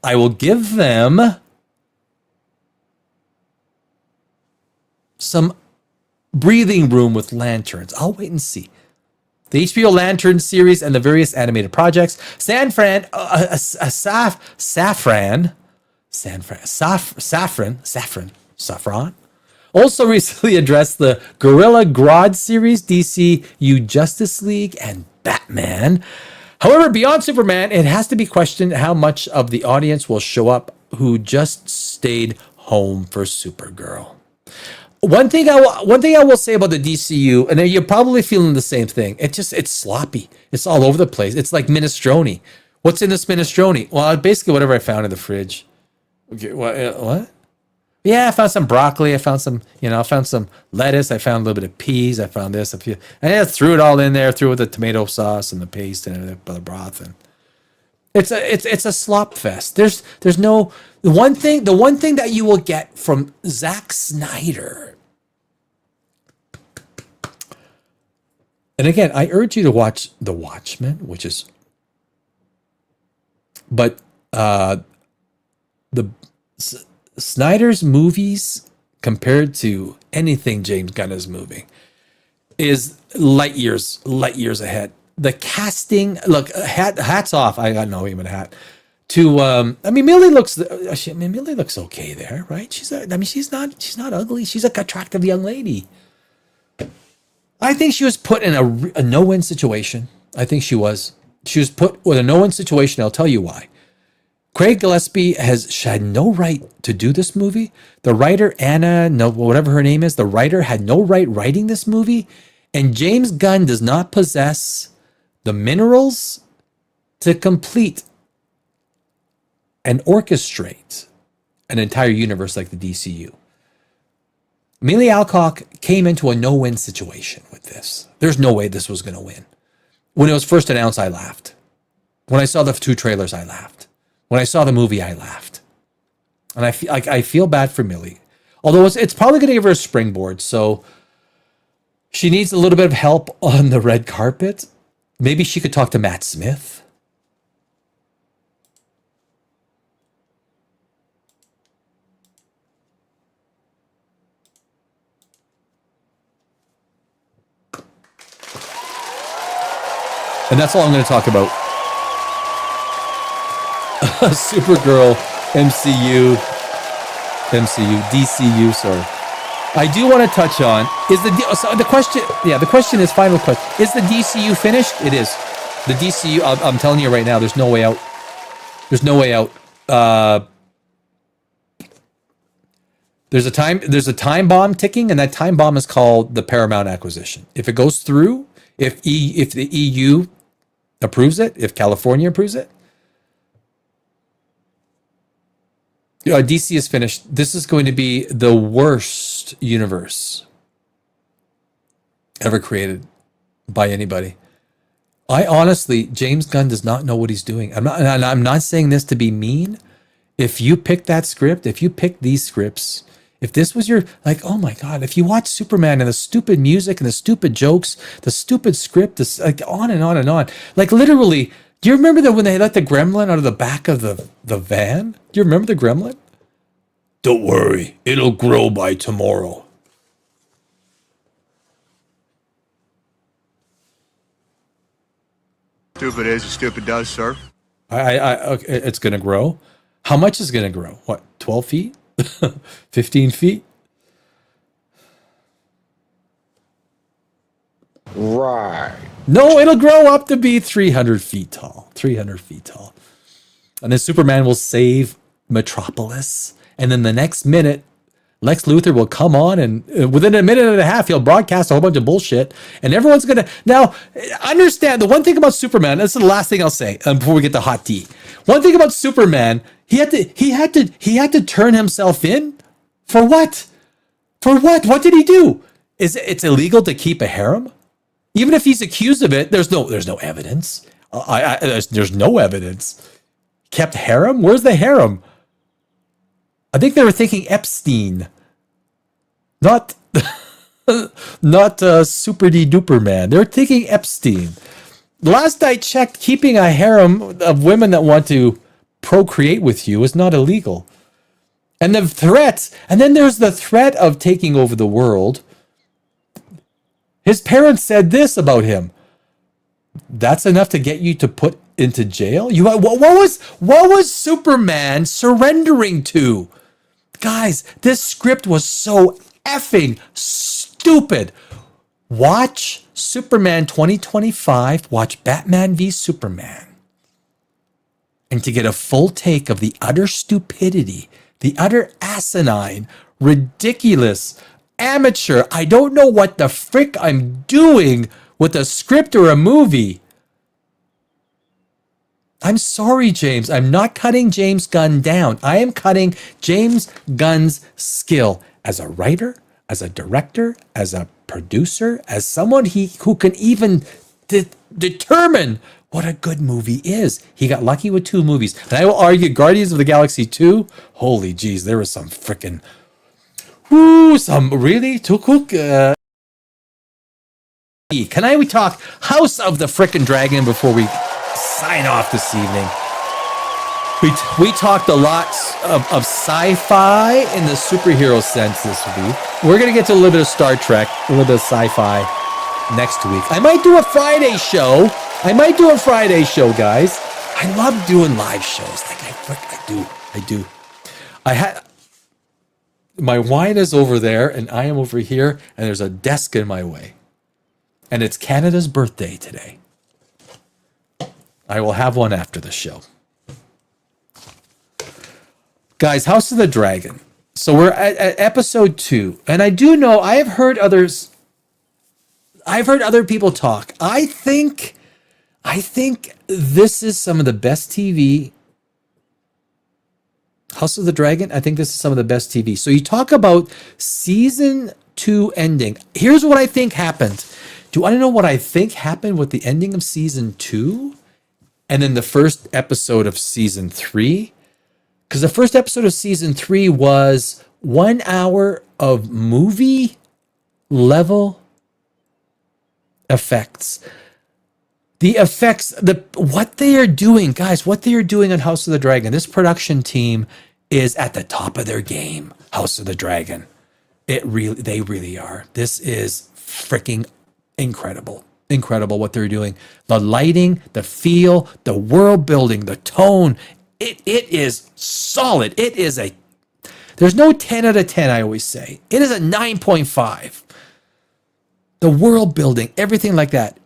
S1: I will give them some breathing room with lanterns. I'll wait and see. The HBO Lantern series and the various animated projects. Saffron also recently addressed the Gorilla Grodd series, DCU Justice League, and Batman. However, beyond Superman, it has to be questioned how much of the audience will show up who just stayed home for Supergirl. One thing I will say about the DCU, and you're probably feeling the same thing. It's sloppy. It's all over the place. It's like minestrone. What's in this minestrone? Well, basically whatever I found in the fridge. Okay, what? Yeah, I found some broccoli. I found some lettuce. I found a little bit of peas. I found this. And I threw it all in there. Threw it with the tomato sauce and the paste and the broth. And it's a slop fest. There's no the one thing that you will get from Zack Snyder. And again, I urge you to watch The Watchmen, Snyder's movies compared to anything James Gunn is moving is light years ahead. the casting. Look, hats off. I got no even a hat. To Millie looks. Millie looks okay there, right? She's not ugly. She's an attractive young lady. I think she was put in a no-win situation. I think she was. She was put with a no-win situation. I'll tell you why. Craig Gillespie had no right to do this movie. The writer, whatever her name is, the writer had no right writing this movie. And James Gunn does not possess the minerals to complete and orchestrate an entire universe like the DCU. Amelia Alcock came into a no-win situation with this. There's no way this was going to win. When it was first announced, I laughed. When I saw the 2 trailers, I laughed. When I saw the movie, I laughed. And I feel bad for Millie. Although it's probably going to give her a springboard. So she needs a little bit of help on the red carpet. Maybe she could talk to Matt Smith. And that's all I'm going to talk about. Supergirl, DCU, sorry. I do want to touch on, the question is, final question, is the DCU finished? It is. The DCU, I'm telling you right now, there's no way out. There's no way out. There's a time bomb ticking, and that time bomb is called the Paramount acquisition. If it goes through, if the EU approves it, if California approves it, DC is finished. This is going to be the worst universe ever created by anybody. I honestly, James Gunn does not know what he's doing. I'm not saying this to be mean. If you pick that script, if you pick these scripts, if this was your, like, oh my God, if you watch Superman and the stupid music and the stupid jokes, the stupid script, this, like, on and on and on. Like, literally, do you remember that when they let the gremlin out of the back of the van? Do you remember the gremlin? Don't worry, it'll grow by tomorrow.
S2: Stupid is as stupid does, sir.
S1: Okay, it's going to grow. How much is going to grow? What, 12 feet? 15 feet?
S7: Right.
S1: No, it'll grow up to be 300 feet tall. 300 feet tall. And then Superman will save Metropolis. And then the next minute, Lex Luthor will come on, and within a minute and a half, he'll broadcast a whole bunch of bullshit. And everyone's going to... Now, understand, the one thing about Superman, this is the last thing I'll say before we get to hot tea. One thing about Superman, he had to turn himself in? For what? For what? What did he do? It's illegal to keep a harem? Even if he's accused of it, there's no evidence. There's no evidence. Kept harem? Where's the harem? I think they were thinking Epstein, not Super D Duper Man. They're thinking Epstein. Last I checked, keeping a harem of women that want to procreate with you is not illegal. And the threats, and then there's the threat of taking over the world. His parents said this about him. That's enough to get you to put into jail? What was Superman surrendering to? Guys, this script was so effing stupid. Watch Superman 2025. Watch Batman v Superman. And to get a full take of the utter stupidity, the utter asinine, ridiculous, amateur, I don't know what the frick I'm doing with a script or a movie. I'm sorry, James. I'm not cutting James Gunn down. I am cutting James Gunn's skill as a writer, as a director, as a producer, as someone who can even determine what a good movie is. He got lucky with 2 movies. And I will argue Guardians of the Galaxy 2, holy jeez, there was some freaking... some really too cool. Can we talk House of the Frickin' Dragon before we sign off this evening? We talked a lot of sci-fi in the superhero sense this week. We're going to get to a little bit of Star Trek, a little bit of sci-fi next week. I might do a Friday show I might do a Friday show, guys. I love doing live shows. Like I do. I had my wine is over there, and I am over here, and there's a desk in my way. And it's Canada's birthday today. I will have one after the show. Guys, House of the Dragon. So we're at episode 2. And I do know I've heard other people talk. I think this is some of the best TV. House of the Dragon, I think this is some of the best TV. So you talk about season 2 ending. Here's what I think happened. Do you want to know what I think happened with the ending of season 2 and then the first episode of season 3? Because the first episode of season 3 was 1 hour of movie level effects. The effects, what they are doing, guys, what they are doing on House of the Dragon, this production team is at the top of their game. House of the Dragon, they really are. This is freaking incredible what they're doing. The lighting, the feel, the world building, the tone. It is solid. There's no 10 out of 10. I always say it is a 9.5. The world building, everything like that.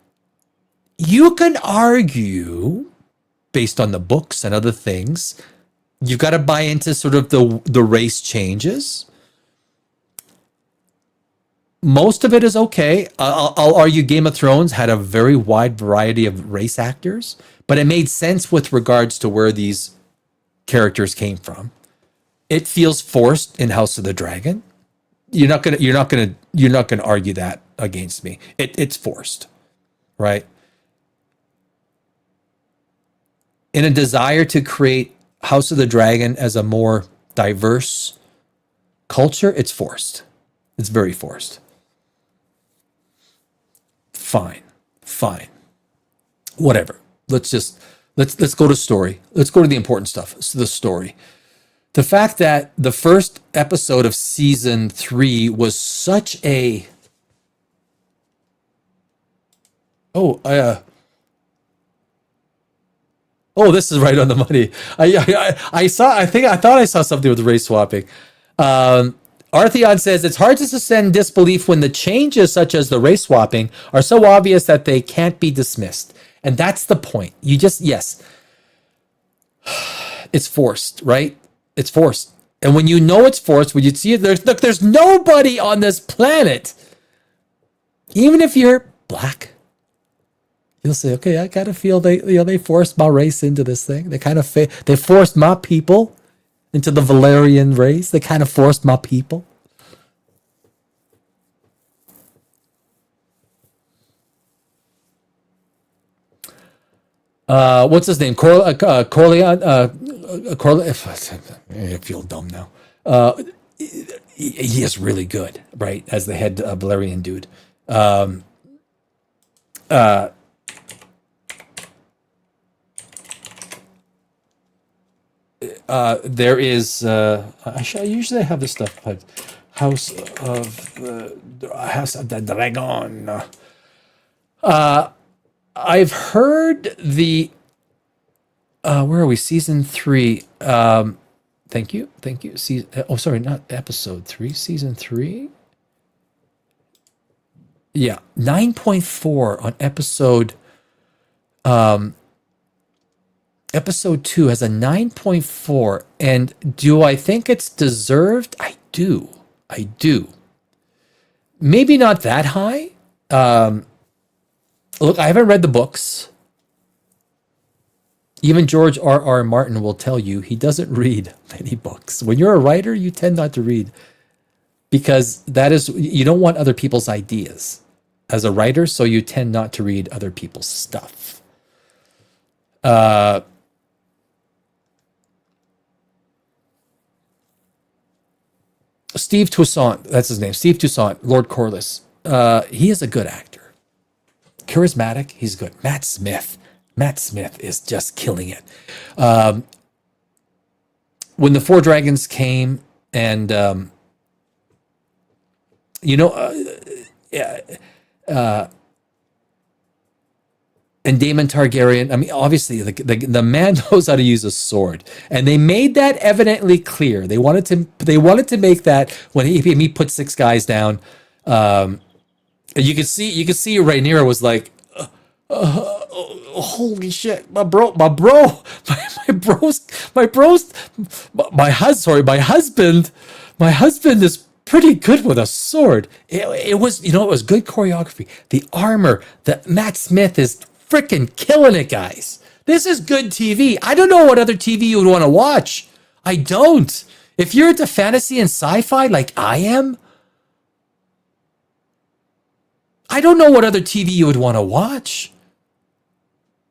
S1: You can argue, based on the books and other things, you've got to buy into sort of the race changes. Most of it is okay. I'll argue Game of Thrones had a very wide variety of race actors, but it made sense with regards to where these characters came from. It feels forced in House of the Dragon. You're not gonna argue that against me. It's forced, right? In a desire to create House of the Dragon as a more diverse culture, it's forced. It's very forced. Fine. Whatever. Let's go to story. Let's go to the important stuff. So the story. The fact that the first episode of season 3 was such a this is right on the money. I thought I saw something with race swapping. Artheon says it's hard to suspend disbelief when the changes, such as the race swapping, are so obvious that they can't be dismissed. And that's the point. Yes, it's forced, right? It's forced. And when you know it's forced, when you see it, there's nobody on this planet, even if you're black, you'll say, okay, I kind of feel they forced my race into this thing. They forced my people into the Valerian race. They kind of forced my people. What's his name? Corleone. I feel dumb now. He is really good, right? As the head Valerian dude. There is I usually have this stuff, but House of the Dragon. I've heard the where are we? Season 3. Thank you. Sorry, not episode 3. Season 3. Yeah, 9.4 on episode. Episode 2 has a 9.4, and do I think it's deserved? I do. Maybe not that high. Look, I haven't read the books. Even George R.R. Martin will tell you he doesn't read many books. When you're a writer, you tend not to read because you don't want other people's ideas as a writer, so you tend not to read other people's stuff. Steve Toussaint, that's his name. Steve Toussaint, Lord Corliss. He is a good actor. Charismatic, he's good. Matt Smith is just killing it. When the Four Dragons came and, and Daemon Targaryen, I mean, obviously the man knows how to use a sword, and they made that evidently clear. They wanted to make that when he put 6 guys down. You could see Rhaenyra was like, holy shit, my husband is pretty good with a sword. It was, it was good choreography. The armor, Matt Smith is freaking killing it, guys. This is good TV. I don't know what other TV you would want to watch. I don't. If you're into fantasy and sci-fi like I am, I don't know what other TV you would want to watch.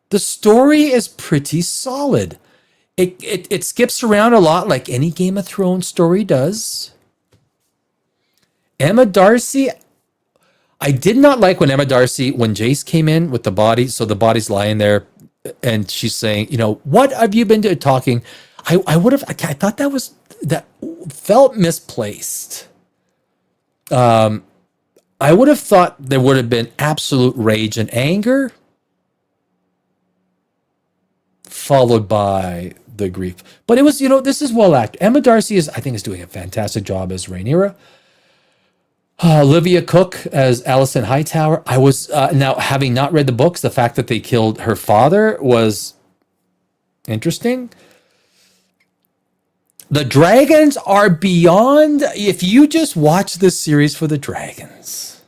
S1: The story is pretty solid. It skips around a lot like any Game of Thrones story does. Emma Darcy, I did not like when Jace came in with the body, so the body's lying there, and she's saying, what have you been talking? I thought that felt misplaced. I would have thought there would have been absolute rage and anger, followed by the grief. But it was, this is well acted. Emma Darcy I think is doing a fantastic job as Rhaenyra. Olivia Cook as Alicent Hightower. I was, now having not read the books, the fact that they killed her father was interesting. The dragons are beyond, if you just watch this series for the dragons.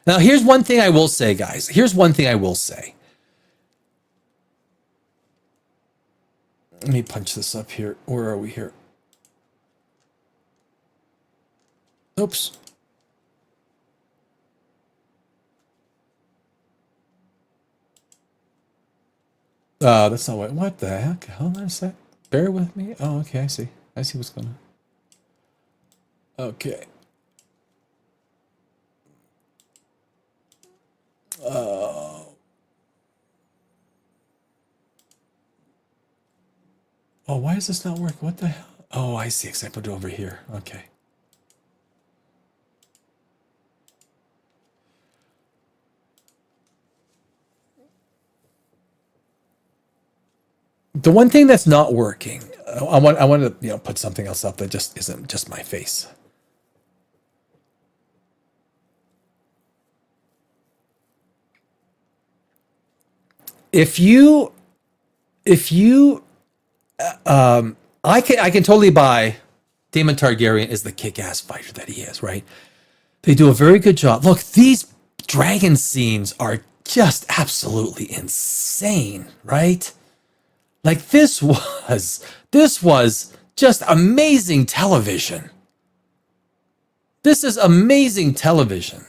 S1: Now, here's one thing I will say, guys. Here's one thing I will say. Let me punch this up here. Where are we here? Oops. That's not what the heck? Hold on a sec. Bear with me. Oh, okay, I see. I see what's going on. Okay. Oh, why is this not working? What the hell? Oh, I see. Because I put it over here. Okay. The one thing that's not working, I want to put something else up that just isn't just my face. If you I can totally buy Daemon Targaryen is the kick-ass fighter that he is, right? They do a very good job. Look, these dragon scenes are just absolutely insane, right? Like this was just amazing television. This is amazing television.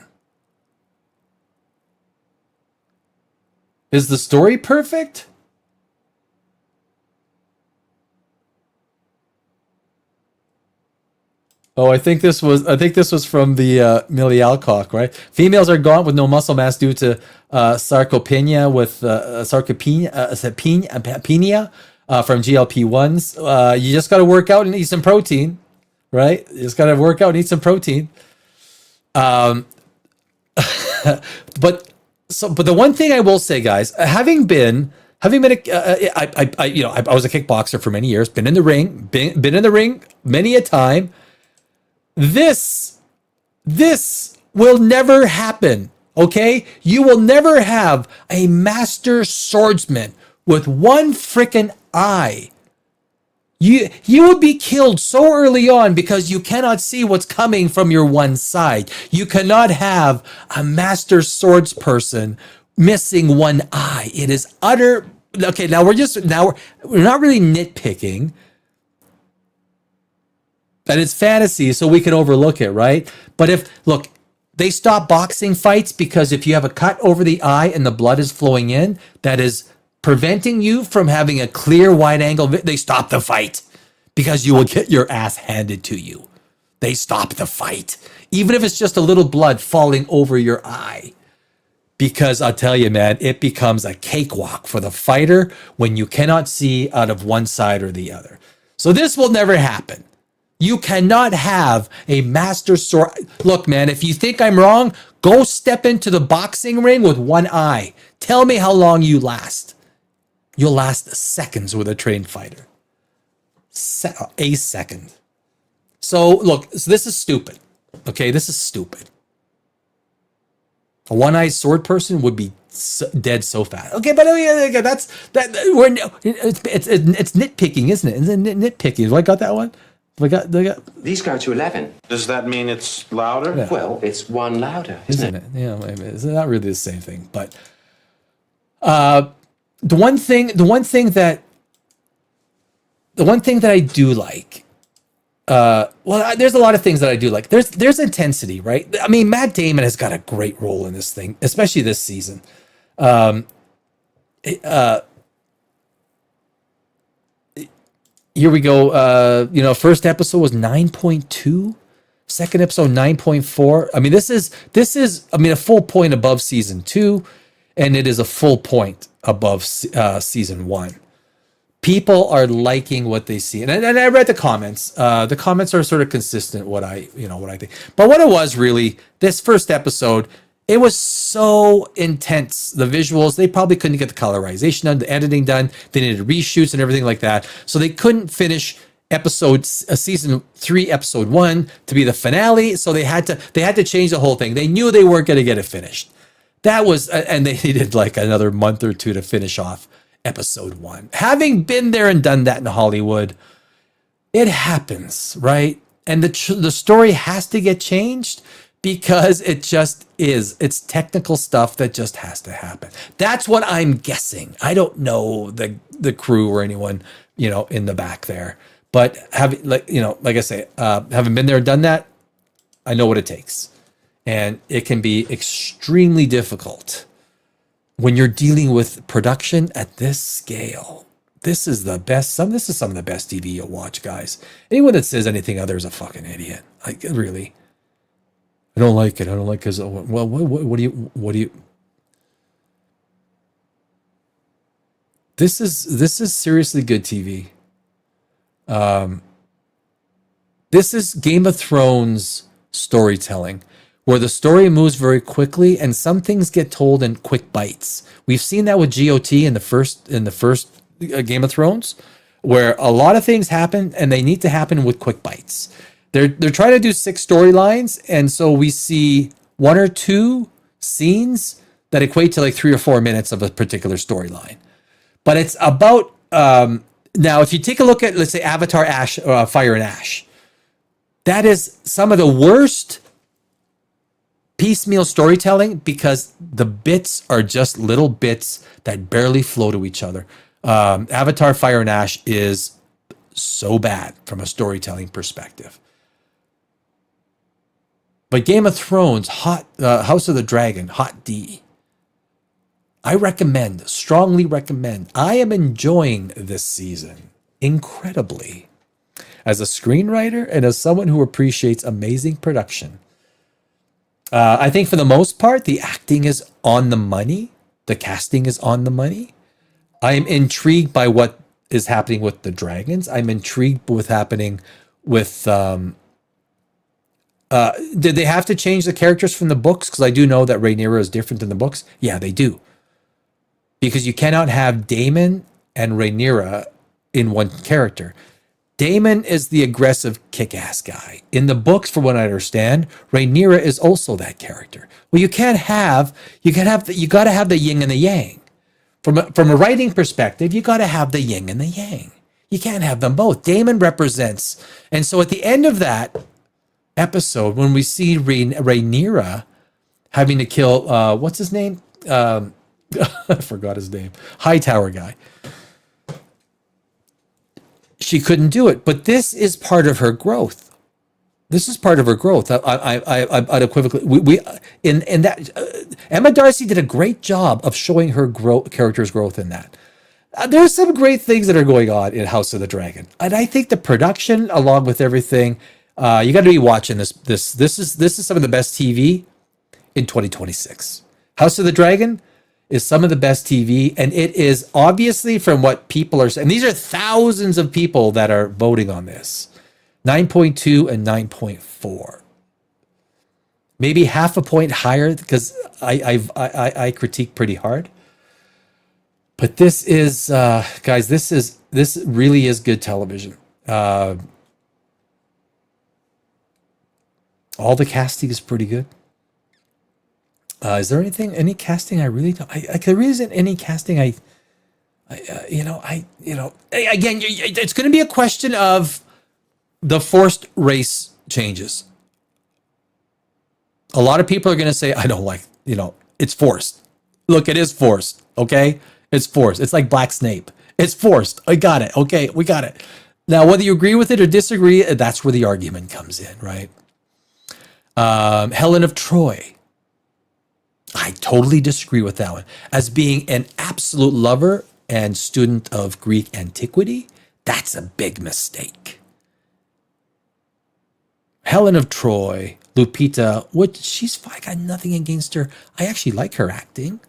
S1: Is the story perfect? Oh, I think this was from the Millie Alcock, right? Females are gaunt with no muscle mass due to sarcopenia from GLP-1s. You just got to work out and eat some protein, right? You just got to work out and eat some protein. But the one thing I will say, guys, having been I was a kickboxer for many years, been in the ring many a time. This will never happen, okay? You will never have a master swordsman with one freaking eye. You would be killed so early on because you cannot see what's coming from your one side. You cannot have a master swords person missing one eye. It is utter. Okay, now we're not really nitpicking. And it's fantasy, so we can overlook it, right? But they stop boxing fights because if you have a cut over the eye and the blood is flowing in, that is preventing you from having a clear wide angle. They stop the fight because you will get your ass handed to you. They stop the fight, even if it's just a little blood falling over your eye. Because I'll tell you, man, it becomes a cakewalk for the fighter when you cannot see out of one side or the other. So this will never happen. You cannot have a master sword. Look, man, if you think I'm wrong, Go step into the boxing ring with one eye. Tell me how long you last. You'll last seconds with a trained fighter. A second. So look, so this is stupid. Okay, this is stupid. A one-eyed sword person would be dead so fast. Okay, but that's that. It's nitpicking, isn't it? It's nitpicking. Have I got that one? Have I got.
S7: These go to 11.
S8: Does that mean it's louder?
S1: Yeah.
S7: Well, it's one louder,
S1: Isn't it? Yeah, maybe. It's not really the same thing, but the one thing that I do like, there's a lot of things that I do like. There's intensity, right? I mean, Matt Damon has got a great role in this thing, especially this season. Here we go. First episode was 9.2. Second episode 9.4. I mean, this is a full point above season 2, and it is a full point above season 1. People are liking what they see, and I read the comments. The comments are sort of consistent what I think. But what it was really, this first episode, it was so intense. The visuals, they probably couldn't get the colorization done, the editing done. They needed reshoots and everything like that, so they couldn't finish season 3, episode 1 to be the finale. So they had to change the whole thing. They knew they weren't going to get it finished. That was, and they needed like another month or two to finish off episode 1. Having been there and done that in Hollywood, it happens, right? And the story has to get changed because it just is. It's technical stuff that just has to happen. That's what I'm guessing. I don't know the crew or anyone, in the back there. But like I say, having been there and done that, I know what it takes. And it can be extremely difficult when you're dealing with production at this scale. This is the best. This is some of the best TV you'll watch, guys. Anyone that says anything other is a fucking idiot. Like, really. I don't like it. I don't like because, well, what do you? This is seriously good TV. This is Game of Thrones storytelling, where the story moves very quickly and some things get told in quick bites. We've seen that with GOT in the first Game of Thrones, where a lot of things happen and they need to happen with quick bites. They're trying to do 6 storylines, and so we see 1 or 2 scenes that equate to like 3 or 4 minutes of a particular storyline. But it's about now, if you take a look at, let's say, Avatar Ash, Fire and Ash, that is some of the worst piecemeal storytelling because the bits are just little bits that barely flow to each other. Avatar Fire and Ash is so bad from a storytelling perspective. But Game of Thrones, House of the Dragon, Hot D, I strongly recommend. I am enjoying this season incredibly as a screenwriter and as someone who appreciates amazing production. I think for the most part, the acting is on the money. The casting is on the money. I am intrigued by what is happening with the dragons. I'm intrigued with happening with... did they have to change the characters from the books? Because I do know that Rhaenyra is different in the books. Yeah, they do. Because you cannot have Daemon and Rhaenyra in one character. Daemon is the aggressive, kick-ass guy. In the books, from what I understand, Rhaenyra is also that character. Well, you got to have the yin and the yang. From a writing perspective, you got to have the yin and the yang. You can't have them both. Daemon represents, and so at the end of that episode, when we see Rhaenyra having to kill, what's his name? I forgot his name. Hightower guy. She couldn't do it, but this is part of her growth. This is part of her growth. I unequivocally, in that, Emma Darcy did a great job of showing her character's growth in that. There's some great things that are going on in House of the Dragon, and I think the production, along with everything, you got to be watching this. This is some of the best TV in 2026. House of the Dragon is some of the best TV, and it is obviously from what people are saying. These are thousands of people that are voting on this. 9.2 and 9.4. maybe half a point higher because I critique pretty hard. But this is, guys, this really is good television. All the casting is pretty good. Is there any casting I really don't? There really isn't any casting again, it's going to be a question of the forced race changes. A lot of people are going to say, I don't like, it's forced. Look, it is forced. Okay. It's forced. It's like Black Snape. It's forced. I got it. Okay. We got it. Now, whether you agree with it or disagree, that's where the argument comes in, right? Helen of Troy. I totally disagree with that one. As being an absolute lover and student of Greek antiquity, that's a big mistake. Helen of Troy, Lupita, she's fine. I got nothing against her. I actually like her acting.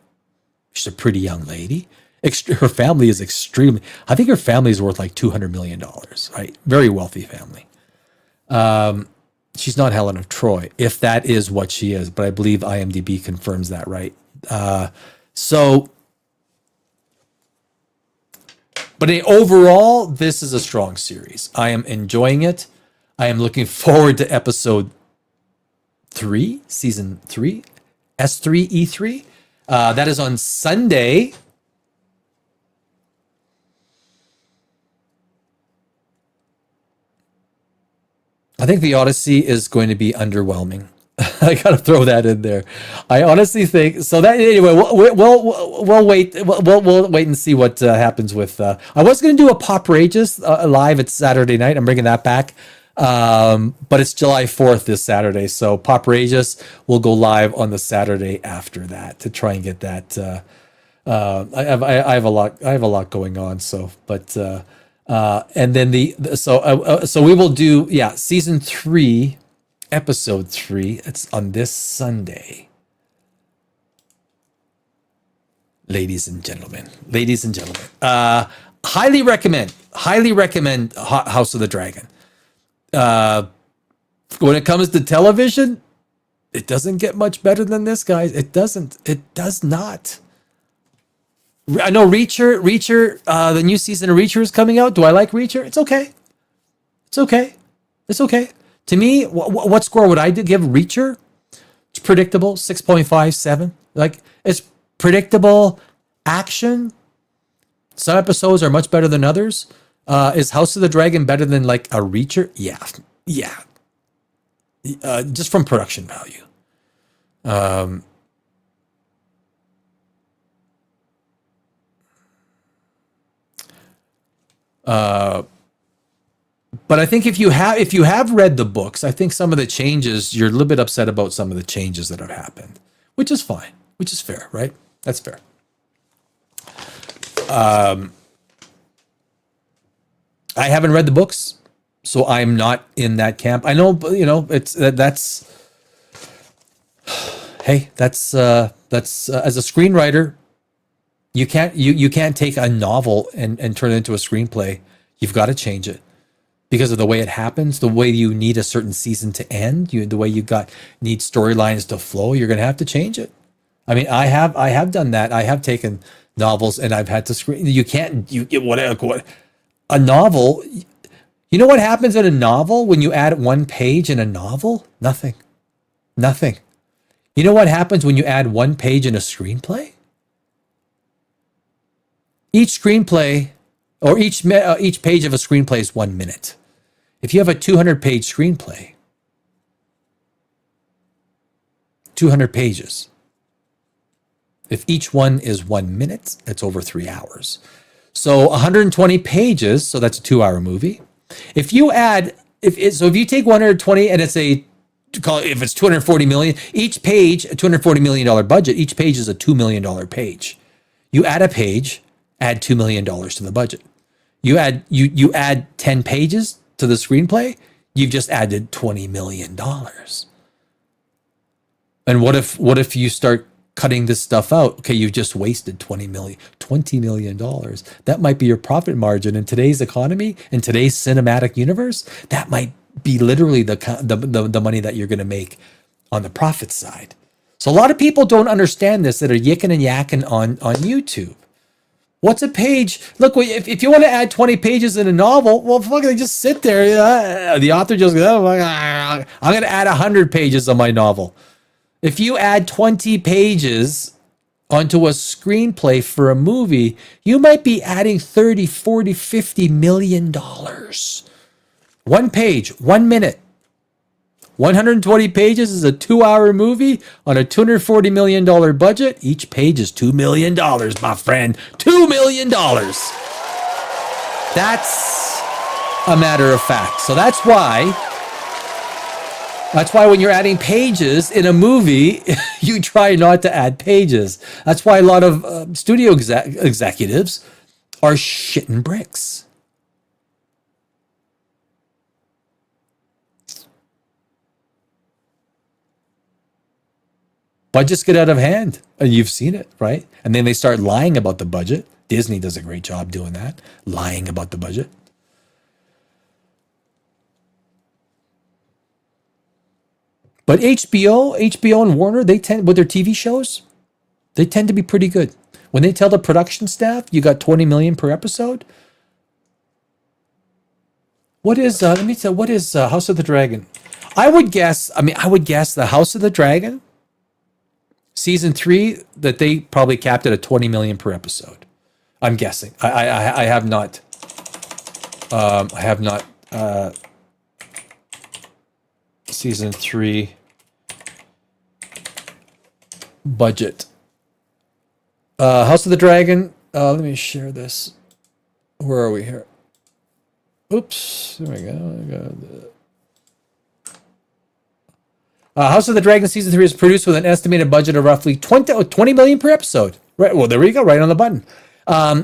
S1: She's a pretty young lady. Her family is I think her family is worth like $200 million, right? Very wealthy family. She's not Helen of Troy, if that is what she is, but I believe IMDb confirms that, right? But overall, this is a strong series. I am enjoying it. I am looking forward to episode 3, season 3, S3E3. That is on Sunday. I think the Odyssey is going to be underwhelming. I gotta throw that in there. I honestly think so. That anyway, we'll wait. We'll wait and see what happens with. I was going to do a Poprageous live. It's Saturday night. I'm bringing that back, but it's July 4th this Saturday. So Poprageous will go live on the Saturday after that to try and get that. I have a lot going on. So, but and then so we will do season 3. Episode 3, it's on this Sunday. Ladies and gentlemen. Highly recommend House of the Dragon. When it comes to television, it doesn't get much better than this, guys. It does not. I know Reacher, the new season of Reacher is coming out. Do I like Reacher? It's okay. To me, what score would I give Reacher? It's predictable, 6.57. Like, it's predictable action. Some episodes are much better than others. Is House of the Dragon better than like a Reacher? Yeah. Just from production value. But I think if you have read the books, I think some of the changes, you're a little bit upset about some of the changes that have happened, which is fine, which is fair, right? That's fair. I haven't read the books, so I'm not in that camp. I know, it's that's hey, that's as a screenwriter, you can't take a novel and turn it into a screenplay. You've got to change it. Because of the way it happens, the way you need a certain season to end, the way you need storylines to flow, you're going to have to change it. I mean, I have done that. I have taken novels and I've had to screen. You can't. A novel. You know what happens in a novel when you add one page in a novel? Nothing. You know what happens when you add one page in a screenplay? Each screenplay or each page of a screenplay is 1 minute. If you have a 200-page screenplay, 200 pages. If each one is 1 minute, that's over 3 hours. So 120 pages, so that's a 2-hour movie. If you take 120 and if it's 240 million, each page, a $240 million budget, each page is a $2 million page. You add a page, add $2 million to the budget. You add 10 pages to the screenplay, you've just added $20 million. And what if you start cutting this stuff out? Okay, you've just wasted $20 million. That might be your profit margin in today's economy, in today's cinematic universe. That might be literally the money that you're going to make on the profit side. So a lot of people don't understand this that are yicking and yakking on YouTube. What's a page? Look, if you want to add 20 pages in a novel, well, fucking just sit there. The author just goes, oh, I'm going to add 100 pages on my novel. If you add 20 pages onto a screenplay for a movie, you might be adding 30, 40, 50 million dollars. One page, 1 minute. 120 pages is a 2-hour movie on a $240 million budget. Each page is $2 million, my friend. $2 million. That's a matter of fact. So that's why when you're adding pages in a movie, you try not to add pages. That's why a lot of studio executives are shitting bricks. Budgets get out of hand, and you've seen it, right? And then they start lying about the budget. Disney does a great job doing that, lying about the budget. But HBO and Warner, they tend, with their TV shows, they tend to be pretty good. When they tell the production staff, you got 20 million per episode. What is, let me tell, what is House of the Dragon? I would guess the House of the Dragon, season 3, that they probably capped it at 20 million per episode. I'm guessing. I have not season 3 budget. House of the Dragon. Let me share this. Where are we here? Oops. There we go. House of the Dragon season 3 is produced with an estimated budget of roughly 20 million per episode. Right. Well, there we go. Right on the button.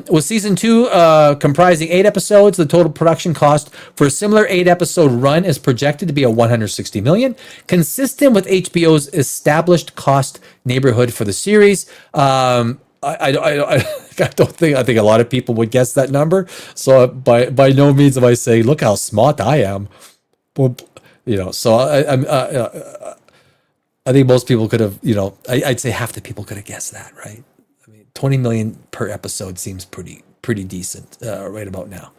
S1: With season 2 comprising 8 episodes, the total production cost for a similar 8-episode run is projected to be a 160 million, consistent with HBO's established cost neighborhood for the series. I think a lot of people would guess that number. So by no means am I saying, look how smart I am. Well, so I think most people could have, I'd say half the people could have guessed that, right? I mean, 20 million per episode seems pretty decent right about now,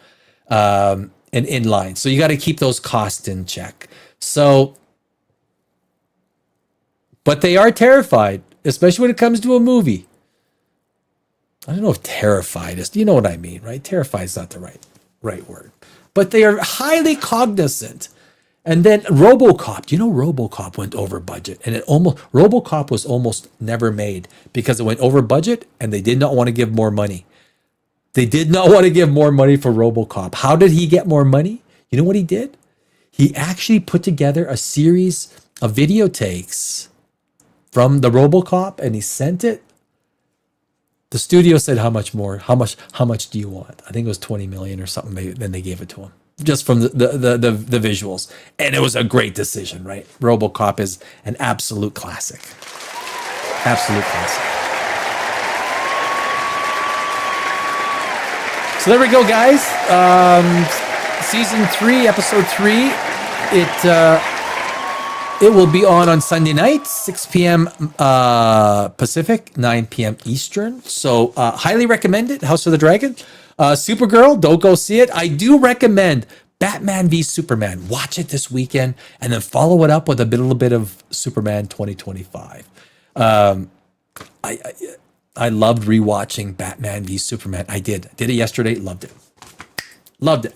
S1: and in line. So you got to keep those costs in check. So, but they are terrified, especially when it comes to a movie. I don't know if terrified is, you know what I mean, right? Terrified is not the right word, but they are highly cognizant. And then RoboCop, RoboCop went over budget, and RoboCop was almost never made because it went over budget and they did not want to give more money. They did not want to give more money for RoboCop. How did he get more money? You know what he did? He actually put together a series of video takes from the RoboCop and he sent it. The studio said, how much more? How much do you want? I think it was 20 million or something. Then they gave it to him. Just from the visuals. And it was a great decision, right? RoboCop is an absolute classic. Absolute classic. So there we go, guys. Season 3, episode 3. It will be on Sunday night, 6 p.m. Pacific, 9 p.m. Eastern. So highly recommend it, House of the Dragon. Supergirl, don't go see it. I do recommend Batman v Superman. Watch it this weekend and then follow it up with a little bit of Superman 2025. I loved rewatching Batman v Superman. I did it yesterday. Loved it.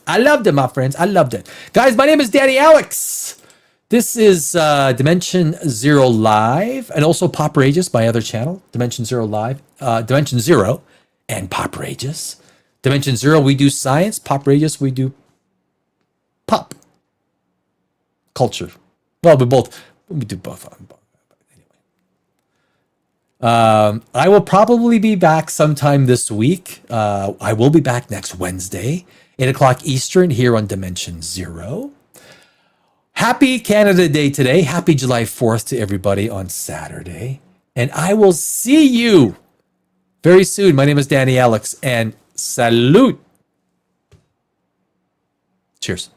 S1: I loved it, my friends. I loved it. Guys, my name is Danny Alex. This is Dimension Zero Live and also Poprageous, my other channel, Dimension Zero Live, Dimension Zero and Poprageous. Dimension Zero, we do science. Poprageous, we do pop culture. Well, we do both. Anyway, I will probably be back sometime this week. I will be back next Wednesday, 8 o'clock Eastern, here on Dimension Zero. Happy Canada Day today. Happy July 4th to everybody on Saturday. And I will see you very soon. My name is Danny Alex, and salute. Cheers.